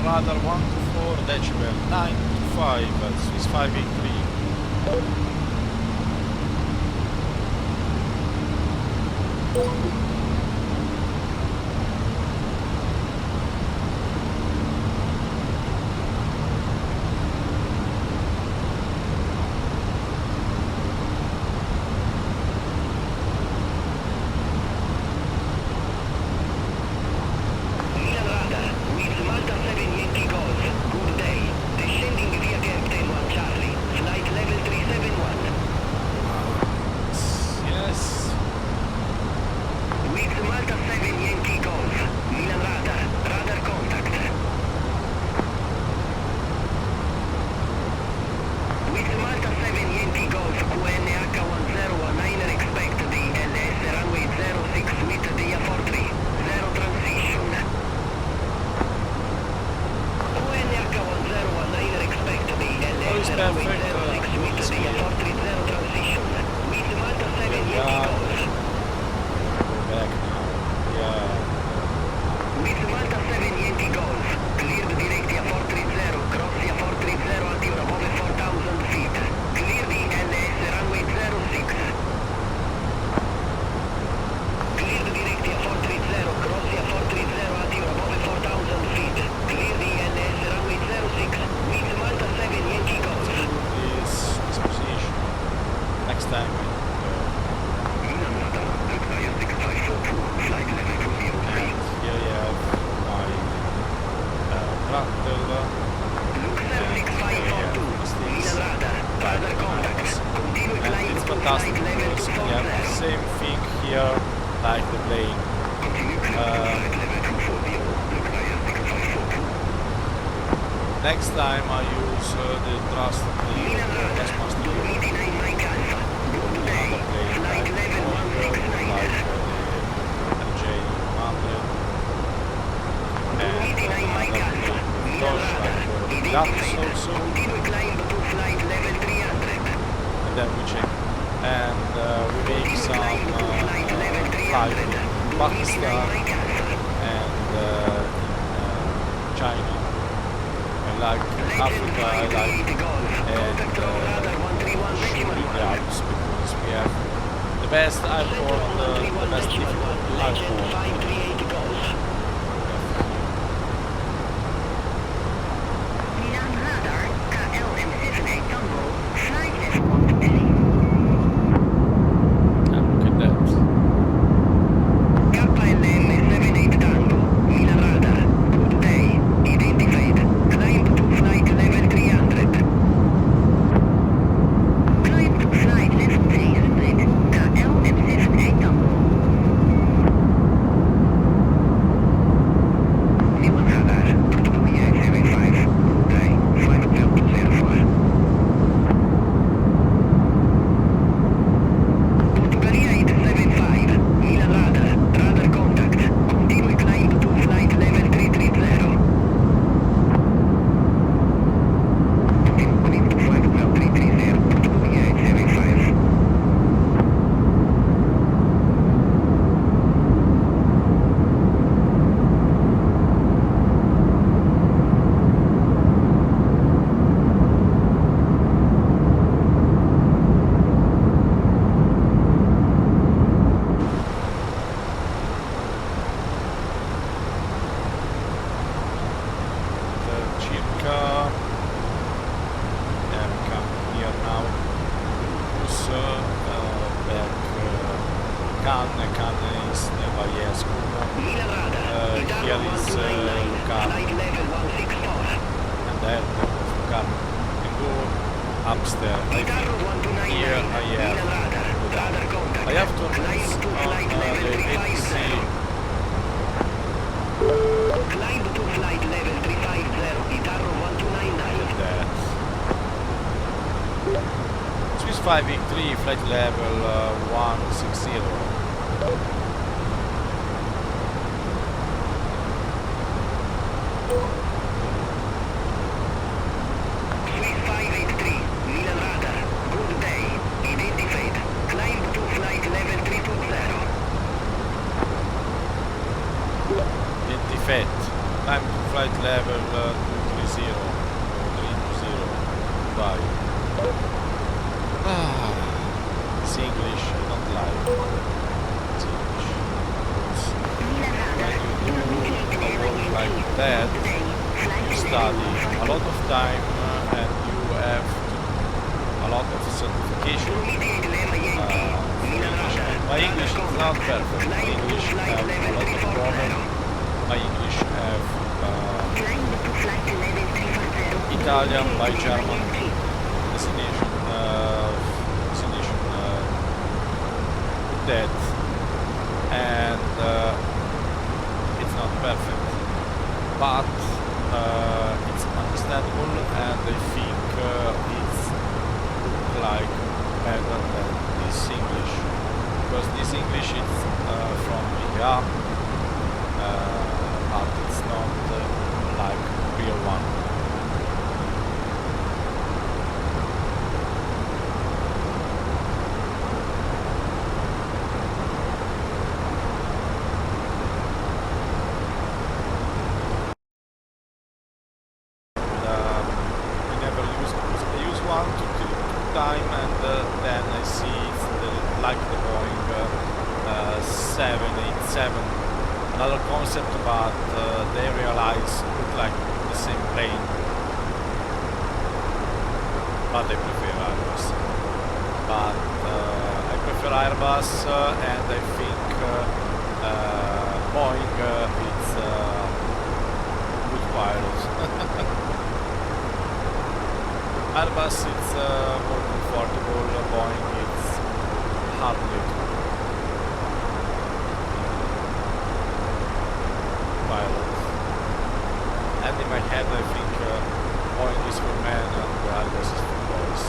radar 124 decibel 925 Swiss 583. Next time I use the thrust master and then we check and we make some flight in Pakistan and China. I like Africa, I like and the Alps because we have the best airport, the best difficult airport. Flight level 160. Swiss 583, Milan radar. Good day. Identified. Climb to flight level 320. Identified. Climb to flight level 230 or 320. Bye. It's English, I don't like it's English. When you do a work like that, you study a lot of time and you have a lot of certification. My English is not perfect. My English have a lot of problems. My English have Italian by German destination that, and it's not perfect, but it's understandable, and I think it's like better than this English, because this English is from EDDF, but it's not like real one. Another concept, but they realize look like the same plane, but I prefer Airbus. But I prefer Airbus, and I think Boeing is good pilot. Airbus is more comfortable. Boeing is hardly. And in my head I think Boeing is for men and Airbus is for boys.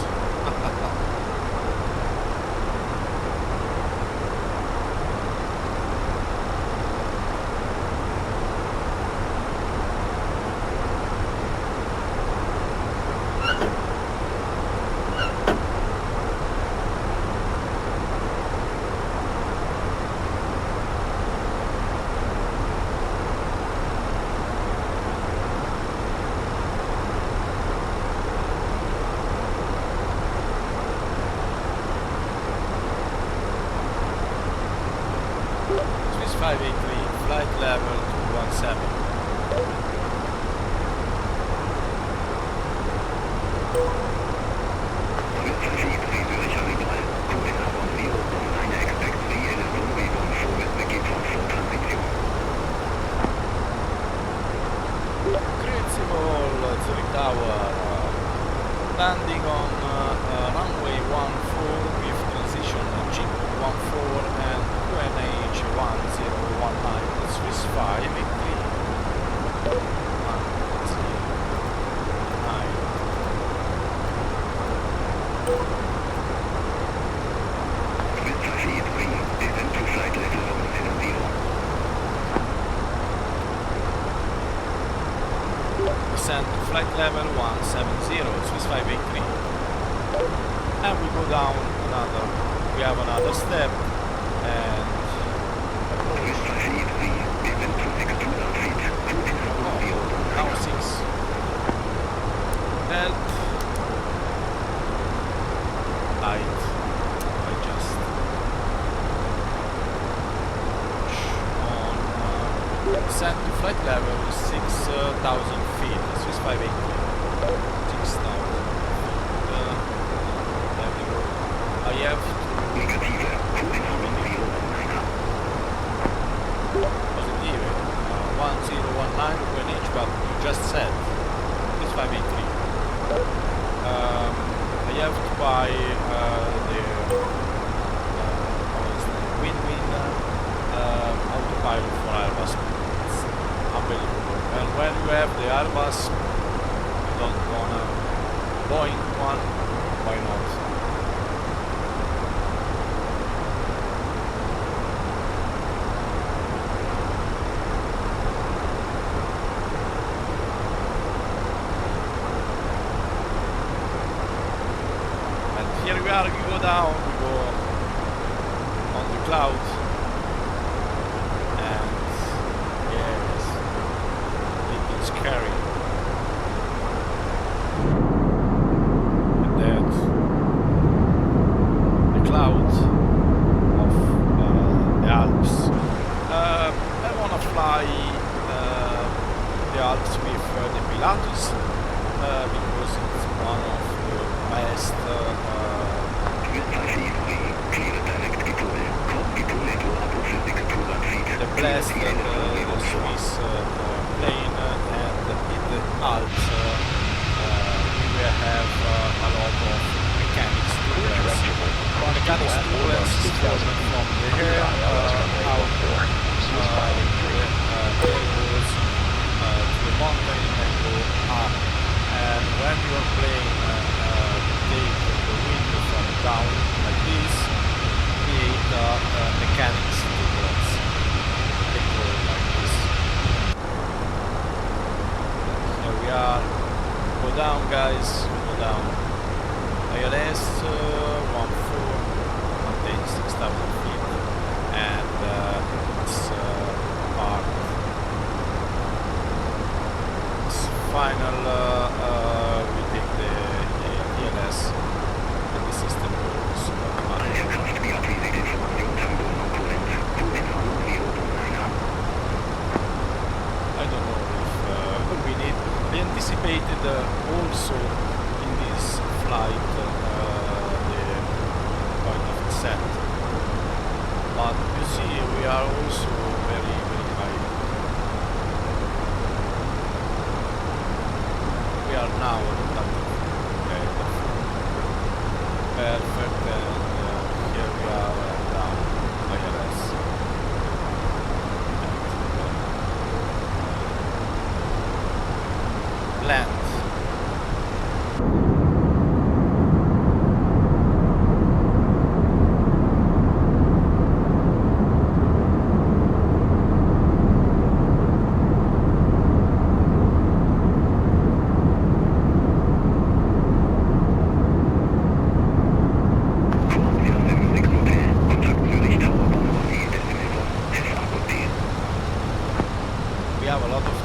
Flight level 217. Principal Zurich Tower, landing on runway 14 with transition Chip 14 and QNH 1019 Swiss 5 3 descend to flight level 170 Swiss 583, and we go down another, we have another step and now 6 belt light, I just on set to flight level 6,000 feet, Swiss 580, 6,000 there we go. I have positive 1019 QNH, but you just said it's 583. I have to buy the win-win autopilot for Airbus. It's unbelievable. And when you have the Airbus, you don't wanna Boeing one, why not? Here we are, we go down, we go on the cloud, and yes, a little scary. development from the air out to the airports, to the mountain and go up. And when you are playing, take the wind from down like this, create mechanics turbulence. They go like this. Here we are. Go down, guys. Go down. ILS 6,000 feet, and it's part. It's final. We take the ELS, and the system goes. I don't know if we need. We anticipated also in this flight the point of set, but you see we are also very high. We are now at perfect, and here we are down ILS. Land. We have a lot of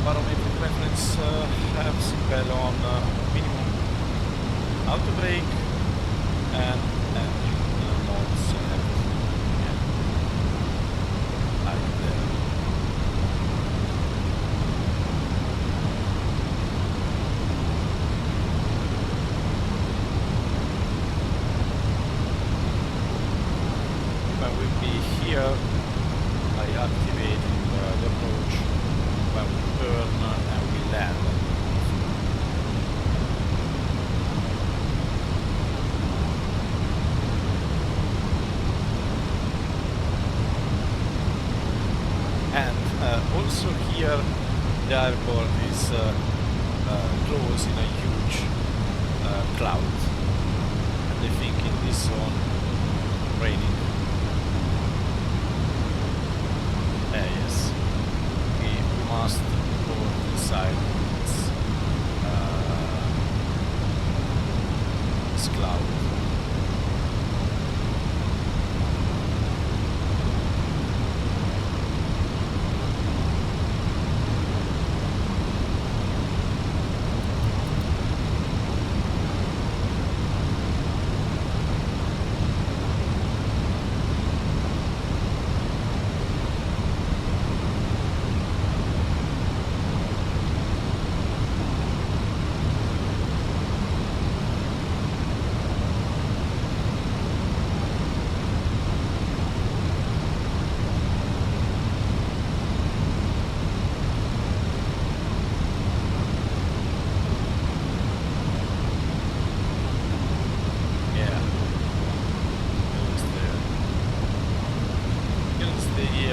barometric reference have signal on minimum auto brake and modes like there. When we be here, I activate the approach when we turn and we land. And also here the airport is closed in a huge cloud, and I think in this zone raining. Yes, we must go inside this cloud.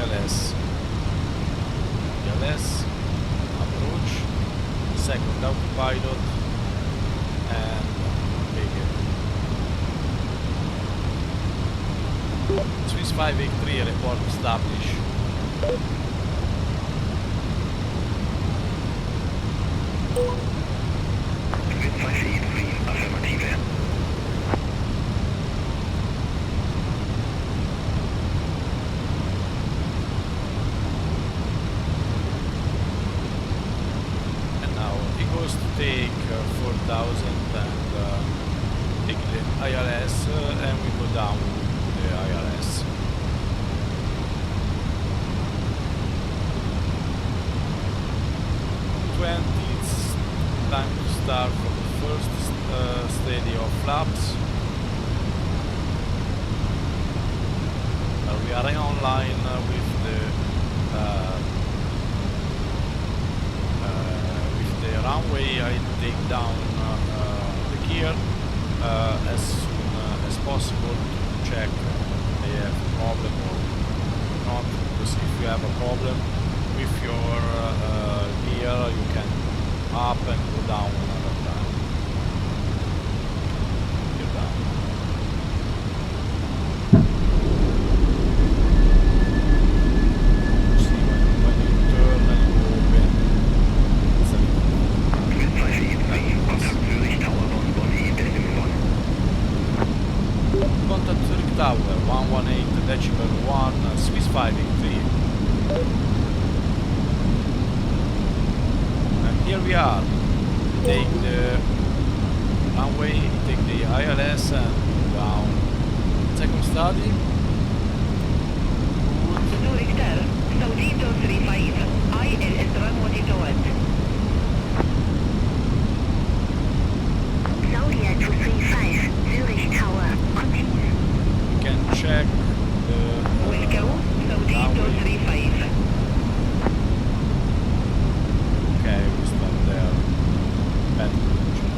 ILS. ILS, approach, second autopilot, and take it. Swiss 583 report established. Swiss 583, affirmative. To take 4,000 and take the ILS and we go down to the ILS. It's time to start from the first steady of flaps. We are online with the runway. I take down the gear as soon as possible to check if they have a problem or not, because if you have a problem with your gear, you can up and go down another time. You're down. See when you turn and you open, it's a little Contact Zurich Tower 118.1. Contact Zurich Tower 118.1, Swiss 583. And here we are. Take the runway, take the ILS and go down. Second study. Zurich Tower, Saudi 235, ILS run monitored. Saudi 235, Zurich Tower, continue. You can check the Welcome, Saudi 235. Okay, we stop there. Bad connection.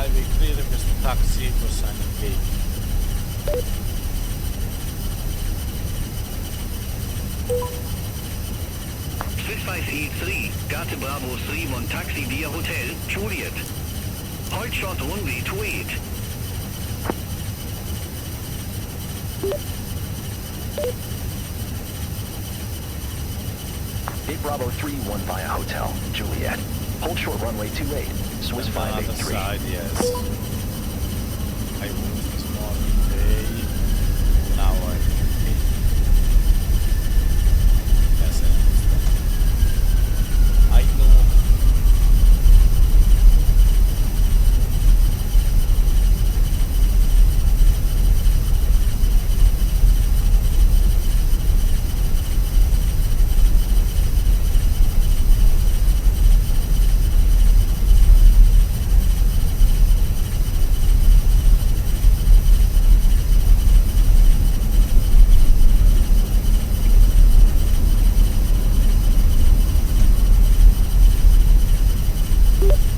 583 request taxi for signing gate. Swiss 583, Gate Bravo 31 taxi via Hotel, Juliet. Hold short runway 28. Gate Bravo 31 via Hotel, Juliet. Hold short runway 28, Swiss On the other 583. side, yes. I moved this morning day. Now I yes, I understand. I know.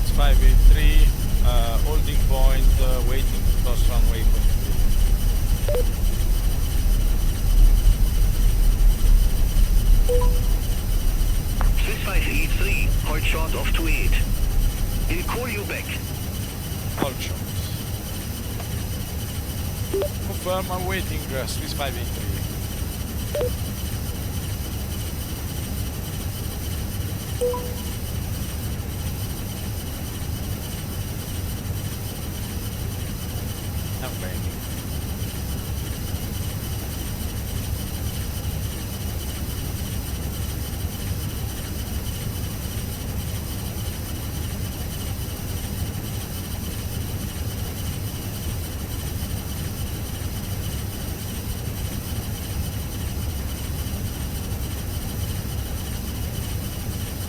It's 583, holding point, waiting to cross runway 23. Swiss 583, hold short of 28. We'll call you back. All shots. Confirm, I'm waiting, Swiss 583. I'm waiting.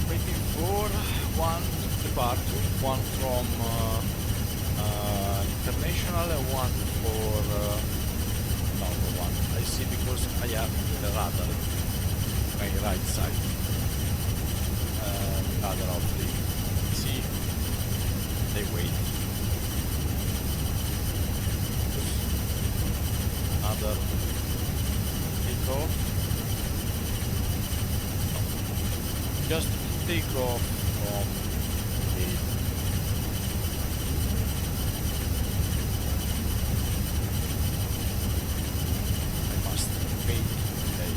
Waiting for one departure, one from international and one for normal one. I see because I have the radar my right side. Radar of the see they wait. Another takeoff. Just take off from the I must wait today.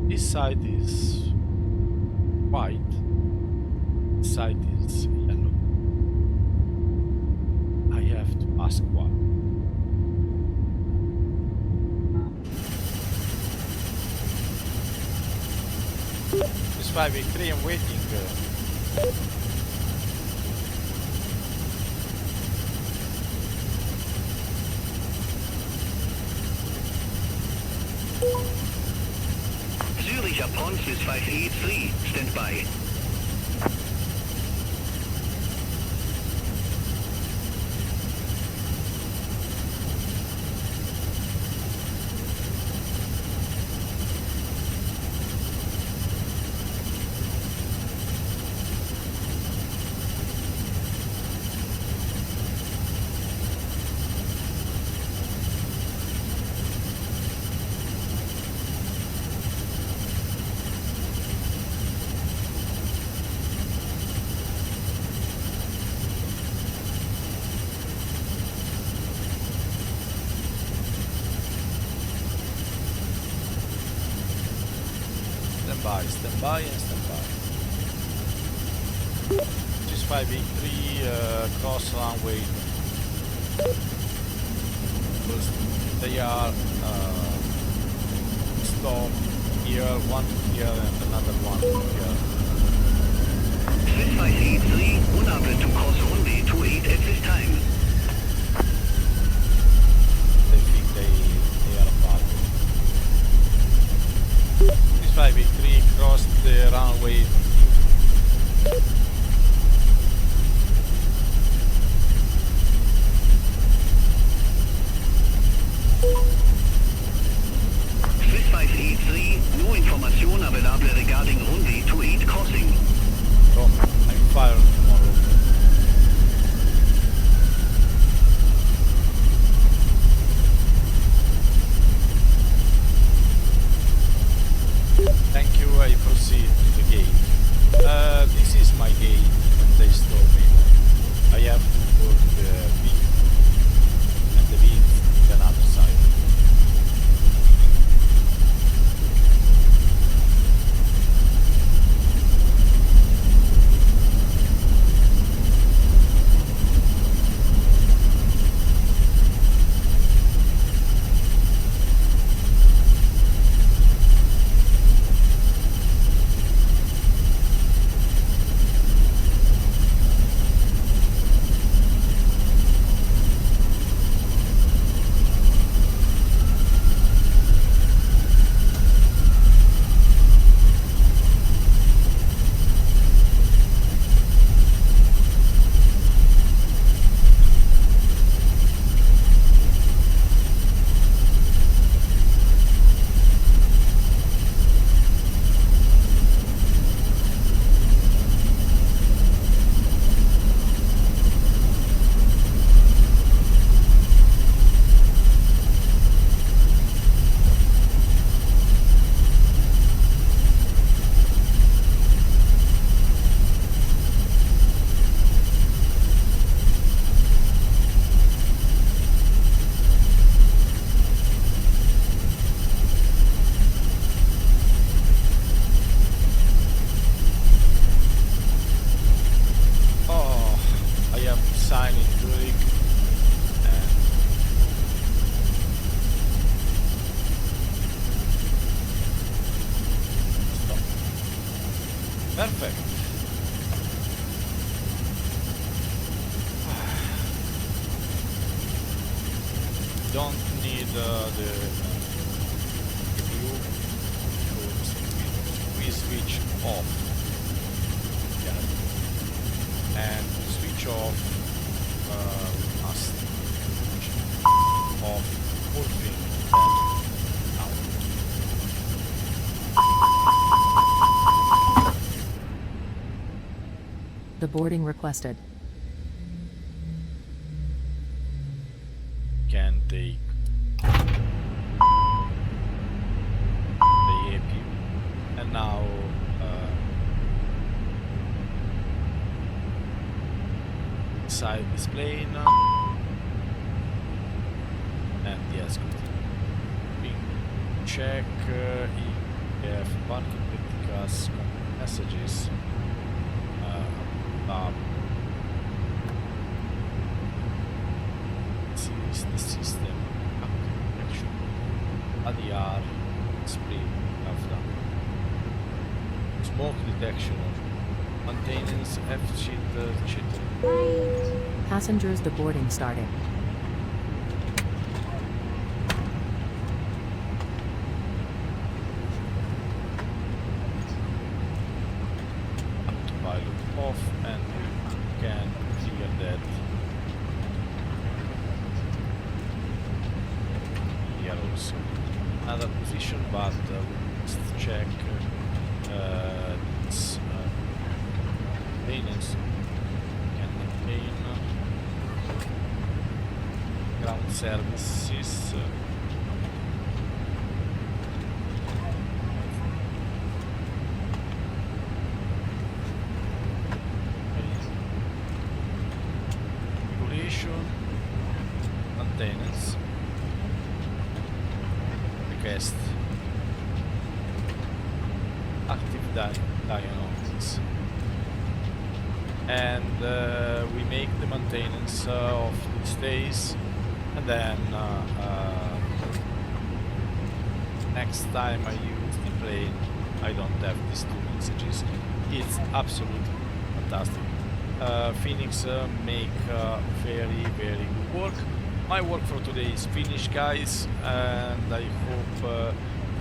This side is white, this side is yellow. I have to ask why. This 583, I'm waiting. Zurich upon Swiss 583, stand by. Stand by and stand by. Just 583 cross runway. First they are stop here, one here and another one here. Swiss 583, unable to cross runway 28 at this time. They think they are apart. This 583 crossed the runway. Swiss 583, no information available regarding runway 28 crossing. Oh, I'm fired tomorrow. Thank you, I proceed to the gate. This is my gate, and they told me. I have to go to the B, and the B is the other side. Perfect. Don't need the view, we switch off. Yeah. And to switch off, we must switch off full thing. The boarding requested. Can take the AP and now inside this plane and yes, good. Check if parking criticas messages. This is the system action. ADR split after smoke detection, maintenance, FStl. Passengers deboarding started. Off and you can clear that here also. Another position, but let's check its maintenance. Can maintain ground services. Maintenance request active diagnostics, and we make the maintenance of the stays, and then next time I use the plane, I don't have these two messages. It's absolutely fantastic. Fenix make very good work. My work for today is finished, guys, and I hope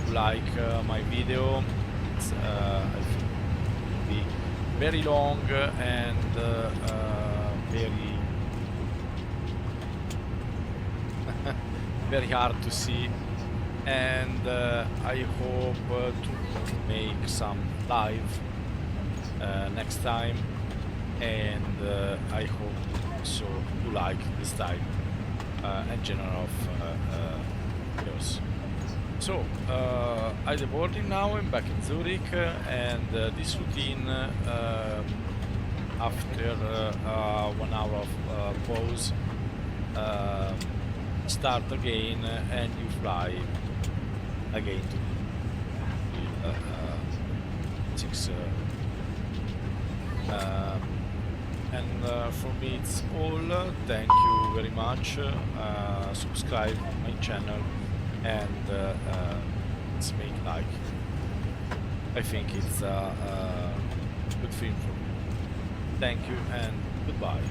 you like my video. It's I think it will be very long and very hard to see, and I hope to make some live next time, and I hope so you like this type engine of videos. So I'm departing now. I'm back in Zurich, and this routine after 1 hour of pause start again, and you fly again to 6. And for me it's all. Thank you very much. Subscribe my channel, and let's make like. I think it's a good film for me. Thank you and goodbye.